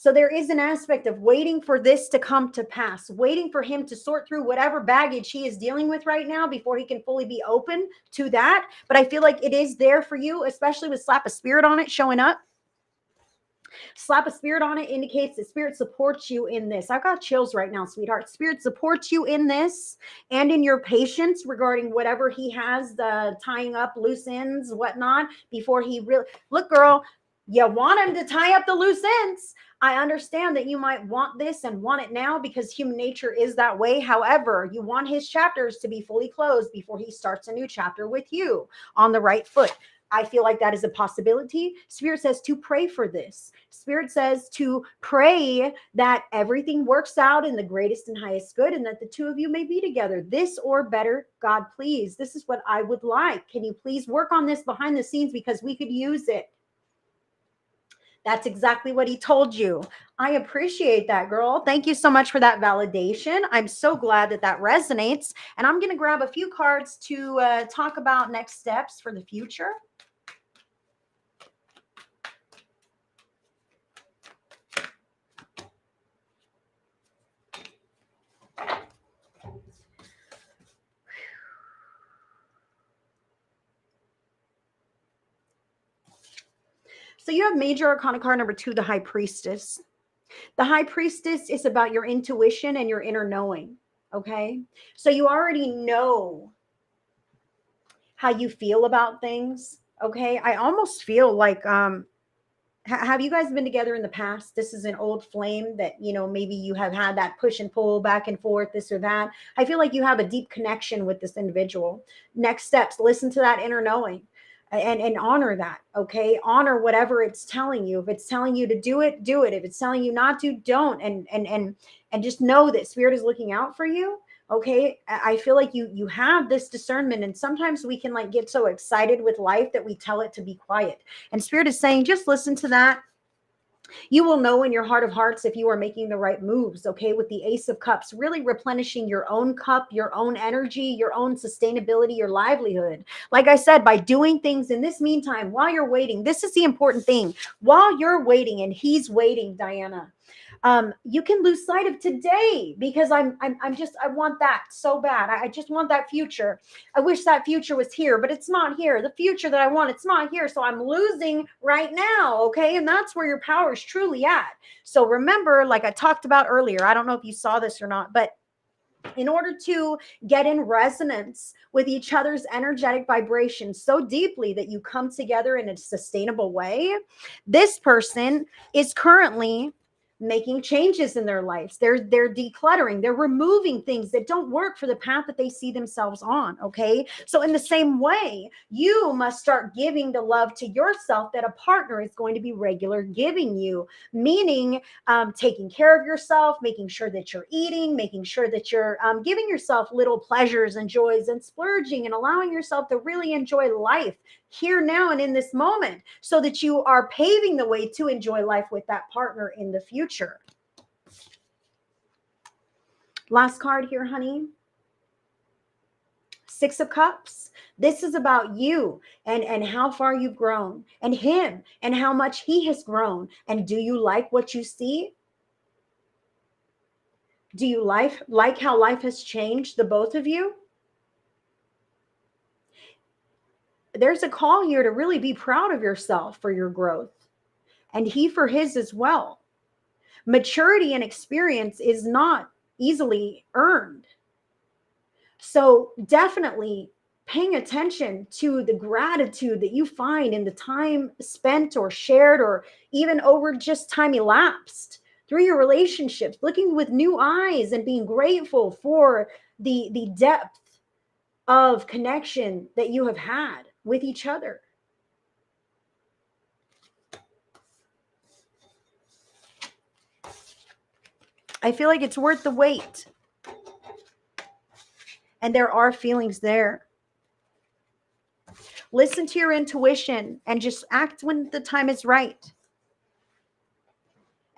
So there is an aspect of waiting for this to come to pass, waiting for him to sort through whatever baggage he is dealing with right now before he can fully be open to that. But I feel like it is there for you, especially with Slap a Spirit on it showing up. Slap a Spirit on it indicates that Spirit supports you in this. I've got chills right now, sweetheart. Spirit supports you in this and in your patience regarding whatever he has, the tying up loose ends, whatnot, before he really... Look, girl, you want him to tie up the loose ends. I understand that you might want this and want it now because human nature is that way. However, you want his chapters to be fully closed before he starts a new chapter with you on the right foot. I feel like that is a possibility. Spirit says to pray for this. Spirit says to pray that everything works out in the greatest and highest good and that the two of you may be together. This or better, God, please. This is what I would like. Can you please work on this behind the scenes because we could use it? That's exactly what he told you. I appreciate that, girl. Thank you so much for that validation. I'm so glad that that resonates. And I'm going to grab a few cards to talk about next steps for the future. So you have Major Arcana card number 2, the High Priestess. The High Priestess is about your intuition and your inner knowing, okay? So you already know how you feel about things, okay? I almost feel like Have you guys been together in the past? This is an old flame that, maybe you have had that push and pull back and forth, this or that. I feel like you have a deep connection with this individual. Next steps, listen to that inner knowing and honor that. Okay. Honor whatever it's telling you. If it's telling you to do it, do it. If it's telling you not to, don't. And just know that spirit is looking out for you. Okay. I feel like you have this discernment, and sometimes we can like get so excited with life that we tell it to be quiet. And spirit is saying, just listen to that. You will know in your heart of hearts if you are making the right moves. Okay. With the Ace of Cups, really replenishing your own cup, your own energy, your own sustainability, your livelihood. Like I said, by doing things in this meantime, while you're waiting, this is the important thing. While you're waiting and he's waiting, Diana, you can lose sight of today, because I want that so bad. I just want that future. I wish that future was here, but it's not here. The future that I want, it's not here. So I'm losing right now. Okay. And that's where your power is truly at. So remember, like I talked about earlier, I don't know if you saw this or not, but in order to get in resonance with each other's energetic vibration so deeply that you come together in a sustainable way, this person is currently making changes in their lives. They're decluttering, they're removing things that don't work for the path that they see themselves on. Okay. So in the same way, you must start giving the love to yourself that a partner is going to be regular giving you, meaning taking care of yourself, making sure that you're eating, making sure that you're giving yourself little pleasures and joys and splurging and allowing yourself to really enjoy life here, now, and in this moment, so that you are paving the way to enjoy life with that partner in the future. Last card here, honey. Six of Cups. This is about you and how far you've grown, and him and how much he has grown. And do you like what you see? Do you like how life has changed the both of you? There's a call here to really be proud of yourself for your growth, and he for his as well. Maturity and experience is not easily earned. So definitely paying attention to the gratitude that you find in the time spent or shared, or even over just time elapsed through your relationships, looking with new eyes and being grateful for the depth of connection that you have had with each other. I feel like it's worth the wait. And there are feelings there. Listen to your intuition and just act when the time is right.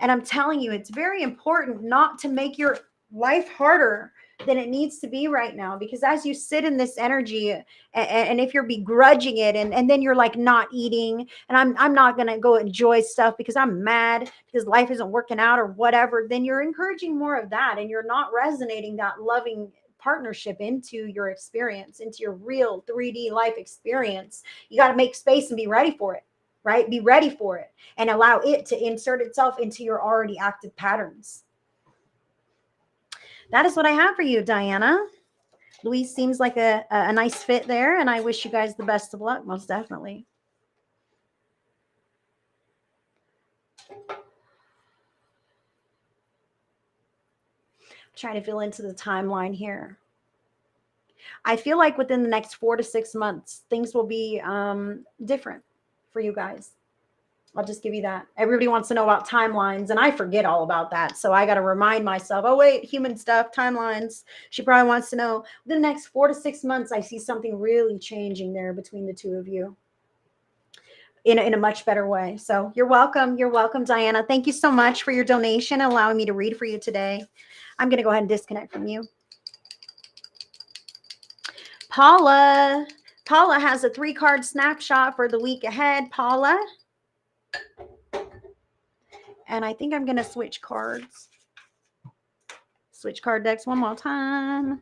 And I'm telling you, it's very important not to make your life harder than it needs to be right now, because as you sit in this energy, and if you're begrudging it, and then you're like not eating, and I'm not going to go enjoy stuff because I'm mad because life isn't working out or whatever, then you're encouraging more of that, and you're not resonating that loving partnership into your experience, into your real 3D life experience. You got to make space and be ready for it, right? Be ready for it and allow it to insert itself into your already active patterns. That is what I have for you, Diana. Louise seems like a nice fit there, and I wish you guys the best of luck, most definitely. Trying to fill into the timeline here. I feel like within the next 4 to 6 months, things will be different for you guys. I'll just give you that. Everybody wants to know about timelines, and I forget all about that. So I got to remind myself, oh, wait, human stuff, timelines. She probably wants to know. The next 4 to 6 months, I see something really changing there between the two of you in a much better way. So you're welcome. You're welcome, Diana. Thank you so much for your donation and allowing me to read for you today. I'm going to go ahead and disconnect from you. Paula. Paula has a 3-card snapshot for the week ahead. Paula. And I think I'm going to switch cards. Switch card decks one more time.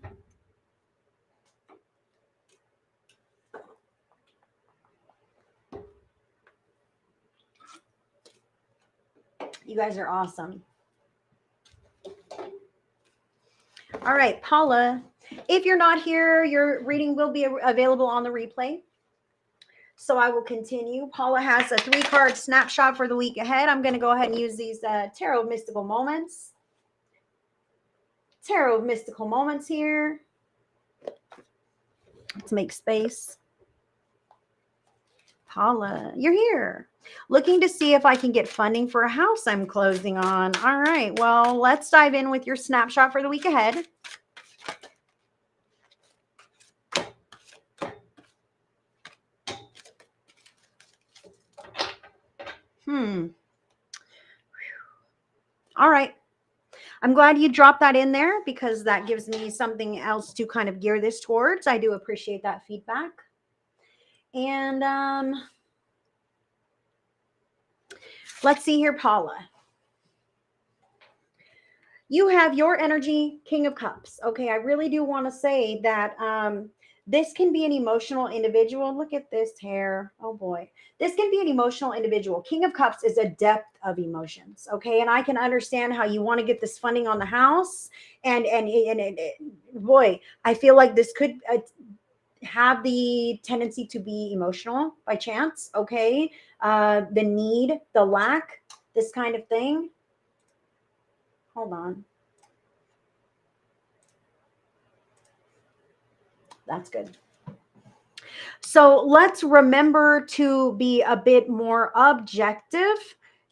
You guys are awesome. All right, Paula, if you're not here, your reading will be available on the replay. So I will continue. Paula has a 3-card snapshot for the week ahead. I'm going to go ahead and use these Tarot of Mystical Moments. Tarot of Mystical Moments here. Let's make space. Paula, you're here. Looking to see if I can get funding for a house I'm closing on. All right. Well, let's dive in with your snapshot for the week ahead. All right. I'm glad you dropped that in there because that gives me something else to kind of gear this towards. I do appreciate that feedback. And let's see here, Paula. You have your energy, King of Cups. Okay, I really do want to say that this can be an emotional individual. Look at this hair. Oh boy. This can be an emotional individual. King of Cups is a depth of emotions. Okay, and I can understand how you want to get this funding on the house. And boy, I feel like this could have the tendency to be emotional by chance. Okay, the need, the lack, this kind of thing. Hold on. That's good. So let's remember to be a bit more objective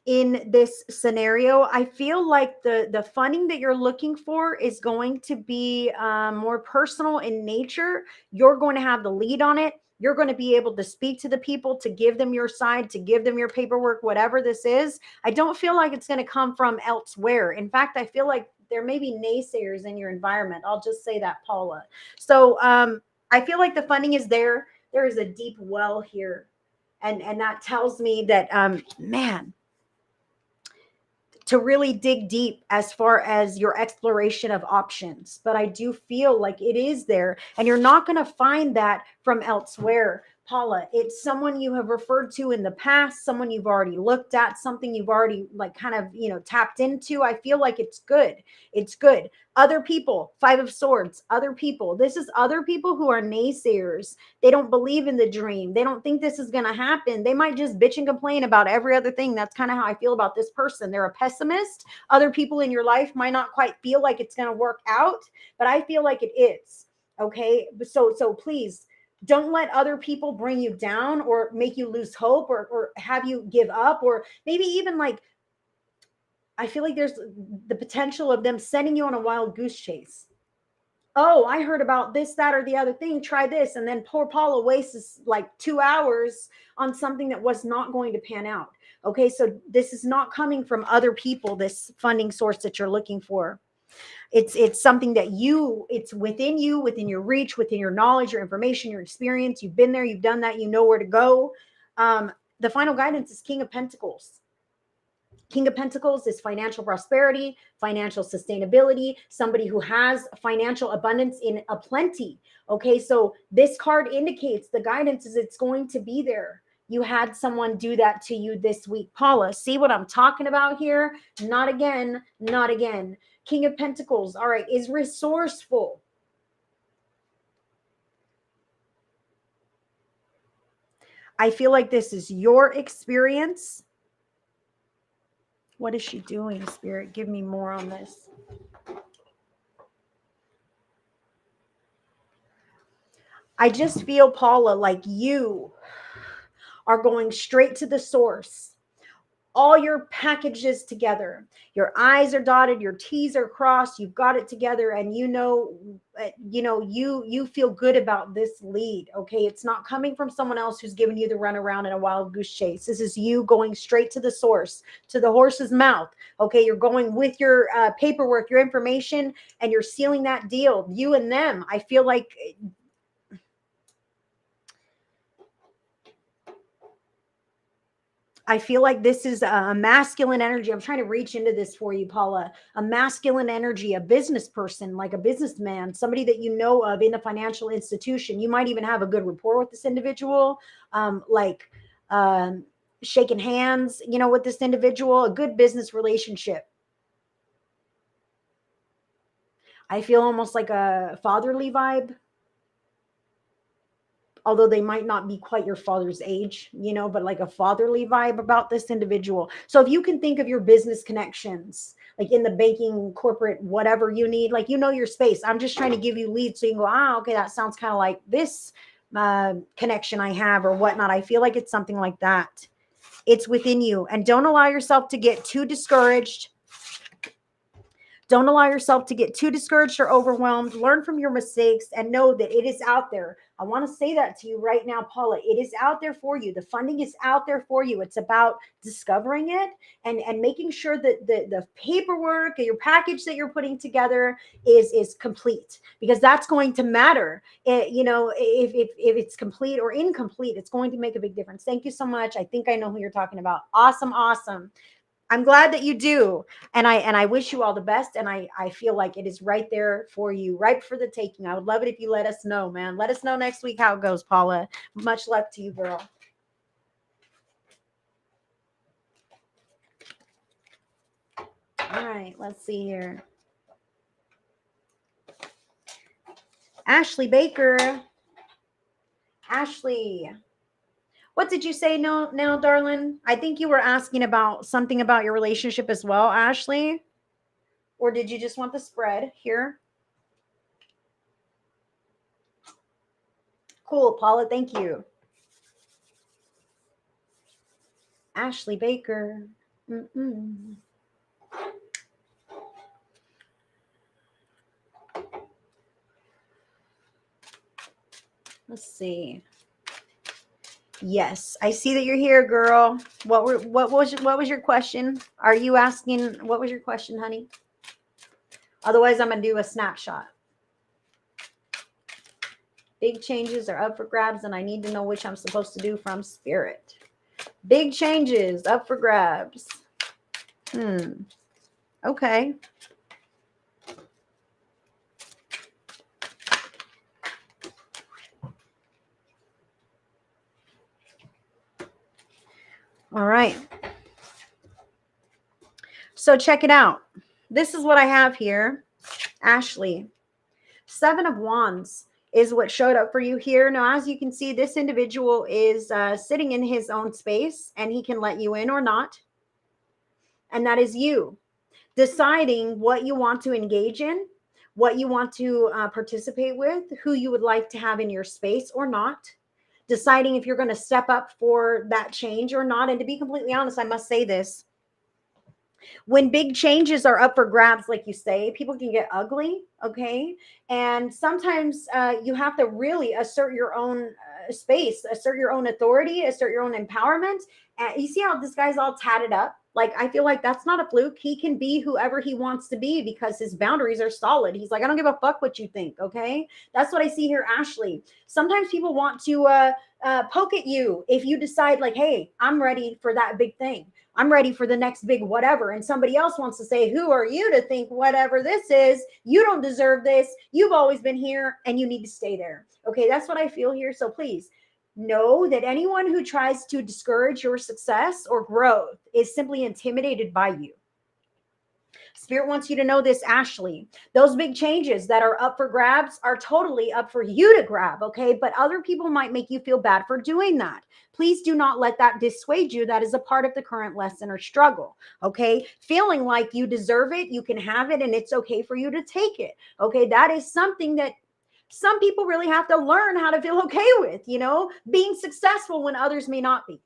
in this scenario. I feel like the funding that you're looking for is going to be more personal in nature. You're going to have the lead on it. You're going to be able to speak to the people, to give them your side, to give them your paperwork, whatever this is. I don't feel like it's going to come from elsewhere. In fact, I feel like there may be naysayers in your environment. I'll just say that, Paula. So I feel like the funding is there. There is a deep well here. And that tells me that, man, to really dig deep as far as your exploration of options. But I do feel like it is there, and you're not going to find that from elsewhere. Paula, it's someone you have referred to in the past, someone you've already looked at, something you've already like kind of, tapped into. I feel like it's good. It's good. Other people, 5 of Swords, other people. This is other people who are naysayers. They don't believe in the dream. They don't think this is going to happen. They might just bitch and complain about every other thing. That's kind of how I feel about this person. They're a pessimist. Other people in your life might not quite feel like it's going to work out, but I feel like it is. Okay. So please don't let other people bring you down or make you lose hope or have you give up, or maybe even like, I feel like there's the potential of them sending you on a wild goose chase. Oh, I heard about this, that, or the other thing. Try this. And then poor Paula wastes like 2 hours on something that was not going to pan out. Okay. So this is not coming from other people, this funding source that you're looking for. It's something that it's within you, within your reach, within your knowledge, your information, your experience. You've been there, you've done that, you know where to go. The final guidance is King of Pentacles. King of Pentacles is financial prosperity, financial sustainability, somebody who has financial abundance in a plenty. Okay, so this card indicates the guidance is it's going to be there. You had someone do that to you this week. Paula, see what I'm talking about here? Not again, not again. King of Pentacles, all right, is resourceful. I feel like this is your experience. What is she doing, Spirit? Give me more on this. I just feel, Paula, like you are going straight to the source. All your packages together. Your I's are dotted, your T's are crossed. You've got it together, and you feel good about this lead. Okay, it's not coming from someone else who's giving you the runaround in a wild goose chase. This is you going straight to the source, to the horse's mouth. Okay, you're going with your paperwork, your information, and you're sealing that deal. You and them. I feel like. I feel like this is a masculine energy. I'm trying to reach into this for you, Paula. A masculine energy, a business person, like a businessman, somebody that you know of in a financial institution. You might even have a good rapport with this individual, shaking hands, with this individual, a good business relationship. I feel almost like a fatherly vibe. although they might not be quite your father's age, you know, but like a fatherly vibe about this individual. So if you can think of your business connections, like in the banking, corporate, whatever you need, like, you know, your space. I'm just trying to give you leads so you can go, ah, okay, that sounds kind of like this connection I have or whatnot. I feel like it's something like that. It's within you. And don't allow yourself to get too discouraged. Don't allow yourself to get too discouraged or overwhelmed. Learn from your mistakes and know that it is out there. I want to say that to you right now, Paula. It is out there for you. The funding is out there for you. It's about discovering it and making sure that the paperwork, your package that you're putting together is complete, because that's going to matter. You know, if it's complete or incomplete, it's going to make a big difference. Thank you so much. I think I know who you're talking about. Awesome. Awesome. I'm glad that you do. And I wish you all the best. And I feel like it is right there for you, right for the taking. I would love it if you let us know, man. Let us know next week how it goes, Paula. Much luck to you, girl. All right, let's see here. Ashley Baker. Ashley. What did you say now, darling? I think you were asking about something about your relationship as well, Ashley. Or did you just want the spread here? Cool, Paula. Thank you. Ashley Baker. Let's see. Yes, I see that you're here, girl. What was your question? Are you asking, what was your question, honey? Otherwise, I'm gonna do a snapshot. Big changes are up for grabs, and I need to know which I'm supposed to do from Spirit. Big changes up for grabs. Okay. All right. So check it out. This is what I have here. Ashley, 7 of Wands is what showed up for you here. Now, as you can see, this individual is sitting in his own space, and he can let you in or not. And that is you deciding what you want to engage in, what you want to participate with, who you would like to have in your space or not, deciding if you're going to step up for that change or not. And to be completely honest, I must say this. When big changes are up for grabs, like you say, people can get ugly, okay? And sometimes you have to really assert your own space, assert your own authority, assert your own empowerment. And you see how this guy's all tatted up? Like, I feel like that's not a fluke. He can be whoever he wants to be because his boundaries are solid. He's like, I don't give a fuck what you think, okay? That's what I see here, Ashley. Sometimes people want to poke at you if you decide like, hey, I'm ready for that big thing. I'm ready for the next big whatever. And somebody else wants to say, who are you to think whatever this is? You don't deserve this. You've always been here and you need to stay there. Okay, that's what I feel here. So please know that anyone who tries to discourage your success or growth is simply intimidated by you. Spirit wants you to know this, Ashley. Those big changes that are up for grabs are totally up for you to grab, okay? But other people might make you feel bad for doing that. Please do not let that dissuade you. That is a part of the current lesson or struggle, okay? Feeling like you deserve it, you can have it, and it's okay for you to take it, okay? That is something that some people really have to learn how to feel okay with, you know, being successful when others may not be.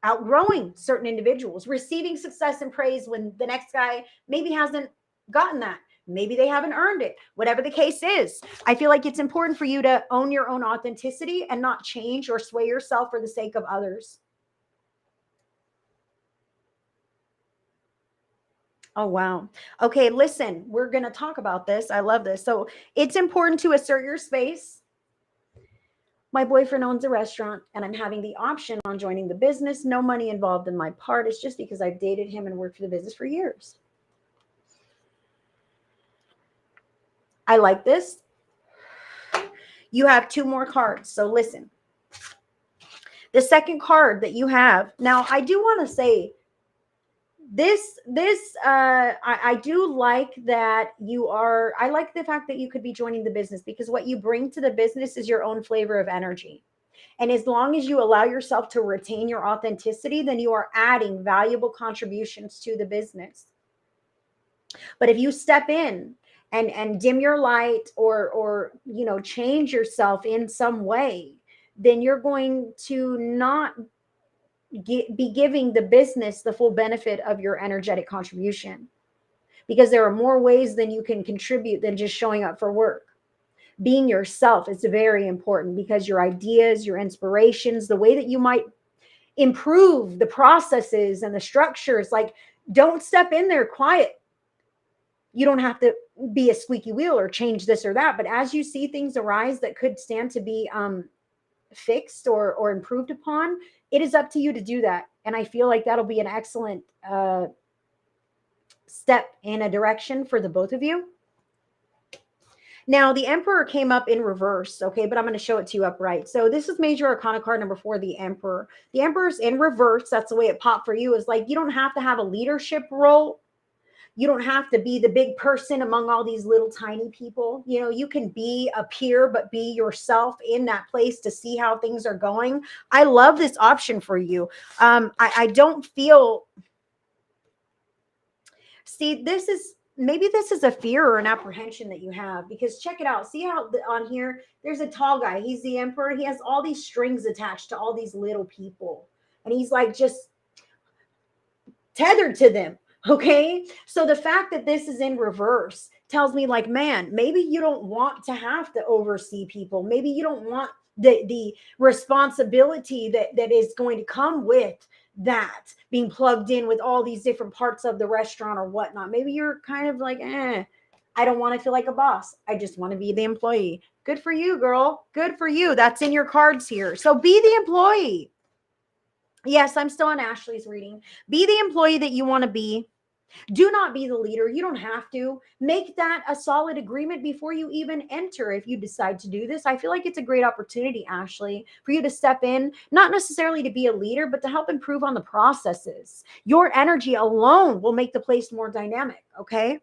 Outgrowing certain individuals, receiving success and praise when the next guy maybe hasn't gotten that. Maybe they haven't earned it. Whatever the case is, I feel like it's important for you to own your own authenticity and not change or sway yourself for the sake of others. Oh, wow. Okay, listen, we're going to talk about this. I love this. So it's important to assert your space. My boyfriend owns a restaurant and I'm having the option on joining the business. No money involved in my part. It's just because I've dated him and worked for the business for years. I like this. You have 2 more cards. So listen, the second card that you have now, I do want to say I do like that I like the fact that you could be joining the business because what you bring to the business is your own flavor of energy. And as long as you allow yourself to retain your authenticity, then you are adding valuable contributions to the business. But if you step in and dim your light or change yourself in some way, then you're going to not be giving the business the full benefit of your energetic contribution, because there are more ways than you can contribute than just showing up for work. Being yourself is very important, because your ideas, your inspirations, the way that you might improve the processes and the structures, like, don't step in there quiet. You don't have to be a squeaky wheel or change this or that, but as you see things arise that could stand to be fixed or improved upon, it is up to you to do that. And I feel like that'll be an excellent step in a direction for the both of you. Now, the Emperor came up in reverse, okay, but I'm going to show it to you upright. So this is Major Arcana card number 4, the Emperor. The Emperor's in reverse. That's the way it popped for you. Is like, you don't have to have a leadership role. You don't have to be the big person among all these little tiny people. You can be a peer, but be yourself in that place to see how things are going. I love this option for you. I don't feel... See, maybe this is a fear or an apprehension that you have, because check it out. See how on here, there's a tall guy. He's the Emperor. He has all these strings attached to all these little people. And he's like just tethered to them. Okay. So the fact that this is in reverse tells me, like, man, maybe you don't want to have to oversee people. Maybe you don't want the responsibility that is going to come with that, being plugged in with all these different parts of the restaurant or whatnot. Maybe you're kind of like, I don't want to feel like a boss. I just want to be the employee. Good for you, girl. Good for you. That's in your cards here. So be the employee. Yes, I'm still on Ashley's reading. Be the employee that you want to be. Do not be the leader. You don't have to. Make that a solid agreement before you even enter. If you decide to do this, I feel like it's a great opportunity, Ashley, for you to step in, not necessarily to be a leader, but to help improve on the processes. Your energy alone will make the place more dynamic, okay?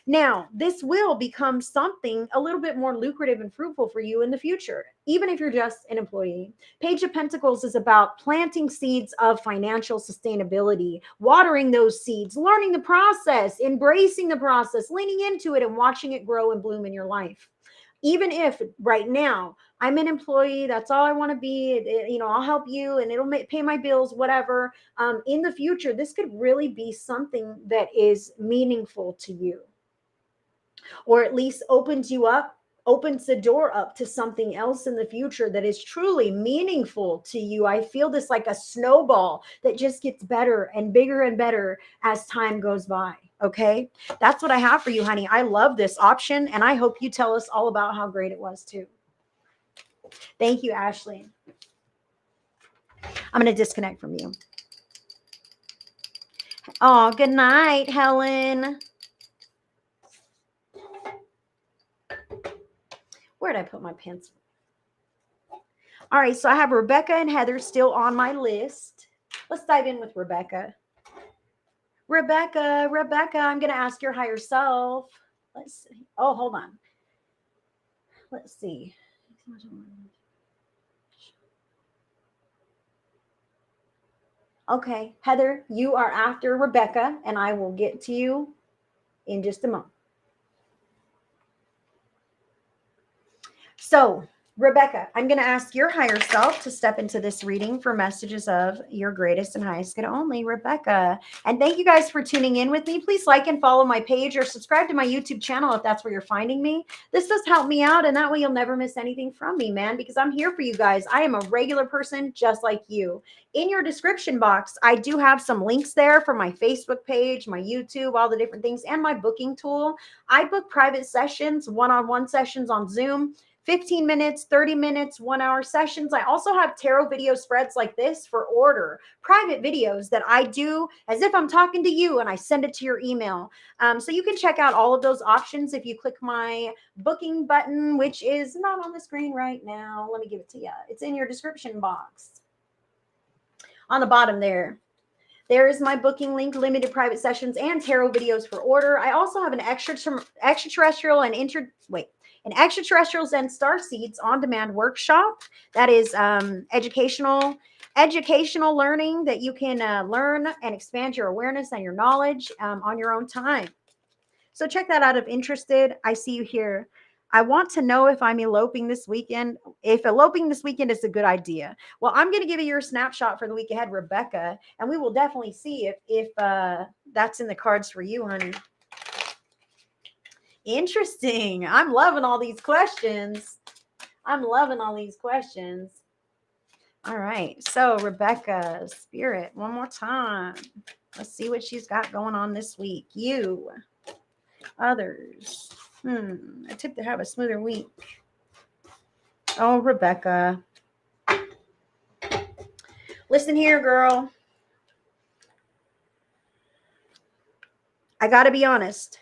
Now, this will become something a little bit more lucrative and fruitful for you in the future, even if you're just an employee. Page of Pentacles is about planting seeds of financial sustainability, watering those seeds, learning the process, embracing the process, leaning into it, and watching it grow and bloom in your life. Even if right now I'm an employee, that's all I want to be, I'll help you and it'll pay my bills, whatever. In the future, this could really be something that is meaningful to you, or at least opens the door up to something else in the future that is truly meaningful to you. I feel this like a snowball that just gets better and better as time goes by. Okay. That's what I have for you, honey. I love this option, and I hope you tell us all about how great it was too. Thank you, Ashley. I'm going to disconnect from you. Oh, good night, Helen. Where did I put my pencil? All right, so I have Rebecca and Heather still on my list. Let's dive in with Rebecca. Rebecca, I'm going to ask your higher self. Let's see. Oh, hold on. Let's see. Okay, Heather, you are after Rebecca, and I will get to you in just a moment. So, Rebecca, I'm going to ask your higher self to step into this reading for messages of your greatest and highest good only, Rebecca. And thank you guys for tuning in with me. Please like and follow my page or subscribe to my YouTube channel if that's where you're finding me. This does help me out, and that way you'll never miss anything from me, man, because I'm here for you guys. I am a regular person just like you. In your description box, I do have some links there for my Facebook page, my YouTube, all the different things, and my booking tool. I book private sessions, one-on-one sessions on Zoom, 15 minutes, 30 minutes, 1 hour sessions. I also have tarot video spreads like this for order, private videos that I do as if I'm talking to you, and I send it to your email. So you can check out all of those options if you click my booking button, which is not on the screen right now. Let me give it to you. It's in your description box. On the bottom there. There is my booking link, limited private sessions, and tarot videos for order. I also have an extraterrestrial and an Extraterrestrials and Starseeds on-demand workshop. That is educational learning that you can learn and expand your awareness and your knowledge on your own time. So check that out if interested. I see you here. I want to know if I'm eloping this weekend. If eloping this weekend is a good idea. Well, I'm going to give you your snapshot for the week ahead, Rebecca, and we will definitely see if that's in the cards for you, honey. Interesting. I'm loving all these questions. I'm loving all these questions. All right. So, Rebecca, Spirit, one more time. Let's see what she's got going on this week. You, others. I tip to have a smoother week. Oh, Rebecca. Listen here, girl. I got to be honest.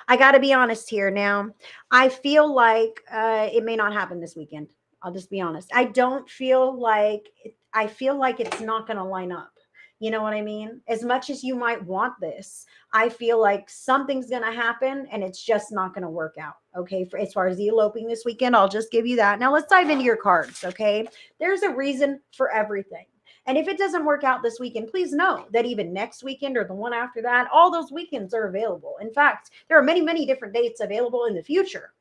I got to be honest here now. I feel like it may not happen this weekend. I'll just be honest. I feel like it's not going to line up. You know what I mean? As much as you might want this, I feel like something's going to happen and it's just not going to work out. Okay. For as far as the eloping this weekend, I'll just give you that. Now let's dive into your cards. Okay. There's a reason for everything. And if it doesn't work out this weekend, please know that even next weekend or the one after that, all those weekends are available. In fact, there are many, many different dates available in the future.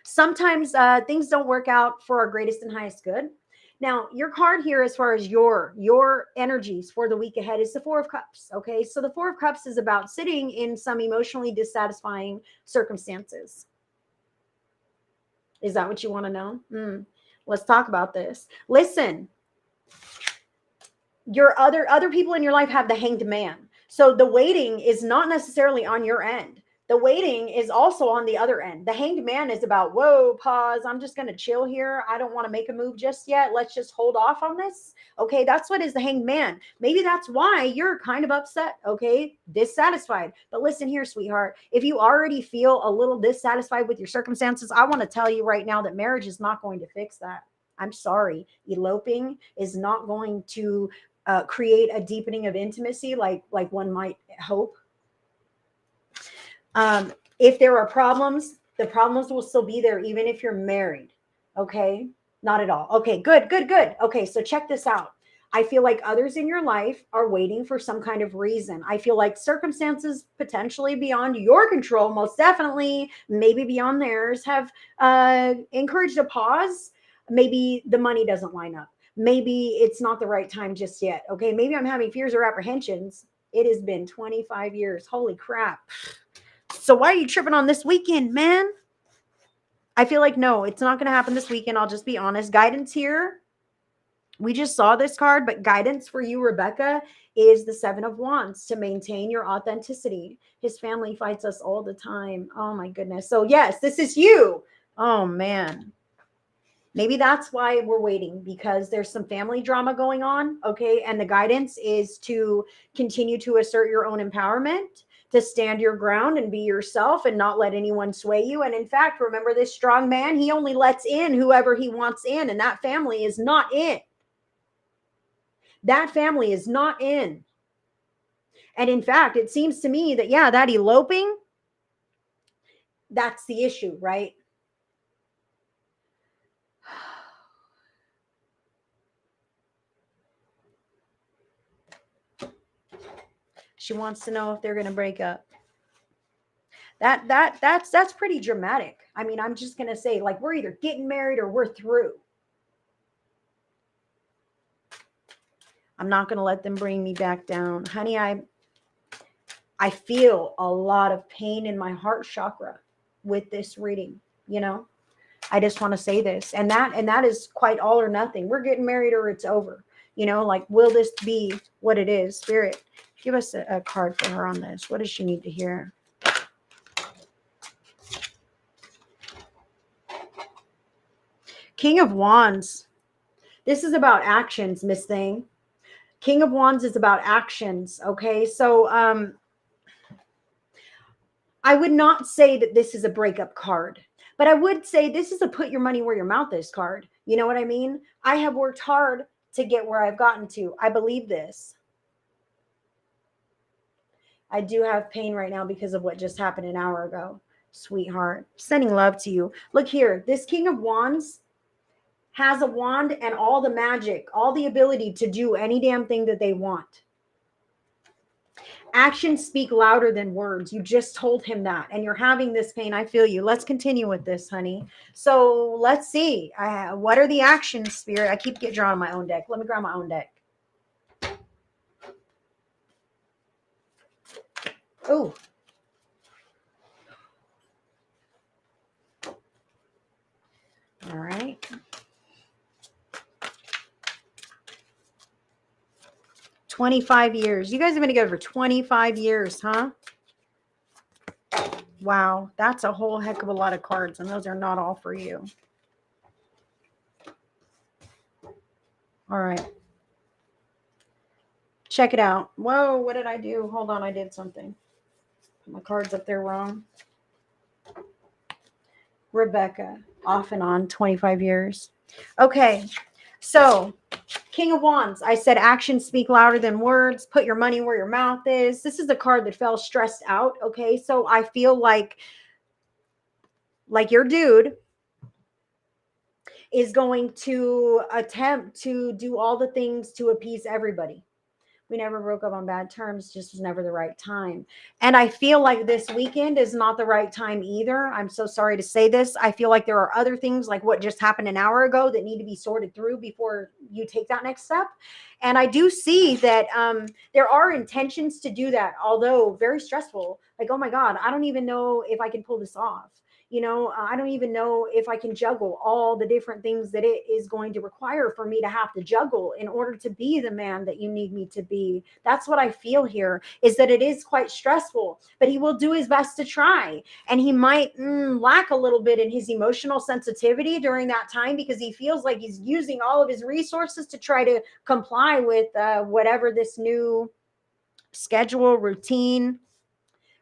Sometimes things don't work out for our greatest and highest good. Now, your card here, as far as your energies for the week ahead, is the Four of Cups. Okay, so the Four of Cups is about sitting in some emotionally dissatisfying circumstances. Is that what you want to know? Let's talk about this. Listen, your other people in your life have the Hanged Man. So the waiting is not necessarily on your end. The waiting is also on the other end. The Hanged Man is about, whoa, pause. I'm just going to chill here. I don't want to make a move just yet. Let's just hold off on this. Okay, that's what is the Hanged Man. Maybe that's why you're kind of upset, okay, dissatisfied. But listen here, sweetheart. If you already feel a little dissatisfied with your circumstances, I want to tell you right now that marriage is not going to fix that. I'm sorry. Eloping is not going to create a deepening of intimacy like one might hope. If there are problems, the problems will still be there even if you're married. Okay, not at all. Okay, good. Okay, so check this out. I feel like others in your life are waiting for some kind of reason. I feel like circumstances potentially beyond your control, most definitely, maybe beyond theirs, have encouraged a pause. Maybe the money doesn't line up. Maybe it's not the right time just yet. Okay, maybe I'm having fears or apprehensions. It has been 25 years. Holy crap. So why are you tripping on this weekend, man? I feel like, no, it's not going to happen this weekend. I'll just be honest. Guidance here. We just saw this card, but guidance for you, Rebecca, is the Seven of Wands to maintain your authenticity. His family fights us all the time. Oh, my goodness. So, yes, this is you. Oh, man. Maybe that's why we're waiting, because there's some family drama going on, okay? And the guidance is to continue to assert your own empowerment, to stand your ground and be yourself and not let anyone sway you. And in fact, remember this strong man, he only lets in whoever he wants in, and that family is not in. That family is not in. And in fact, it seems to me that, yeah, that eloping, that's the issue, right? She wants to know if they're going to break up. That's pretty dramatic. I mean, I'm just going to say, like, we're either getting married or we're through. I'm not going to let them bring me back down. Honey, I feel a lot of pain in my heart chakra with this reading, you know. I just want to say this. And that is quite all or nothing. We're getting married or it's over. You know, like, will this be what it is? Spirit, give us a card for her on this. What does she need to hear? King of Wands. This is about actions, Miss Thing. King of Wands is about actions. Okay. So, I would not say that this is a breakup card, but I would say this is a put your money where your mouth is card. You know what I mean? I have worked hard to get where I've gotten to. I believe this. I do have pain right now because of what just happened an hour ago. Sweetheart, sending love to you. Look here, this King of Wands has a wand and all the magic, all the ability to do any damn thing that they want. Actions speak louder than words. You just told him that, and you're having this pain. I feel you. Let's continue with this, honey. So let's see. What are the actions, Spirit? I keep drawing my own deck. Let me grab my own deck. Oh. All right. $25 You guys have been together for 25 years, huh? Wow, that's a whole heck of a lot of cards, and those are not all for you. All right. Check it out. Whoa, what did I do? Hold on, I did something. Put my cards up there wrong. Rebecca, off and on, 25 years. Okay, so King of Wands. I said actions speak louder than words. Put your money where your mouth is. This is the card that fell stressed out. Okay, so I feel like your dude is going to attempt to do all the things to appease everybody. We never broke up on bad terms, just was never the right time. And I feel like this weekend is not the right time either. I'm so sorry to say this. I feel like there are other things like what just happened an hour ago that need to be sorted through before you take that next step. And I do see that there are intentions to do that, although very stressful. Like, oh my God, I don't even know if I can pull this off. I don't even know if I can juggle all the different things that it is going to require for me to have to juggle in order to be the man that you need me to be. That's what I feel here, is that it is quite stressful, but he will do his best to try. And he might lack a little bit in his emotional sensitivity during that time because he feels like he's using all of his resources to try to comply with whatever this new schedule, routine,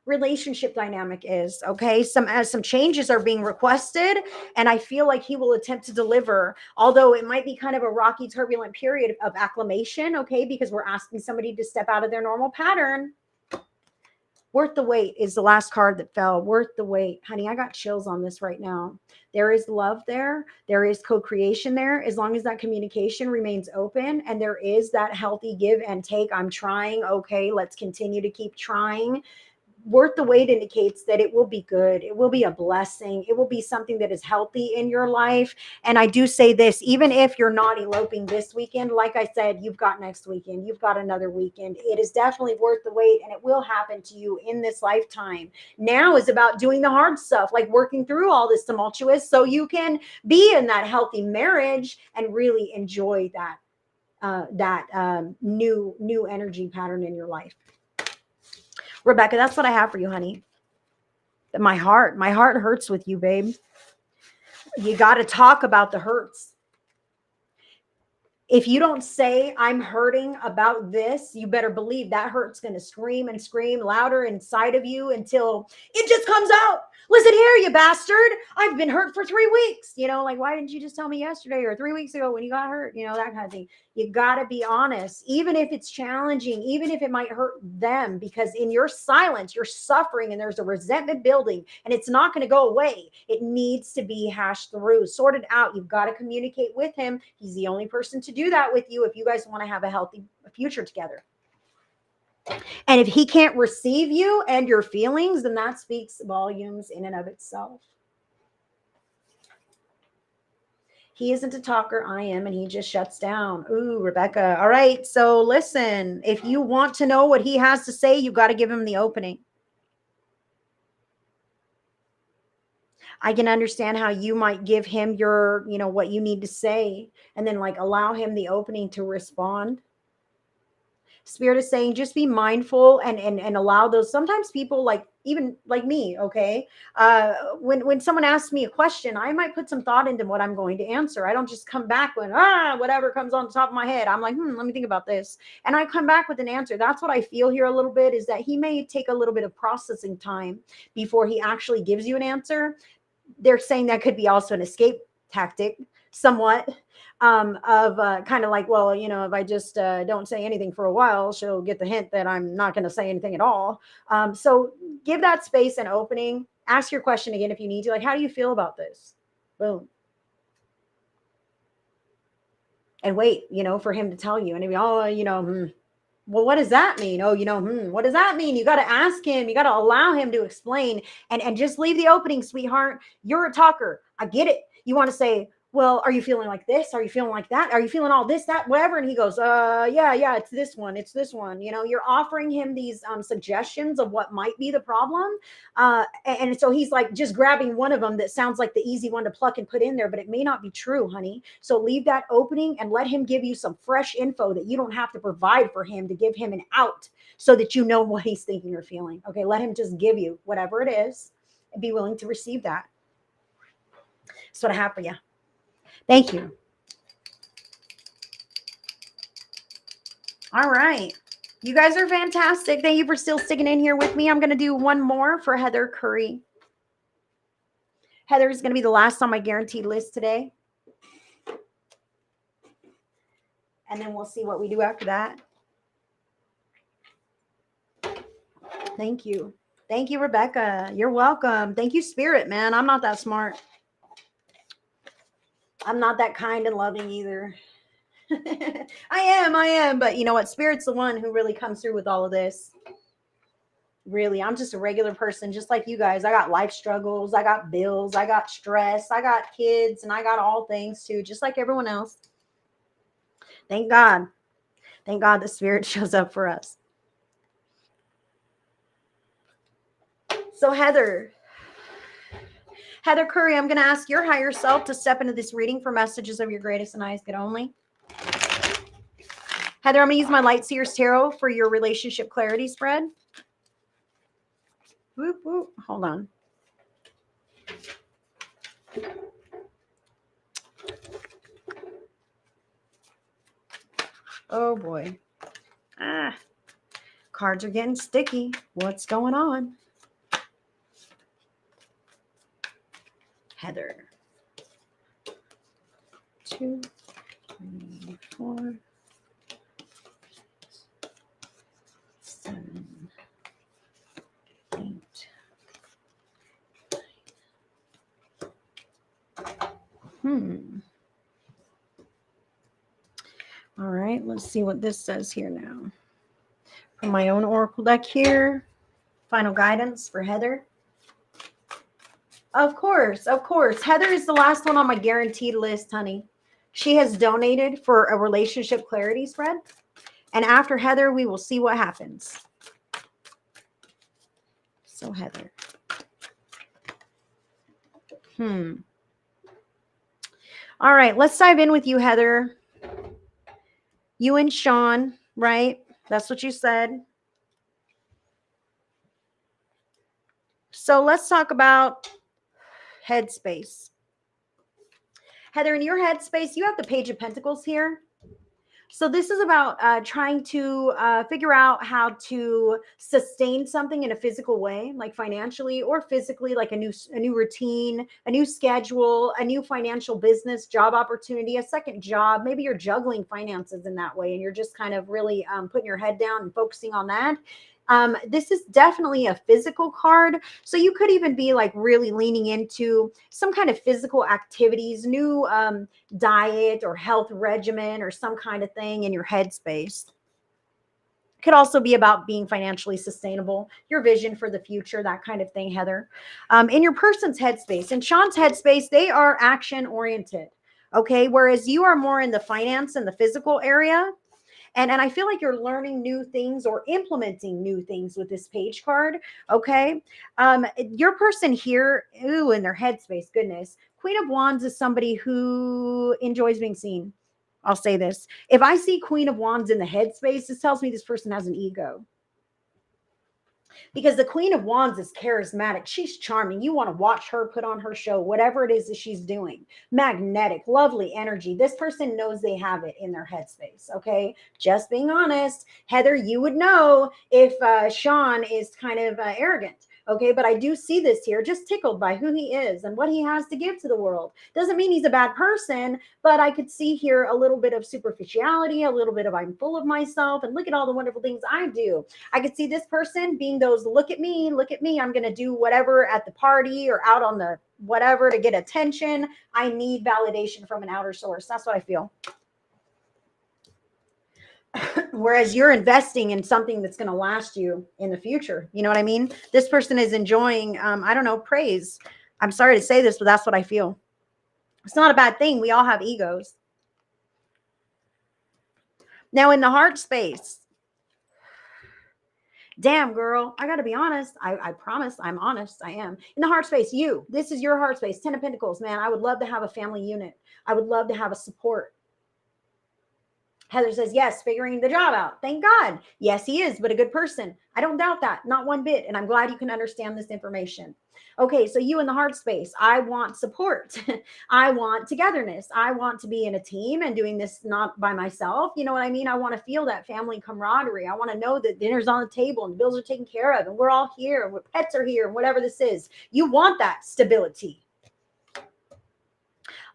relationship dynamic is. Okay, some changes are being requested, and I feel like he will attempt to deliver, although it might be kind of a rocky, turbulent period of acclimation. Okay, because we're asking somebody to step out of their normal pattern. Worth the wait is the last card that fell. Worth the wait. Honey, I got chills on this right now. There is love there. There is co-creation there. As long as that communication remains open and there is that healthy give and take. I'm trying. Okay, let's continue to keep trying. Worth the wait indicates that it will be good. It will be a blessing. It will be something that is healthy in your life. And I do say this, even if you're not eloping this weekend, like I said, you've got next weekend, you've got another weekend. It is definitely worth the wait, and it will happen to you in this lifetime. Now is about doing the hard stuff, like working through all this tumultuous so you can be in that healthy marriage and really enjoy that new energy pattern in your life. Rebecca, that's what I have for you, honey. My heart hurts with you, babe. You got to talk about the hurts. If you don't say I'm hurting about this, you better believe that hurt's going to scream and scream louder inside of you until it just comes out. Listen here, you bastard. I've been hurt for 3 weeks. Like, why didn't you just tell me yesterday or 3 weeks ago when you got hurt? That kind of thing. You got to be honest, even if it's challenging, even if it might hurt them, because in your silence, you're suffering and there's a resentment building and it's not going to go away. It needs to be hashed through, sorted out. You've got to communicate with him. He's the only person to do that with you if you guys want to have a healthy future together. And if he can't receive you and your feelings, then that speaks volumes in and of itself. He isn't a talker, I am, and he just shuts down. Ooh, Rebecca. All right, so listen, if you want to know what he has to say, you got to give him the opening. I can understand how you might give him your, what you need to say, and then allow him the opening to respond. Spirit is saying, just be mindful and allow those. Sometimes people even like me. Okay. When someone asks me a question, I might put some thought into what I'm going to answer. I don't just come back when, whatever comes on the top of my head. I'm like, let me think about this. And I come back with an answer. That's what I feel here a little bit, is that he may take a little bit of processing time before he actually gives you an answer. They're saying that could be also an escape tactic somewhat. of kind of like, well, you know, if I just don't say anything for a while, she'll get the hint that I'm not going to say anything at all. So give that space and opening. Ask your question again if you need to. Like, how do you feel about this? Boom. And wait, you know, for him to tell you. And if you, oh, you know, well, what does that mean? Oh, you know, what does that mean? You got to ask him. You got to allow him to explain, and just leave the opening, sweetheart. You're a talker. I get it. You want to say, well, are you feeling like this? Are you feeling like that? Are you feeling all this, that, whatever? And he goes, yeah, it's this one. It's this one. You know, you're offering him these suggestions of what might be the problem. And so he's like just grabbing one of them that sounds like the easy one to pluck and put in there, but it may not be true, honey. So leave that opening and let him give you some fresh info that you don't have to provide for him to give him an out so that you know what he's thinking or feeling. Okay, let him just give you whatever it is and be willing to receive that. That's what I have for you. Thank you. All right. You guys are fantastic. Thank you for still sticking in here with me. I'm going to do one more for Heather Curry. Heather is going to be the last on my guaranteed list today. And then we'll see what we do after that. Thank you. Thank you, Rebecca. You're welcome. Thank you, Spirit, man. I'm not that smart. I'm not that kind and loving either. I am. But you know what? Spirit's the one who really comes through with all of this. Really, I'm just a regular person, just like you guys. I got life struggles. I got bills. I got stress. I got kids, and I got all things too, just like everyone else. Thank God. Thank God the Spirit shows up for us. So Heather Curry, I'm going to ask your higher self to step into this reading for messages of your greatest and highest good only. Heather, I'm going to use my Light Seers Tarot for your relationship clarity spread. Whoop, whoop. Hold on. Oh, boy. Cards are getting sticky. What's going on? Heather. 2, 3, 4, 7, 8. All right, let's see what this says here now. From my own oracle deck here, final guidance for Heather. Of course. Heather is the last one on my guaranteed list, honey. She has donated for a relationship clarity spread. And after Heather, we will see what happens. So Heather. All right, let's dive in with you, Heather. You and Sean, right? That's what you said. So let's talk about headspace. Heather, in your headspace, you have the Page of Pentacles here. So this is about trying to figure out how to sustain something in a physical way, like financially or physically, like a new routine, a new schedule, a new financial business, job opportunity, a second job. Maybe you're juggling finances in that way, and you're just kind of really putting your head down and focusing on that. This is definitely a physical card. So you could even be like really leaning into some kind of physical activities, new diet or health regimen or some kind of thing in your headspace. Could also be about being financially sustainable, your vision for the future, that kind of thing, Heather. In your person's headspace, in Sean's headspace, they are action oriented. Okay. Whereas you are more in the finance and the physical area. And I feel like you're learning new things or implementing new things with this page card. Okay. Your person here, in their headspace, goodness. Queen of Wands is somebody who enjoys being seen. I'll say this. If I see Queen of Wands in the headspace, this tells me this person has an ego. Because the Queen of Wands is charismatic. She's charming. You want to watch her put on her show, whatever it is that she's doing. Magnetic, lovely energy. This person knows they have it in their headspace, okay? Just being honest. Heather, you would know if Sean is kind of arrogant, Okay, but I do see this here, just tickled by who he is and what he has to give to the world. Doesn't mean he's a bad person, but I could see here a little bit of superficiality, a little bit of I'm full of myself, and look at all the wonderful things I do. I could see this person being those look at me, I'm going to do whatever at the party or out on the whatever to get attention. I need validation from an outer source. That's what I feel. Whereas you're investing in something that's going to last you in the future. You know what I mean? This person is enjoying, I don't know, praise. I'm sorry to say this, but that's what I feel. It's not a bad thing. We all have egos. Now in the heart space, damn girl, I got to be honest. I promise I'm honest. I am. In the heart space, this is your heart space. 10 of Pentacles, man. I would love to have a family unit. I would love to have a support. Heather says, yes, figuring the job out. Thank God. Yes, he is, but a good person. I don't doubt that. Not one bit. And I'm glad you can understand this information. Okay, so you in the heart space, I want support. I want togetherness. I want to be in a team and doing this not by myself. You know what I mean? I want to feel that family camaraderie. I want to know that dinner's on the table and the bills are taken care of and we're all here and pets are here and whatever this is. You want that stability.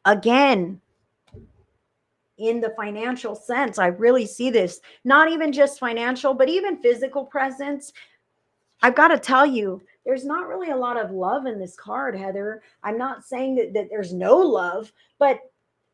Again, in the financial sense, I really see this, not even just financial, but even physical presence. I've got to tell you, there's not really a lot of love in this card, Heather. I'm not saying that there's no love, but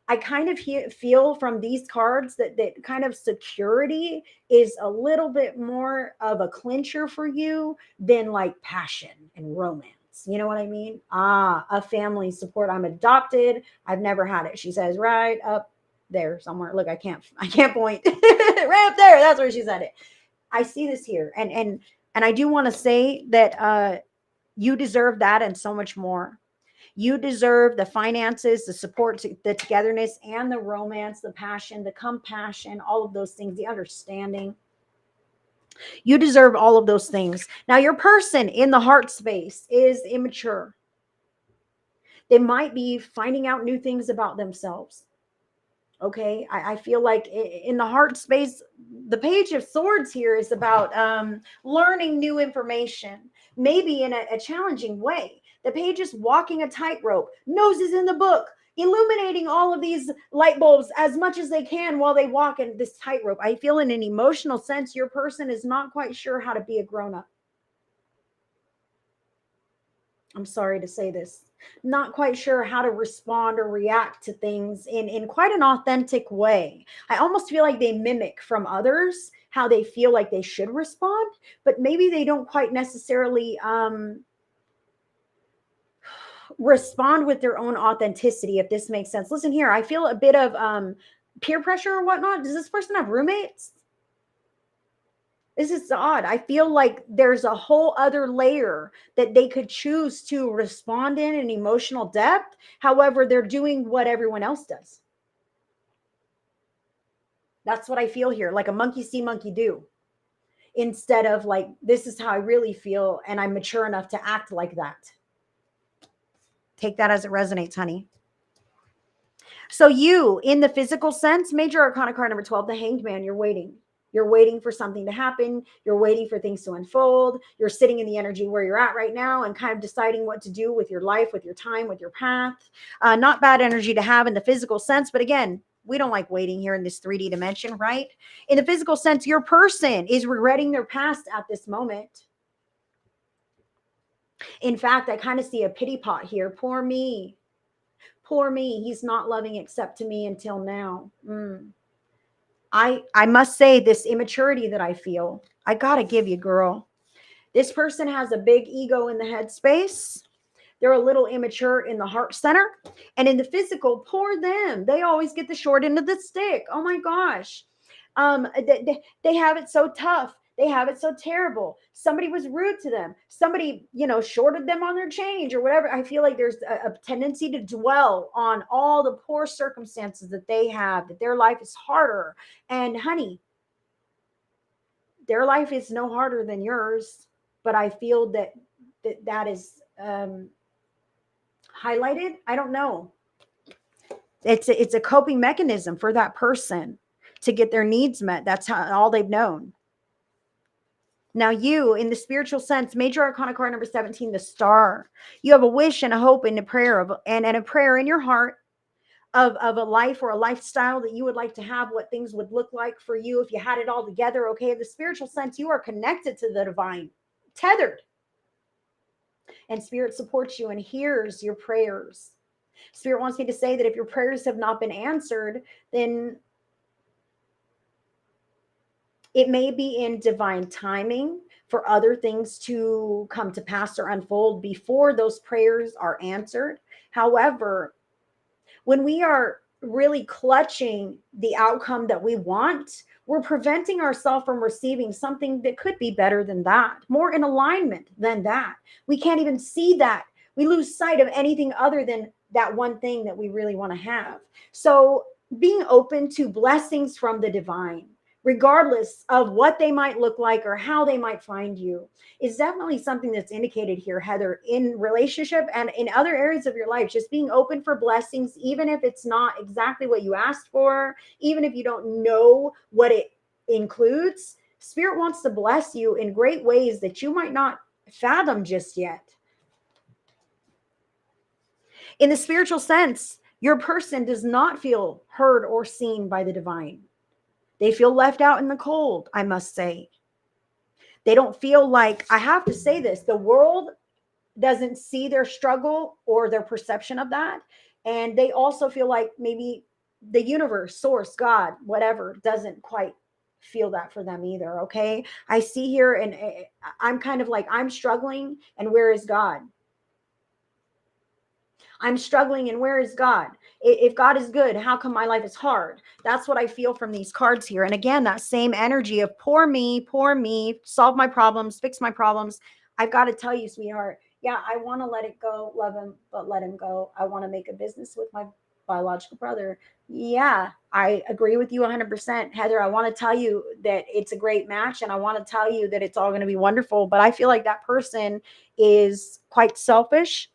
I kind of feel from these cards that kind of security is a little bit more of a clincher for you than like passion and romance. You know what I mean? A family support. I'm adopted. I've never had it. She says right up there somewhere. Look, I can't point. Right up there. That's where she said it. I see this here. And I do want to say that you deserve that and so much more. You deserve the finances, the support, the togetherness, and the romance, the passion, the compassion, all of those things, the understanding. You deserve all of those things. Now, your person in the heart space is immature. They might be finding out new things about themselves. Okay, I feel like in the heart space, the Page of Swords here is about learning new information, maybe in a challenging way. The page is walking a tightrope, noses in the book, illuminating all of these light bulbs as much as they can while they walk in this tightrope. I feel in an emotional sense, your person is not quite sure how to be a grown-up. I'm sorry to say this. Not quite sure how to respond or react to things in quite an authentic way. I almost feel like they mimic from others how they feel like they should respond, but maybe they don't quite necessarily respond with their own authenticity, if this makes sense. Listen here, I feel a bit of peer pressure or whatnot. Does this person have roommates? This is odd. I feel like there's a whole other layer that they could choose to respond in an emotional depth. However, they're doing what everyone else does. That's what I feel here, like a monkey see, monkey do. Instead of like, this is how I really feel, and I'm mature enough to act like that. Take that as it resonates, honey. So you, in the physical sense, Major Arcana card number 12, the Hanged Man, you're waiting. You're waiting for something to happen. You're waiting for things to unfold. You're sitting in the energy where you're at right now and kind of deciding what to do with your life, with your time, with your path. Not bad energy to have in the physical sense. But again, we don't like waiting here in this 3D dimension, right? In the physical sense, your person is regretting their past at this moment. In fact, I kind of see a pity pot here. Poor me. Poor me. He's not loving except to me until now. I must say, this immaturity that I feel, I got to give you, girl. This person has a big ego in the head space. They're a little immature in the heart center. And in the physical, poor them. They always get the short end of the stick. Oh my gosh. They have it so tough. They have it so terrible. Somebody was rude to them. Somebody, shorted them on their change or whatever. I feel like there's a tendency to dwell on all the poor circumstances that they have, that their life is harder. And honey, their life is no harder than yours. But I feel that is highlighted. I don't know. It's a coping mechanism for that person to get their needs met. That's all they've known. Now you, in the spiritual sense, major arcana card number 17, the star. You have a wish and a hope and a prayer and a prayer in your heart of a life or a lifestyle that you would like to have, what things would look like for you if you had it all together. Okay, in the spiritual sense, you are connected to the divine, tethered, and spirit supports you and hears your prayers. Spirit wants me to say that if your prayers have not been answered, then it may be in divine timing for other things to come to pass or unfold before those prayers are answered. However, when we are really clutching the outcome that we want, we're preventing ourselves from receiving something that could be better than that, more in alignment than that. We can't even see that. We lose sight of anything other than that one thing that we really want to have. So being open to blessings from the divine, regardless of what they might look like or how they might find you, is definitely something that's indicated here, Heather, in relationship and in other areas of your life. Just being open for blessings, even if it's not exactly what you asked for, even if you don't know what it includes. Spirit wants to bless you in great ways that you might not fathom just yet. In the spiritual sense, your person does not feel heard or seen by the divine. They feel left out in the cold, I must say. They don't feel like, I have to say this, the world doesn't see their struggle or their perception of that. And they also feel like maybe the universe, source, God, whatever, doesn't quite feel that for them either. Okay. I see here, and I'm kind of like, I'm struggling, and where is God? I'm struggling, and where is God? If God is good, how come my life is hard? That's what I feel from these cards here. And again, that same energy of poor me, solve my problems, fix my problems. I've got to tell you, sweetheart, yeah, I want to let it go, love him, but let him go. I want to make a business with my biological brother. Yeah, I agree with you 100%. Heather, I want to tell you that it's a great match, and I want to tell you that it's all going to be wonderful. But I feel like that person is quite selfish.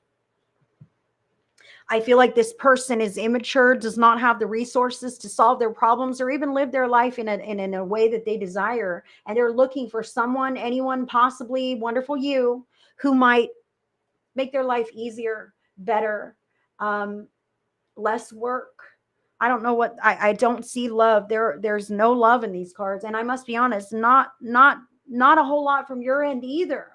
I feel like this person is immature, does not have the resources to solve their problems or even live their life in a way that they desire. And they're looking for someone, anyone, possibly wonderful you, who might make their life easier, better, less work. I don't know what, I don't see love. There's no love in these cards. And I must be honest, not a whole lot from your end either.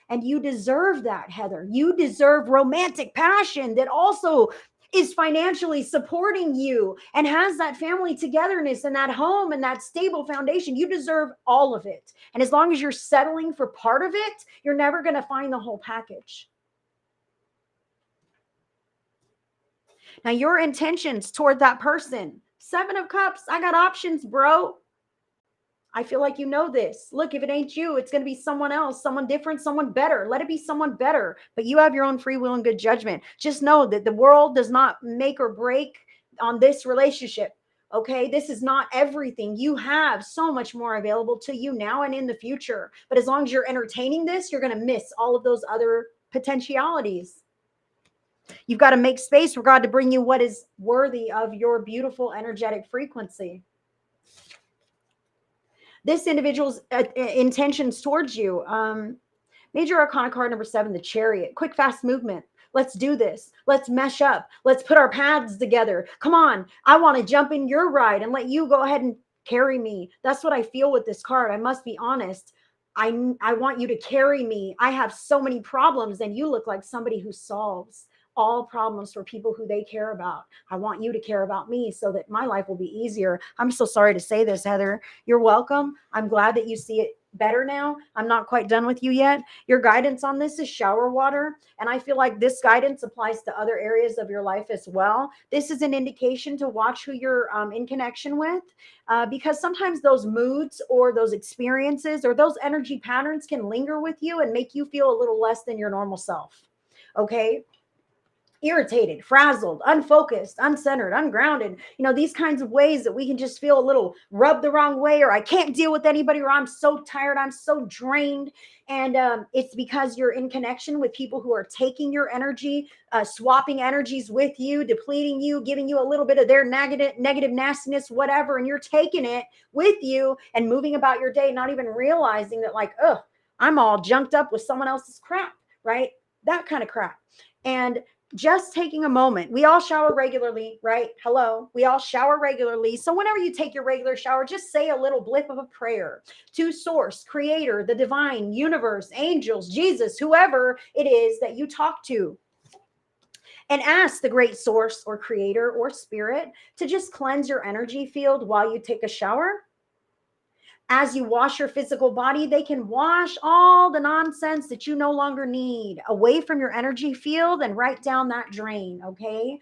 And you deserve that, Heather. You deserve romantic passion that also is financially supporting you and has that family togetherness and that home and that stable foundation. You deserve all of it. And as long as you're settling for part of it, you're never going to find the whole package. Now, your intentions toward that person, 7 of Cups, I got options, bro. I feel like you know this. Look, if it ain't you, it's going to be someone else, someone different, someone better. Let it be someone better. But you have your own free will and good judgment. Just know that the world does not make or break on this relationship. Okay, this is not everything. You have so much more available to you now and in the future. But as long as you're entertaining this, you're going to miss all of those other potentialities. You've got to make space for God to bring you what is worthy of your beautiful energetic frequency. This individual's intentions towards you. Major Arcana card number 7, the Chariot. Quick, fast movement. Let's do this. Let's mesh up. Let's put our paths together. Come on. I want to jump in your ride and let you go ahead and carry me. That's what I feel with this card. I must be honest. I want you to carry me. I have so many problems, and you look like somebody who solves all problems for people who they care about. I want you to care about me so that my life will be easier. I'm so sorry to say this, Heather. You're welcome. I'm glad that you see it better now. I'm not quite done with you yet. Your guidance on this is shower water. And I feel like this guidance applies to other areas of your life as well. This is an indication to watch who you're in connection with, because sometimes those moods or those experiences or those energy patterns can linger with you and make you feel a little less than your normal self. Okay. Irritated, frazzled, unfocused, uncentered, ungrounded, these kinds of ways that we can just feel a little rubbed the wrong way, or I can't deal with anybody, or I'm so tired, I'm so drained. And it's because you're in connection with people who are taking your energy, swapping energies with you, depleting you, giving you a little bit of their negative nastiness, whatever. And you're taking it with you and moving about your day, not even realizing that, like, I'm all junked up with someone else's crap, right? That kind of crap. And just taking a moment. We all shower regularly, right? Hello. We all shower regularly. So whenever you take your regular shower, just say a little blip of a prayer to source, creator, the divine, universe, angels, Jesus, whoever it is that you talk to. And ask the great source or creator or spirit to just cleanse your energy field while you take a shower. As you wash your physical body, they can wash all the nonsense that you no longer need away from your energy field and right down that drain, okay?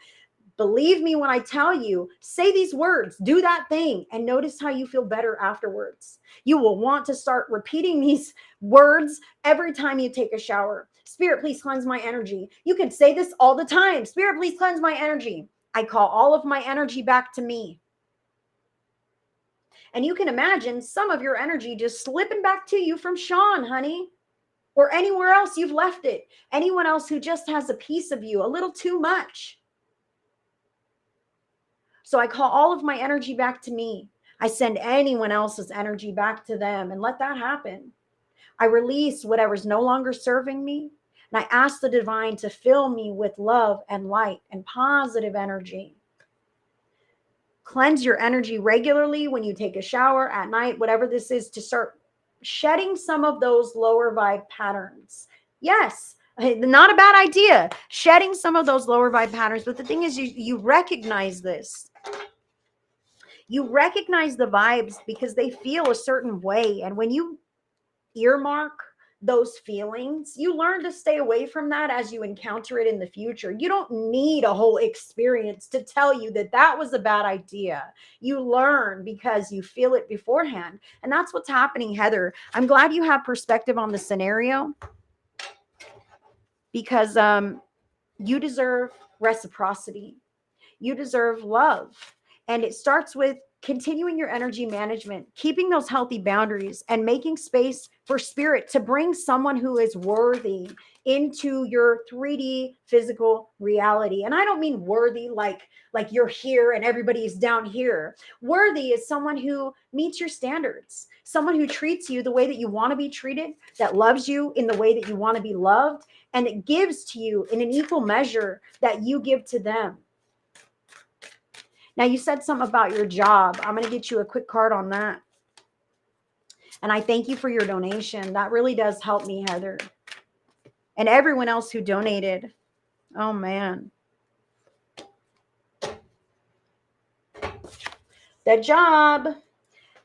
Believe me when I tell you, say these words, do that thing, and notice how you feel better afterwards. You will want to start repeating these words every time you take a shower. Spirit, please cleanse my energy. You can say this all the time. Spirit, please cleanse my energy. I call all of my energy back to me. And you can imagine some of your energy just slipping back to you from Sean, honey, or anywhere else you've left it. Anyone else who just has a piece of you, a little too much. So I call all of my energy back to me. I send anyone else's energy back to them and let that happen. I release whatever's no longer serving me. And I ask the divine to fill me with love and light and positive energy. Cleanse your energy regularly when you take a shower at night, whatever this is, to start shedding some of those lower vibe patterns. Yes, not a bad idea, shedding some of those lower vibe patterns. But the thing is, you recognize this. You recognize the vibes because they feel a certain way. And when you earmark those feelings, you learn to stay away from that as you encounter it in the future. You don't need a whole experience to tell you that that was a bad idea. You learn because you feel it beforehand. And that's what's happening, Heather. I'm glad you have perspective on the scenario because you deserve reciprocity. You deserve love. And it starts with continuing your energy management, keeping those healthy boundaries, and making space for spirit to bring someone who is worthy into your 3D physical reality. And I don't mean worthy like you're here and everybody is down here. Worthy is someone who meets your standards, someone who treats you the way that you want to be treated, that loves you in the way that you want to be loved, and that gives to you in an equal measure that you give to them. Now, you said something about your job. I'm going to get you a quick card on that. And I thank you for your donation. That really does help me, Heather. And everyone else who donated. Oh, man. The job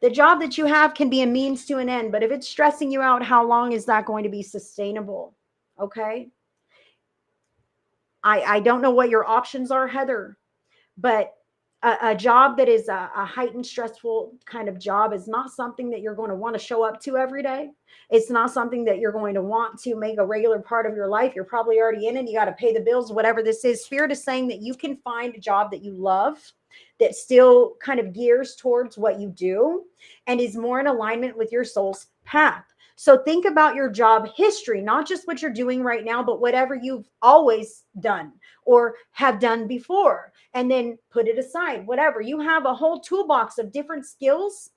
that you have can be a means to an end. But if it's stressing you out, how long is that going to be sustainable? Okay. I don't know what your options are, Heather, but a job that is a heightened, stressful kind of job is not something that you're going to want to show up to every day. It's not something that you're going to want to make a regular part of your life. You're probably already in it. You got to pay the bills, whatever this is. Spirit is saying that you can find a job that you love, that still kind of gears towards what you do and is more in alignment with your soul's path. So think about your job history, not just what you're doing right now, but whatever you've always done or have done before, and then put it aside. Whatever. You have a whole toolbox of different skills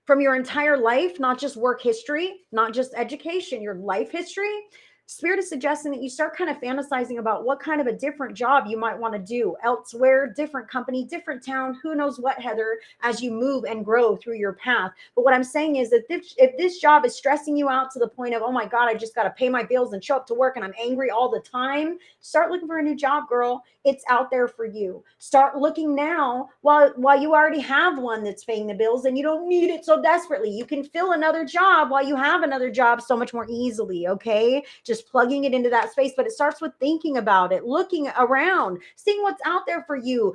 from your entire life, not just work history, not just education, your life history. Spirit is suggesting that you start kind of fantasizing about what kind of a different job you might want to do elsewhere, different company, different town, who knows what, Heather, as you move and grow through your path. But what I'm saying is that if this job is stressing you out to the point of, oh my God, I just got to pay my bills and show up to work and I'm angry all the time, start looking for a new job, girl. It's out there for you. Start looking now while you already have one that's paying the bills and you don't need it so desperately. You can fill another job while you have another job so much more easily, okay? Just plugging it into that space. But it starts with thinking about it, looking around, seeing what's out there for you,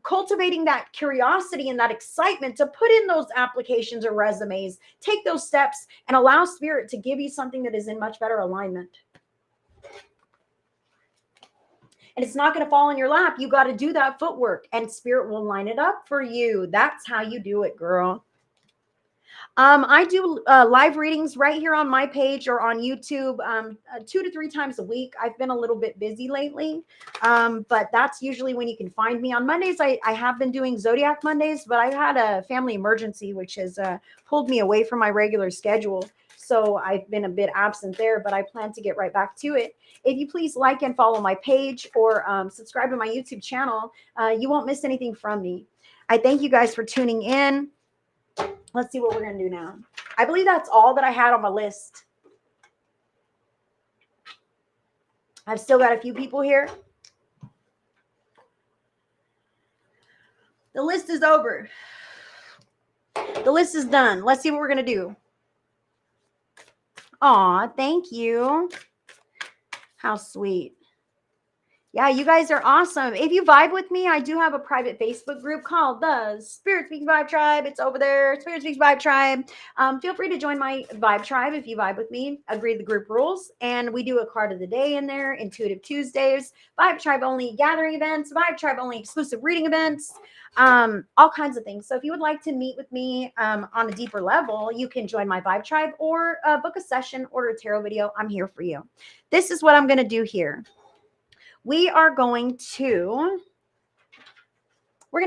cultivating that curiosity and that excitement to put in those applications or resumes, take those steps and allow Spirit to give you something that is in much better alignment. And it's not going to fall in your lap. You got to do that footwork and Spirit will line it up for you. That's how you do it, girl. I do live readings right here on my page or on YouTube 2 to 3 times a week. I've been a little bit busy lately, but that's usually when you can find me. On Mondays, I have been doing Zodiac Mondays, but I had a family emergency, which has pulled me away from my regular schedule. so I've been a bit absent there, but I plan to get right back to it. If you please like and follow my page or subscribe to my YouTube channel, you won't miss anything from me. I thank you guys for tuning in. Let's see what we're going to do now. I believe that's all that I had on my list. I've still got a few people here. The list is over. The list is done. Let's see what we're going to do. Aw, thank you. How sweet. Yeah, you guys are awesome. If you vibe with me, I do have a private Facebook group called the Spirit Speaks Vibe Tribe. It's over there, Spirit Speaks Vibe Tribe. Feel free to join my Vibe Tribe if you vibe with me. Agree to the group rules. And we do a card of the day in there, Intuitive Tuesdays, Vibe Tribe only gathering events, Vibe Tribe only exclusive reading events, all kinds of things. So if you would like to meet with me on a deeper level, you can join my Vibe Tribe or book a session, order a tarot video. I'm here for you. This is what I'm going to do here. We're going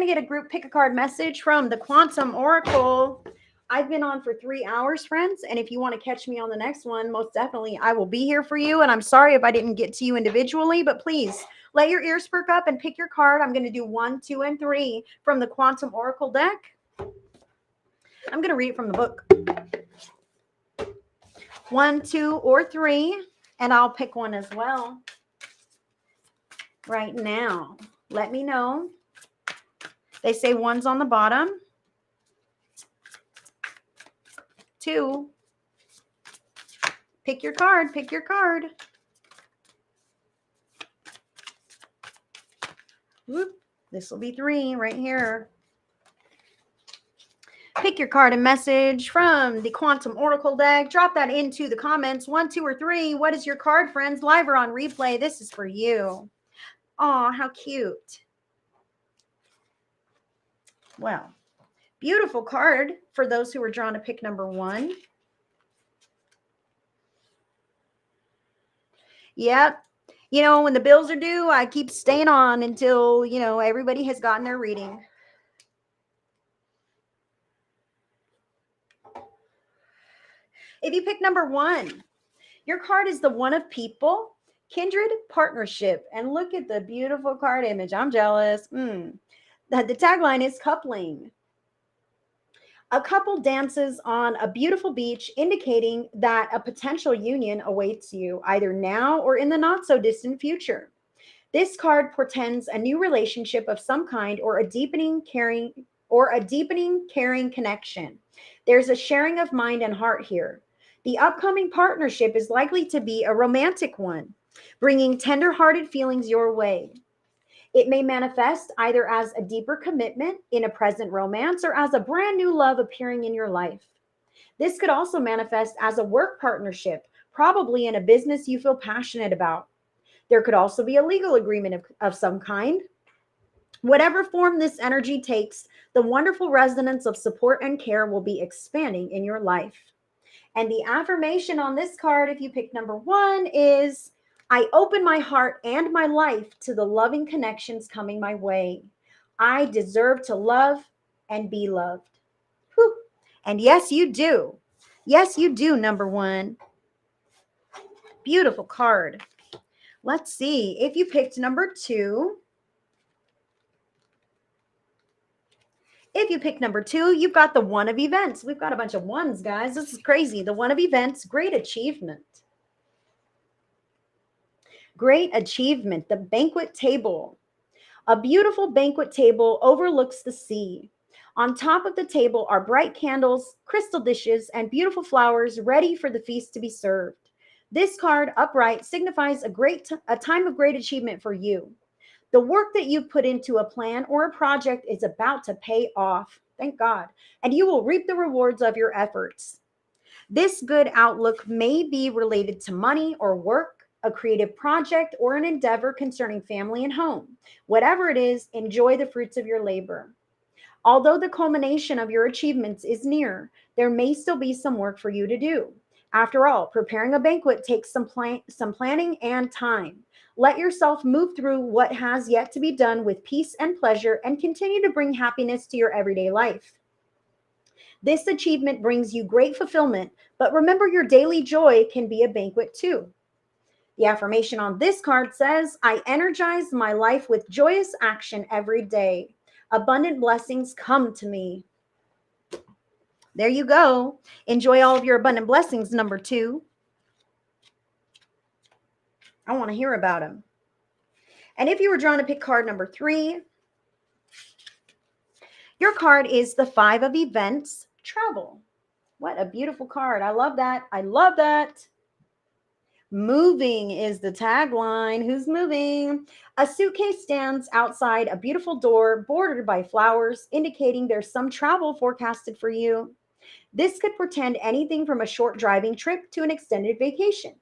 to get a group pick a card message from the Quantum Oracle. I've been on for 3 hours, friends. And if you want to catch me on the next one, most definitely I will be here for you. And I'm sorry if I didn't get to you individually, but please let your ears perk up and pick your card. I'm going to do 1, 2, and 3 from the Quantum Oracle deck. I'm going to read it from the book. 1, 2, or 3. And I'll pick one as well. Right now, let me know. They say 1's on the bottom. 2. Pick your card. Pick your card. Whoop. This will be 3 right here. Pick your card and message from the Quantum Oracle deck. Drop that into the comments. 1, 2, or 3. What is your card, friends? Live or on replay? This is for you. Aw, how cute. Well, beautiful card for those who were drawn to pick number 1. Yep. You know, when the bills are due, I keep staying on until, you know, everybody has gotten their reading. If you pick number 1, your card is the One of People. Kindred Partnership. And look at the beautiful card image. I'm jealous. The tagline is coupling. A couple dances on a beautiful beach, indicating that a potential union awaits you either now or in the not so distant future. This card portends a new relationship of some kind or a deepening caring connection. There's a sharing of mind and heart here. The upcoming partnership is likely to be a romantic one, bringing tender-hearted feelings your way. It may manifest either as a deeper commitment in a present romance or as a brand new love appearing in your life. This could also manifest as a work partnership, probably in a business you feel passionate about. There could also be a legal agreement of some kind. Whatever form this energy takes, the wonderful resonance of support and care will be expanding in your life. And the affirmation on this card, if you pick number 1, is, I open my heart and my life to the loving connections coming my way. I deserve to love and be loved. Whew. And yes, you do. Yes, you do, number 1. Beautiful card. Let's see. If you picked number 2, you've got the One of Events. We've got a bunch of 1s, guys. This is crazy. The One of Events, great achievement. Great achievement. The banquet table. A beautiful banquet table overlooks the sea. On top of the table are bright candles, crystal dishes, and beautiful flowers ready for the feast to be served. This card, upright, signifies a time of great achievement for you. The work that you've put into a plan or a project is about to pay off. Thank God. And you will reap the rewards of your efforts. This good outlook may be related to money or work, a creative project, or an endeavor concerning family and home. Whatever it is, enjoy the fruits of your labor. Although the culmination of your achievements is near, there may still be some work for you to do. After all, preparing a banquet takes some planning and time. Let yourself move through what has yet to be done with peace and pleasure and continue to bring happiness to your everyday life. This achievement brings you great fulfillment, but remember your daily joy can be a banquet too. The affirmation on this card says, I energize my life with joyous action every day. Abundant blessings come to me. There you go. Enjoy all of your abundant blessings, number 2. I want to hear about them. And if you were drawn to pick card number 3, your card is the 5 of Events, Travel. What a beautiful card. I love that. I love that. Moving is the tagline. Who's moving? A suitcase stands outside a beautiful door bordered by flowers, indicating there's some travel forecasted for you. This could portend anything from a short driving trip to an extended vacation.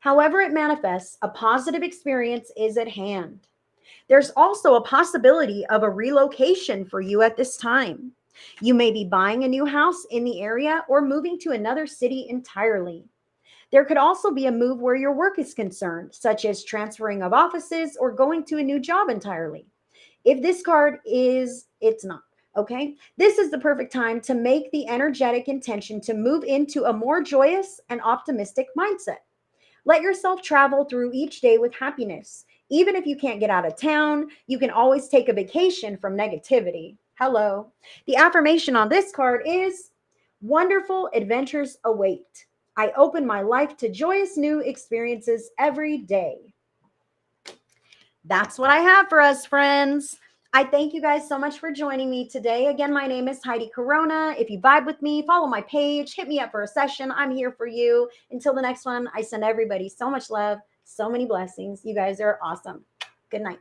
However it manifests, a positive experience is at hand. There's also a possibility of a relocation for you at this time. You may be buying a new house in the area or moving to another city entirely. There could also be a move where your work is concerned, such as transferring of offices or going to a new job entirely. If this card is, it's not. Okay, this is the perfect time to make the energetic intention to move into a more joyous and optimistic mindset. Let yourself travel through each day with happiness. Even if you can't get out of town, you can always take a vacation from negativity. Hello. The affirmation on this card is, wonderful adventures await. I open my life to joyous new experiences every day. That's what I have for us, friends. I thank you guys so much for joining me today. Again, my name is Heidi Corona. If you vibe with me, follow my page, hit me up for a session. I'm here for you. Until the next one, I send everybody so much love, so many blessings. You guys are awesome. Good night.